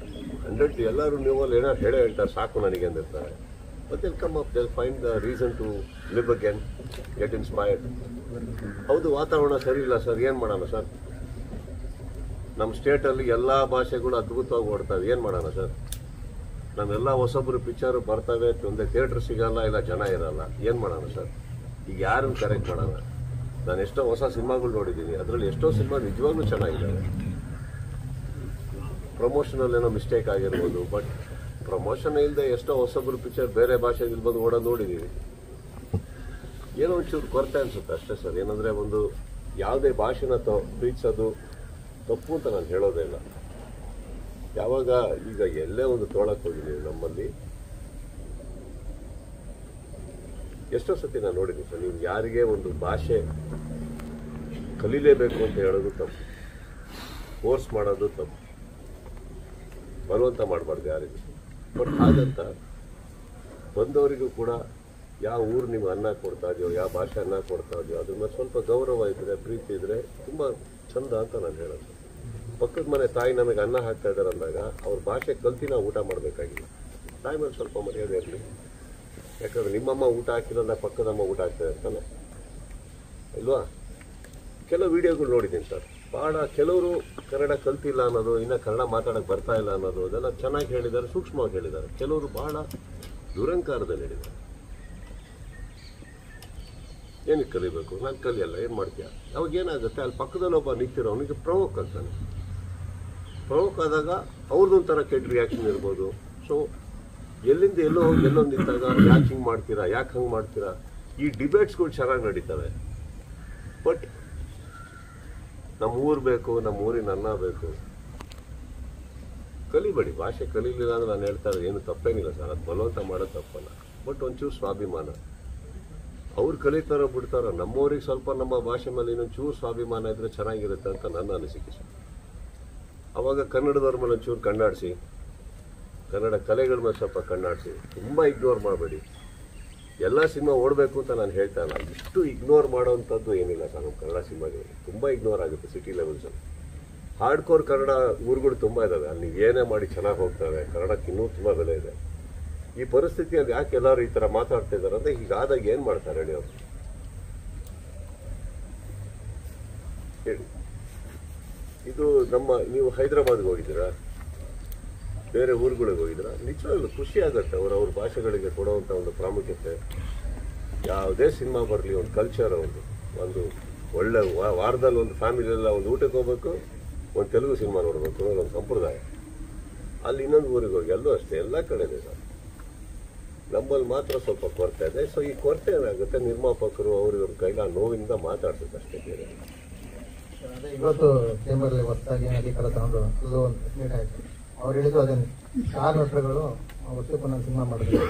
100 ಎಲ್ಲರೂ ನೋವಲ್ಲಿ ಏನಾದ್ರು ಹೇಳ್ತಾರೆ ಸಾಕು ನನಗೆ ಅಂದಿರ್ತಾರೆ. but they'll come up, they'll find the reason to live again, get inspired. ಹೌದು ವಾತಾವರಣ ಸರಿ ಇಲ್ಲ ಸರ್, ಏನು ಮಾಡೋಣ ಸರ್? ನಮ್ಮ ಸ್ಟೇಟಲ್ಲಿ ಎಲ್ಲ ಭಾಷೆಗಳು ಅದ್ಭುತವಾಗಿ ಓಡ್ತವೆ, ಏನು ಮಾಡೋಣ ಸರ್? ನಮ್ಮೆಲ್ಲ ಹೊಸೊಬ್ಬರು ಪಿಕ್ಚರ್ ಬರ್ತವೆ, ಒಂದೇ ಥಿಯೇಟ್ರ್ ಸಿಗಲ್ಲ, ಇಲ್ಲ ಜನ ಇರಲ್ಲ, ಏನು ಮಾಡೋಣ ಸರ್? ಈಗ ಯಾರನ್ನು ಕರೆಕ್ಟ್ ಮಾಡೋಣ? ನಾನು ಎಷ್ಟೋ ಹೊಸ ಸಿನಿಮಾಗಳು ನೋಡಿದ್ದೀನಿ, ಅದರಲ್ಲಿ ಎಷ್ಟೋ ಸಿನಿಮಾ ನಿಜವಾಗ್ಲೂ ಚೆನ್ನಾಗಿದ್ದಾವೆ. ಪ್ರಮೋಷನಲ್ಲಿ ಏನೋ ಮಿಸ್ಟೇಕ್ ಆಗಿರ್ಬೋದು, ಬಟ್ ಪ್ರಮೋಷನ್ ಇಲ್ಲದೆ ಎಷ್ಟೋ ಹೊಸೊಬ್ಬರು ಪಿಕ್ಚರ್ ಬೇರೆ ಭಾಷೆಗೆ ಬಂದು ಓಡೋದು ನೋಡಿದ್ದೀವಿ. ಏನೋ ಒಂಚೂರು ಕೊರತೆ ಅನ್ಸುತ್ತೆ ಅಷ್ಟೇ ಸರ್. ಏನಂದರೆ ಒಂದು ಯಾವುದೇ ಭಾಷೆನ ಪ್ರೀತಿಸೋದು ತಪ್ಪು ಅಂತ ನಾನು ಹೇಳೋದೇ ಇಲ್ಲ. ಯಾವಾಗ ಈಗ ಎಲ್ಲೇ ಒಂದು ತೋಳಕ್ಕೆ ಹೋಗಿದ್ದೀವಿ ನಮ್ಮಲ್ಲಿ, ಎಷ್ಟೋ ಸತಿ ನಾನು ನೋಡಿದ್ದೀನಿ ಸರ್, ನೀವು ಯಾರಿಗೆ ಒಂದು ಭಾಷೆ ಕಲೀಲೇಬೇಕು ಅಂತ ಹೇಳೋದು ತಪ್ಪು, ಫೋರ್ಸ್ ಮಾಡೋದು ತಪ್ಪು, ಬಲವಂತ ಮಾಡಬಾರ್ದು ಯಾರಿಗೂ. ಬಟ್ ಹಾಗಂತ ಬಂದವರಿಗೂ ಕೂಡ ಯಾವ ಊರು ನೀವು ಅನ್ನ ಕೊಡ್ತಾ ಇದೆಯೋ, ಯಾವ ಭಾಷೆ ಅನ್ನ ಕೊಡ್ತಾ ಇದೆಯೋ ಅದ್ರ ಮೇಲೆ ಸ್ವಲ್ಪ ಗೌರವ ಇದ್ದರೆ, ಪ್ರೀತಿ ಇದ್ದರೆ ತುಂಬ ಚಂದ ಅಂತ ನಾನು ಹೇಳೋದು. ಪಕ್ಕದ ಮನೆ ತಾಯಿ ನಮಗೆ ಅನ್ನ ಹಾಕ್ತಾ ಇದ್ದಾರೆ ಅಂದಾಗ ಅವ್ರ ಭಾಷೆ ಕಲ್ತಿ ನಾವು ಊಟ ಮಾಡಬೇಕಾಗಿಲ್ಲ. ತಾಯಿ ಮೇಲೆ ಸ್ವಲ್ಪ ಮರ್ಯಾದೆ ಇರಲಿ. ಯಾಕಂದ್ರೆ ನಿಮ್ಮಮ್ಮ ಊಟ ಹಾಕಿಲ್ಲ ಅಂದಾಗ ಪಕ್ಕದಮ್ಮ ಊಟ ಹಾಕ್ತಾ ಇರ್ತಾನೆ ಇಲ್ವಾ? ಕೆಲವು ವಿಡಿಯೋಗಳು ನೋಡಿದ್ದೀನಿ ಸರ್, ಭಾಳ ಕೆಲವರು ಕನ್ನಡ ಕಲ್ತಿಲ್ಲ ಅನ್ನೋದು, ಇನ್ನು ಕನ್ನಡ ಮಾತಾಡೋಕ್ಕೆ ಬರ್ತಾ ಇಲ್ಲ ಅನ್ನೋದು, ಅದೆಲ್ಲ ಚೆನ್ನಾಗಿ ಹೇಳಿದ್ದಾರೆ, ಸೂಕ್ಷ್ಮವಾಗಿ ಹೇಳಿದ್ದಾರೆ. ಕೆಲವರು ಭಾಳ ದುರಂಕಾರದಲ್ಲಿ ಹೇಳಿದ್ದಾರೆ. ಏನಕ್ಕೆ ಕಲಿಬೇಕು? ನಾನು ಕಲಿಯಲ್ಲ, ಏನು ಮಾಡ್ತೀಯ? ಅವಾಗ ಏನಾಗುತ್ತೆ, ಅಲ್ಲಿ ಪಕ್ಕದಲ್ಲಿ ಒಬ್ಬ ನಿಂತಿರೋ ಅವನಿಗೆ ಪ್ರವೋಕ್ ಆಗ್ತಾನೆ. ಪ್ರವೋಕ್ ಆದಾಗ ಅವ್ರದ್ದೊಂಥರ ಕೆಟ್ಟ ರಿಯಾಕ್ಷನ್ ಇರ್ಬೋದು. ಸೊ ಎಲ್ಲಿಂದ ಎಲ್ಲೋ ಹೋಗಿ ಎಲ್ಲೊಂದು ನಿಂತಾಗ ಯಾಕೆ ಹಿಂಗೆ ಮಾಡ್ತೀರಾ, ಯಾಕೆ ಹಂಗೆ ಮಾಡ್ತೀರಾ, ಈ ಡಿಬೇಟ್ಸ್ಗಳು ಚೆನ್ನಾಗಿ ನಡೀತವೆ. ಬಟ್ ನಮ್ಮ ಊರು ಬೇಕು, ನಮ್ಮ ಊರಿನ ಅನ್ನ ಬೇಕು, ಕಲಿಬೇಡಿ. ಭಾಷೆ ಕಲೀಲಿಲ್ಲ ಅಂದ್ರೆ ನಾನು ಹೇಳ್ತಾ ಇರೋದು ಏನು ತಪ್ಪೇನಿಲ್ಲ ಸರ್, ಅದು ಬಲವಂತ ಮಾಡೋದು ತಪ್ಪಲ್ಲ. ಬಟ್ ಒಂಚೂರು ಸ್ವಾಭಿಮಾನ, ಅವ್ರು ಕಲಿತಾರೋ ಬಿಡ್ತಾರೋ, ನಮ್ಮೂರಿಗೆ ಸ್ವಲ್ಪ ನಮ್ಮ ಭಾಷೆ ಮೇಲೆ ಇನ್ನೊಂಚೂರು ಸ್ವಾಭಿಮಾನ ಇದ್ರೆ ಚೆನ್ನಾಗಿರುತ್ತೆ ಅಂತ ನನ್ನ ಅನಿಸಿಕೆ ಸರ್. ಅವಾಗ ಕನ್ನಡದವ್ರ ಮೇಲೆ ಒಂಚೂರು ಕಣ್ಣಾಡಿಸಿ, ಕನ್ನಡ ಕಲೆಗಳ ಮೇಲೆ ಸ್ವಲ್ಪ ಕಣ್ಣಾಡಿಸಿ, ತುಂಬ ಇಗ್ನೋರ್ ಮಾಡಬೇಡಿ. ಎಲ್ಲ ಸಿನಿಮಾ ಓಡಬೇಕು ಅಂತ ನಾನು ಹೇಳ್ತಾ ಇಲ್ಲ, ಇಷ್ಟು ಇಗ್ನೋರ್ ಮಾಡೋವಂಥದ್ದು ಏನಿಲ್ಲ ಸರ್. ನಮ್ಮ ಕನ್ನಡ ಸಿನಿಮಾಗಳಿಗೆ ತುಂಬ ಇಗ್ನೋರ್ ಆಗುತ್ತೆ ಸಿಟಿ ಲೆವೆಲ್ಸಲ್ಲಿ. ಹಾರ್ಡ್ ಕೋರ್ ಕನ್ನಡ ಊರುಗಳು ತುಂಬ ಇದ್ದಾವೆ, ಅಲ್ಲಿ ನೀವು ಏನೇ ಮಾಡಿ ಚೆನ್ನಾಗಿ ಹೋಗ್ತವೆ, ಕನ್ನಡಕ್ಕೆ ಇನ್ನೂ ತುಂಬ ಬೆಲೆ ಇದೆ. ಈ ಪರಿಸ್ಥಿತಿಯಲ್ಲಿ ಯಾಕೆ ಎಲ್ಲರೂ ಈ ಥರ ಮಾತಾಡ್ತಾ ಇದ್ದಾರೆ ಅಂದರೆ, ಹೀಗಾದಾಗ ಏನು ಮಾಡ್ತಾರೆ ಹೇಳಿ ಅವರು? ಹೇಳಿ. ಇದು ನಮ್ಮ, ನೀವು ಹೈದರಾಬಾದ್ಗೆ ಹೋಗಿದ್ದೀರಾ, ಬೇರೆ ಊರುಗಳಿಗೆ ಹೋಗಿದ್ದೀರಾ, ನಿಜವಾಗ್ಲೂ ಖುಷಿ ಆಗುತ್ತೆ ಅವ್ರ ಭಾಷೆಗಳಿಗೆ ಕೊಡುವಂಥ ಒಂದು ಪ್ರಾಮುಖ್ಯತೆ. ಯಾವುದೇ ಸಿನಿಮಾ ಬರಲಿ, ಒಂದು ಕಲ್ಚರ್, ಒಂದು ಒಳ್ಳೆ ವಾರದಲ್ಲಿ ಒಂದು ಫ್ಯಾಮಿಲಿಯೆಲ್ಲ ಒಂದು ಊಟಕ್ಕೆ ಹೋಗ್ಬೇಕು, ಒಂದು ತೆಲುಗು ಸಿನಿಮಾ ನೋಡಬೇಕು ಅನ್ನೋದು ಒಂದು ಸಂಪ್ರದಾಯ. ಅಲ್ಲಿ ಇನ್ನೊಂದು ಊರಿಗೆ ಹೋಗಿ ಅಲ್ಲೂ ಅಷ್ಟೇ, ಎಲ್ಲ ಕಡೆ ಇದೆ ಸರ್. ನಮ್ಮಲ್ಲಿ ಮಾತ್ರ ಸ್ವಲ್ಪ ಕೊರತೆ ಇದೆ. ಸೊ ಈ ಕೊರತೆ ಏನಾಗುತ್ತೆ, ನಿರ್ಮಾಪಕರು ಅವ್ರ ಕೈಲ ನೋವಿಂದ ಮಾತಾಡ್ತಾರೆ ಅಷ್ಟೇ, ಬೇರೆ. ಅದೇ ಇವತ್ತು ಚೇಂಬರ್ಲಿ ಹೊಸದಾಗಿ ಅಧಿಕಾರ ತಗೊಂಡು ಅದು ಒಂದು ಮೀಟ್ ಆಯಿತು. ಅವ್ರು ಹೇಳಿದ್ರು ಅದೇನು, ಸ್ಟಾರ್ ನಟರುಗಳು ವರ್ಷಕ್ಕೊಂದೊಂದು ಸಿನಿಮಾ ಮಾಡಿದ್ರು,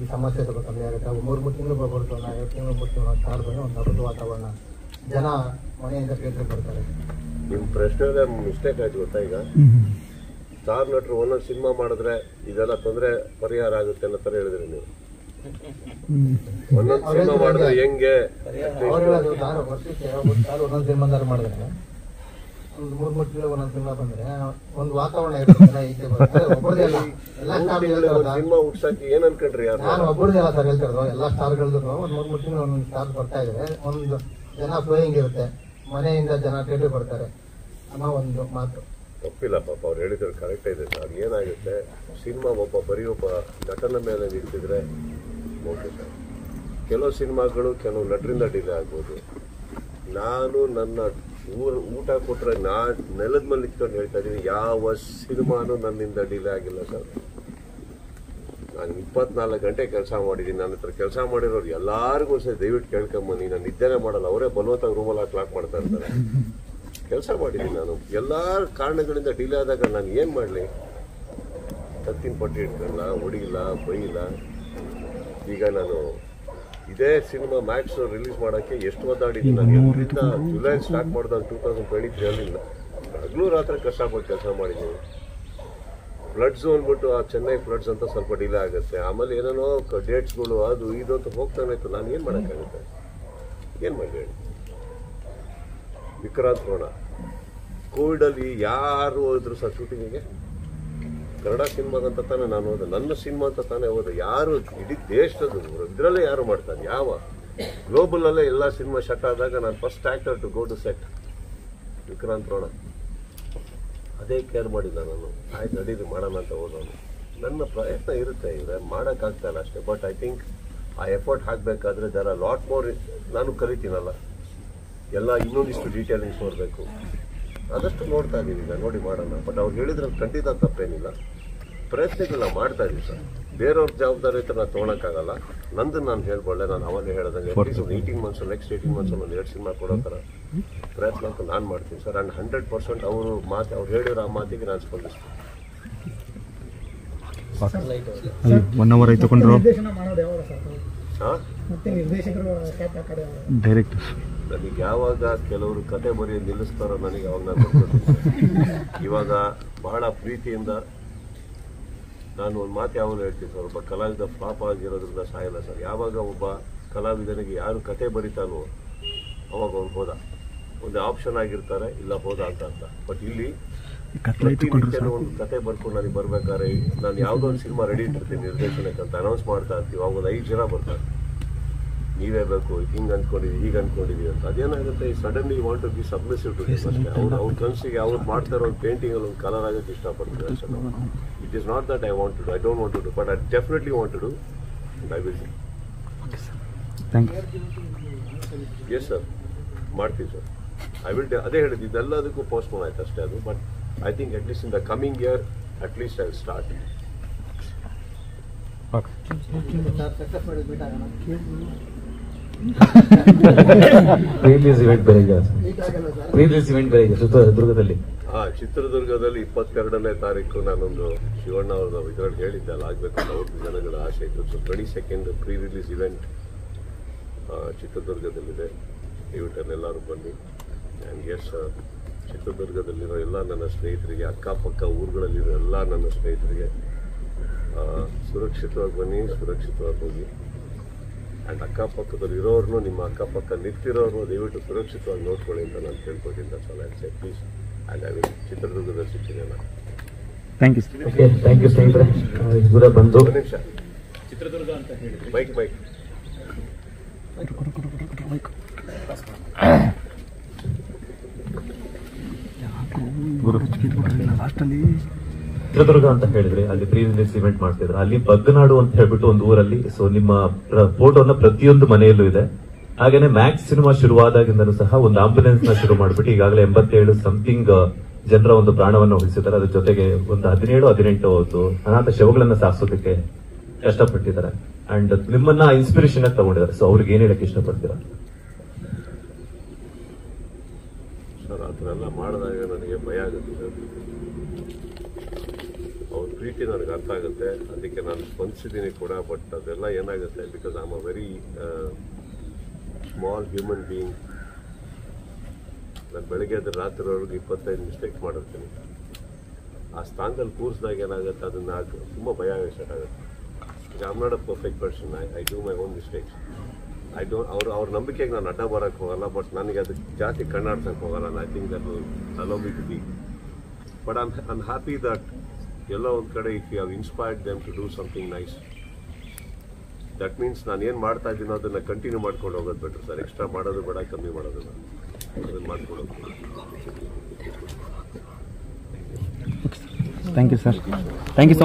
ಈ ಸಮಸ್ಯೆ ಸ್ವಲ್ಪ ಕಮ್ಮಿ ಆಗುತ್ತೆ. ಅವು 3 ತಿಂಗಳು ಬರ್ಬೋದು, 2 ತಿಂಗಳು 3 ತಿಂಗಳು ಸ್ಟಾರ್ ಬಂದು ಒಂದು ಹಬ್ಬದ ವಾತಾವರಣ, ಜನ ಮನೆಯಿಂದ ಥಿಯೇಟ್ರಿಗೆ ಬರ್ತಾರೆ. ನಿಮ್ಮ ಪ್ರಶ್ನೆ ಮಿಸ್ಟೇಕ್ ಆಯ್ತು ಗೊತ್ತಾ? ಈಗ ಸ್ಟಾರ್ ನಟರು ಒಂದೊಂದು ಸಿನಿಮಾ ಮಾಡಿದ್ರೆ ಇದೆಲ್ಲ ತೊಂದರೆ ಪರಿಹಾರ ಆಗುತ್ತೆ ಅನ್ನೋ ಥರ ಹೇಳಿದ್ರಿ ನೀವು. ಒಂದೊಂದು ಸಿನಿಮಾ ಮಾಡಿದ್ರೆ ಹೆಂಗೆ? ಅವ್ರು ಹೇಳೋದು ವರ್ಷಕ್ಕೆ ಒಂದೊಂದು ಸಿನಿಮಾದಾರು ಮಾಡಿದ್ರೆ, ಒಂದು 3 ತಿಂಗಳು ಒಂದೊಂದು ಸಿನಿಮಾ ಬಂದ್ರೆ ಒಂದು ವಾತಾವರಣ ಇರುತ್ತೆ. ಒಬ್ಬರದೇ ಅಲ್ಲ, ಎಲ್ಲ ಸ್ಟಾರ್ ಸಿನಿಮಾ ಹುಡ್ಸಕ್ಕೆ ಏನ್ ಅನ್ಕೊಂಡ್ರಿ? ನಾನು ಒಬ್ಬರದೇ ಅಲ್ಲ ಸರ್ ಹೇಳ್ತಿರೋದು, ಎಲ್ಲ ಸ್ಟಾರ್ಗಳದ್ದು ಒಂದು 3 ತಿಂಗಳು ಒಂದೊಂದು ಸ್ಟಾರ್ ಬರ್ತಾ ಇದ್ರೆ ಒಂದು ಜನ ಫ್ಲೋಯಿಂಗ್ ಇರುತ್ತೆ, ಮನೆಯಿಂದ ಜನ ಥಿಯೇಟರ್ ಬರ್ತಾರೆ ಅನ್ನೋ ಒಂದು ಮಾತು. ತಪ್ಪಿಲ್ಲ ಪಾಪ, ಅವ್ರು ಹೇಳಿದ್ರೆ ಕರೆಕ್ಟ್ ಇದೆ ಸರ್. ಏನಾಗುತ್ತೆ, ಸಿನಿಮಾ ಬರೀ ಒಬ್ಬ ನಟನ ಮೇಲೆ ನಿಂತಿದ್ರೆ ಓಕೆ ಸರ್. ಕೆಲವು ಸಿನಿಮಾಗಳು ಕೆಲವು ನಟರಿಂದ ಡಿಲೇ ಆಗ್ಬೋದು. ನಾನು ನನ್ನ ಊಟ ಕೊಟ್ಟರೆ ನೆಲದ ಮೇಲೆ ನಿಂತ್ಕೊಂಡು ಹೇಳ್ತಾ ಇದ್ದೀನಿ, ಯಾವ ಸಿನಿಮಾನು ನನ್ನಿಂದ ಡಿಲೇ ಆಗಿಲ್ಲ ಸರ್. ನಾನು 24 ಗಂಟೆ ಕೆಲಸ ಮಾಡಿದ್ದೀನಿ. ನನ್ನ ಹತ್ರ ಕೆಲಸ ಮಾಡಿರೋರು ಎಲ್ಲರಿಗೂ ಸಹ ದಯವಿಟ್ಟು ಕೇಳ್ಕೊಂಬನ್ನಿ, ನಾನು ನಿದ್ದೆನೇ ಮಾಡಲ್ಲ, ಅವರೇ ಬಲವಂತಾಗಿ ರೂಮಲ್ಲಿ ಕ್ಲಾಕ್ ಮಾಡ್ತಾ ಇರ್ತಾರೆ. ಕೆಲಸ ಮಾಡಿದ್ದೀನಿ ನಾನು. ಎಲ್ಲ ಕಾರಣಗಳಿಂದ ಡಿಲೇ ಆದಾಗ ನಾನು ಏನು ಮಾಡಲಿ? ಕತ್ತಿನ ಪಟ್ಟಿ ಇಟ್ಕೊಳ್ಳ, ಹೊಡಿಲ್ಲ, ಬೈಯಿಲ್ಲ. ಈಗ ನಾನು ಇದೇ ಸಿನಿಮಾ ಮ್ಯಾಕ್ಸ್ ರಿಲೀಸ್ ಮಾಡೋಕ್ಕೆ ಎಷ್ಟು ಒದ್ದಾಡಿದ್ದೀನಿ. ನಾನು ಜುಲೈ ಸ್ಟಾರ್ಟ್ ಮಾಡಿದಾಗ 2023 ಹಗಲು ರಾತ್ರಿ ಕಷ್ಟಪಟ್ಟು ಕೆಲಸ ಮಾಡಿದ್ದೀನಿ. ಫ್ಲಡ್ಸು ಅಂದ್ಬಿಟ್ಟು ಆ ಚೆನ್ನೈ ಫ್ಲಡ್ಸ್ ಅಂತ ಸ್ವಲ್ಪ ಡಿಲೇ ಆಗುತ್ತೆ. ಆಮೇಲೆ ಏನೇನೋ ಡೇಟ್ಸ್ಗಳು ಅದು ಇದು ಅಂತ ಹೋಗ್ತಾನೆ ಇತ್ತು. ನಾನು ಏನು ಮಾಡೋಕ್ಕಾಗುತ್ತೆ? ಏನು ಮಾಡಿ ಹೇಳಿ? ವಿಕ್ರಾಂತ್ ರೋಣ ಕೋವಿಡಲ್ಲಿ ಯಾರು ಹೋದ್ರು ಸರ್ ಶೂಟಿಂಗಿಗೆ? ಕನ್ನಡ ಸಿನಿಮಾಗಂತ ತಾನೇ ನಾನು ಹೋದೆ, ನನ್ನ ಸಿನಿಮಾ ಅಂತ ತಾನೇ ಹೋದೆ. ಯಾರು ಇಡೀ ದೇಶದ ಇದರಲ್ಲೇ ಯಾರು ಮಾಡ್ತಾರೆ? ಯಾವ ಗ್ಲೋಬಲ್ ಅಲ್ಲೇ ಎಲ್ಲ ಸಿನಿಮಾ ಶಟ್ ಆದಾಗ ನಾನು first actor to go to set Vikrant Rona. ಅದೇ ಕೇರ್ ಮಾಡಿಲ್ಲ ನಾನು. ಆಯ್ತು ನಡೀರಿ ಮಾಡೋಣ ಅಂತ ಹೋದವನು. ನನ್ನ ಪ್ರಯತ್ನ ಇರುತ್ತೆ, ಇದೆ ಮಾಡೋಕ್ಕಾಗ್ತಾ ಇಲ್ಲ ಅಷ್ಟೇ. ಬಟ್ ಐ ಥಿಂಕ್ ಆ ಎಫರ್ಟ್ ಹಾಕಬೇಕಾದ್ರೆ ದರ್ ಆರ್ ಲಾಟ್ ಮೋರ್. ನಾನು ಕಲಿತೀನಲ್ಲ, ಎಲ್ಲ ಇನ್ನೊಂದಿಷ್ಟು ಡೀಟೇಲಿಂಗ್ಸ್ ನೋಡಬೇಕು. ಅದಷ್ಟು ನೋಡ್ತಾ ಇದ್ದೀವಿ ಈಗ, ನೋಡಿ ಮಾಡೋಣ. ಬಟ್ ಅವ್ರು ಹೇಳಿದ್ರಲ್ಲಿ ಖಂಡಿತ ತಪ್ಪೇನಿಲ್ಲ. ಪ್ರಯತ್ನಗಳು ಮಾಡ್ತಾ ಇದೀವಿ ಸರ್. ಬೇರೆಯವ್ರ ಜವಾಬ್ದಾರಿ ಹತ್ರ ನಾನು ತೊಗೊಳಕ್ಕಾಗಲ್ಲ. ನಂದು ನಾನು ಹೇಳ್ಬಲ್ಲೆ, ನಾನು ಅವಾಗಲೇ ಹೇಳ್ದಂಗೆ ಅಟ್ಲೀಸ್ಟ್ ಒಂದು 18 months ನೆಕ್ಸ್ಟ್ 18 months ಒಂದು 2 ಸಿನಿಮಾ ಕೊಡೋ ಥರ ಪ್ರಯತ್ನ ಅಂತ ನಾನು ಮಾಡ್ತೀನಿ ಸರ್. ಆ್ಯಂಡ್ 100% ಅವರು ಅವ್ರು ಹೇಳಿರೋ ಆ ಮಾತಿಗೆ ನಾನು ಸ್ಪಂದಿಸ್ತೀನಿ. 1 hour ಆಯ್ತು ಕೊಂಡ್ರು ನಿರ್ದೇಶನ ಮಾಡೋದು ಯಾವಾಗ ಸರ್? ಹಾಂ, ಮತ್ತೆ ನಿರ್ದೇಶಕರು ಕ್ಯಾಪ್ ಹಾಕೋದು ಡೈರೆಕ್ಟರ್ ನನಗೆ ಯಾವಾಗ ಕೆಲವರು ಕತೆ ಬರೆಯೋದು ನಿಲ್ಲಿಸ್ತಾರೋ ನನಗೆ ಅವಾಗ ನಾನು ಬರ್ತೀನಿ. ಇವಾಗ ಬಹಳ ಪ್ರೀತಿಯಿಂದ ನಾನು ಒಂದು ಮಾತು ಯಾವಾಗ ಹೇಳ್ತೀನಿ ಸರ್, ಒಬ್ಬ ಕಲಾವಿದ ಫ್ಲಾಪ್ ಆಗಿರೋದ್ರಿಂದ ಸಾಯಲ್ಲ ಸರ್. ಯಾವಾಗ ಒಬ್ಬ ಕಲಾವಿದನಿಗೆ ಯಾರು ಕತೆ ಬರಿತಾನೋ ಅವಾಗ ಅವ್ನು ಹೋದ, ಒಂದು ಆಪ್ಷನ್ ಆಗಿರ್ತಾರೆ, ಇಲ್ಲ ಹೋದ ಅಂತ ಅರ್ಥ. ಬಟ್ ಇಲ್ಲಿ ಪ್ರತಿನಿತ್ಯನೂ ಒಂದು ಕತೆ ಬರ್ಕೊಂಡು ನನಗೆ ಬರ್ಬೇಕಾದ್ರೆ ನಾನು ಯಾವುದೋ ಒಂದು ಸಿನಿಮಾ ರೆಡಿ ಇಟ್ಟಿರ್ತೀನಿ ನಿರ್ದೇಶನಕ್ಕೆ ಅಂತ ಅನೌನ್ಸ್ ಮಾಡ್ತಾ ಇರ್ತೀವಿ. ಅವಾಗ ಒಂದು 5 ಜನ ಬರ್ತಾರೆ, ನೀವೇ ಬೇಕು, ಹಿಂಗೆ ಅಂದ್ಕೊಂಡಿದ್ದೀವಿ, ಹೀಗೆ ಅಂದ್ಕೊಂಡಿದ್ದೀವಿ ಅಂತ. ಅದೇನಾಗುತ್ತೆ, suddenly want to be submissive to this ಅಷ್ಟೇ. ಅವ್ರ ಕನಸಿಗೆ ಅವ್ರು ಮಾಡ್ತಾ ಇರೋ ಒಂದು ಪೇಂಟಿಂಗಲ್ಲಿ ಒಂದು ಕಲರ್ ಆಗೋಕ್ಕೆ ಇಷ್ಟಪಡ್ತೀವಿ ಅಷ್ಟೇ. It is not that I want to do, I don't want to do, but I definitely want to do and I will do. Thank you. Yes sir, ಮಾಡ್ತೀವಿ ಸರ್. I will. ಅದೇ ಹೇಳಿದ್ದು, ಇದೆಲ್ಲದಕ್ಕೂ postpone ಆಯ್ತು ಅಷ್ಟೇ ಅದು. But I think at least in the coming year at least I will start. Pre release event ಬೇರೆ ಇದೆ, ಪ್ರೀಲಿಸ್ event ಬೇರೆ ಇದೆ ಚಿತ್ರದುರ್ಗದಲ್ಲಿ. ಚಿತ್ರದುರ್ಗದಲ್ಲಿ 22ನೇ ತಾರೀಕು ನಾನೊಂದು ಶಿವಣ್ಣ ಅವ್ರದ್ದು ಇದರಲ್ಲಿ ಹೇಳಿದ್ದೆ ಅಲ್ಲ, ಆಗಬೇಕು ಅಂತ ಅವ್ರ ಜನಗಳ ಆಸೆ ಇತ್ತು. So 22nd pre release event ಚಿತ್ರದುರ್ಗದಲ್ಲಿದೆ. ದಯವಿಟ್ಟು ಎಲ್ಲರೂ ಬನ್ನಿ. ಆ್ಯಂಡ್ ಎಸ್, ಚಿತ್ರದುರ್ಗದಲ್ಲಿರೋ ಎಲ್ಲ ನನ್ನ ಸ್ನೇಹಿತರಿಗೆ, ಅಕ್ಕಪಕ್ಕ ಊರುಗಳಲ್ಲಿರೋ ಎಲ್ಲ ನನ್ನ ಸ್ನೇಹಿತರಿಗೆ ಸುರಕ್ಷಿತವಾಗಿ ಬನ್ನಿ, ಸುರಕ್ಷಿತವಾಗಿ ಹೋಗಿ. ಆ್ಯಂಡ್ ಅಕ್ಕಪಕ್ಕದಲ್ಲಿ ಇರೋರ್ನು, ನಿಮ್ಮ ಅಕ್ಕಪಕ್ಕ ನಿಂತಿರೋರ್ನು ದಯವಿಟ್ಟು ಸುರಕ್ಷಿತವಾಗಿ ನೋಡ್ಕೊಳ್ಳಿ ಅಂತ ನಾನು ಕೇಳ್ಕೊತೀನಿ. ಸಲ ಪ್ಲೀಸ್. ಆ್ಯಂಡ್ ಐ ವಿಲ್ ಚಿತ್ರದುರ್ಗದಲ್ಲಿ ಸಿಗ್ತೀನಿ ನಾನು. Thank you. Okay, thank you ಸ್ನೇಹಿತರೆ. ದೂರ ಬಂದು ಒಂದು ನಿಮಿಷ, ಚಿತ್ರದುರ್ಗ ಅಂತ ಹೇಳಿದ್ರಿ. ಬೈಕ್ ಚಿತ್ರದುರ್ಗ ಅಂತ ಹೇಳಿದ್ರೆ ಅಲ್ಲಿ ಪ್ರೀ ರಿಲೀಸ್ ಇವೆಂಟ್ ಮಾಡ್ತಿದ್ರು. ಅಲ್ಲಿ ಬಗ್ಗನಾಡು ಅಂತ ಹೇಳ್ಬಿಟ್ಟು ಒಂದು ಊರಲ್ಲಿ. ಸೊ ನಿಮ್ಮ ಫೋಟೋನ ಪ್ರತಿಯೊಂದು ಮನೆಯಲ್ಲೂ ಇದೆ. ಹಾಗೇನೆ ಮ್ಯಾಕ್ಸ್ ಸಿನಿಮಾ ಶುರುವಾದಾಗಿಂದನೂ ಸಹ ಒಂದು ಆಂಬುಲೆನ್ಸ್ ನ ಶುರು ಮಾಡ್ಬಿಟ್ಟು ಈಗಾಗಲೇ 87 ಸಮಥಿಂಗ್ ಜನರ ಒಂದು ಪ್ರಾಣವನ್ನು ಉಳಿಸಿದ್ದಾರೆ. ಅದ್ರ ಜೊತೆಗೆ ಒಂದು 17-18 ಅನಾಥ ಶವಗಳನ್ನ ಸಾಗಿಸೋದಕ್ಕೆ ಕಷ್ಟಪಟ್ಟಿದ್ದಾರೆ. ಅಂಡ್ ನಿಮ್ಮನ್ನ ಇನ್ಸ್ಪಿರೇಷನ್ ಆಗಿ ತಗೊಂಡಿದ್ದಾರೆ. ಸೊ ಅವ್ರಿಗೆ ಏನ್ ಹೇಳಕ್ ಇಷ್ಟಪಡ್ತೀರಾ ಸರ್? ಆ ಥರ ಎಲ್ಲ ಮಾಡಿದಾಗ ನನಗೆ ಭಯ ಆಗುತ್ತೆ. ಅವ್ರ ಪ್ರೀತಿ ನನಗೆ ಅರ್ಥ ಆಗುತ್ತೆ, ಅದಕ್ಕೆ ನಾನು ಸ್ಪಂದಿಸಿದ್ದೀನಿ ಕೂಡ. ಬಟ್ ಅದೆಲ್ಲ ಏನಾಗುತ್ತೆ, because I am a very small human being. ನಾನು ಬೆಳಗ್ಗೆ ಅದ್ರ ರಾತ್ರಿವರೆಗೂ 25 ಮಿಸ್ಟೇಕ್ಸ್ ಮಾಡಿರ್ತೀನಿ. ಆ ಸ್ಥಾನದಲ್ಲಿ ಕೂರಿಸಿದಾಗ ಏನಾಗುತ್ತೆ, ಅದನ್ನು ತುಂಬ ಭಯ ಸ್ಟಾರ್ಟ್ ಆಗುತ್ತೆ. ಈಗ I am not a perfect person. I do my own mistakes. I don't ಅವ್ರ ನಂಬಿಕೆಗೆ ನಾನು ಅಡ್ಡ ಬರೋಕ್ಕೆ ಹೋಗಲ್ಲ. ಬಟ್ ನನಗೆ ಅದಕ್ಕೆ ಜಾಸ್ತಿ ಕಣ್ಣಾಡ್ಸೋಕ್ಕೆ ಹೋಗಲ್ಲ. I think that will allow me to be. But I am happy that ಎಲ್ಲೋ ಒಂದು ಕಡೆ if you have inspired them to do something nice, that means ನಾನು ಏನು ಮಾಡ್ತಾ ಇದ್ದೀನೋ ಅದನ್ನು ಕಂಟಿನ್ಯೂ ಮಾಡ್ಕೊಂಡು ಹೋಗೋದು ಬೆಟ್ರ್ ಸರ್. ಎಕ್ಸ್ಟ್ರಾ ಮಾಡೋದು ಬೇಡ, ಕಮ್ಮಿ ಮಾಡೋದಿಲ್ಲ, ಅದನ್ನು ಮಾಡ್ಕೊಂಡು ಹೋಗ್ತೀನಿ. Thank you sir. Thank you so much.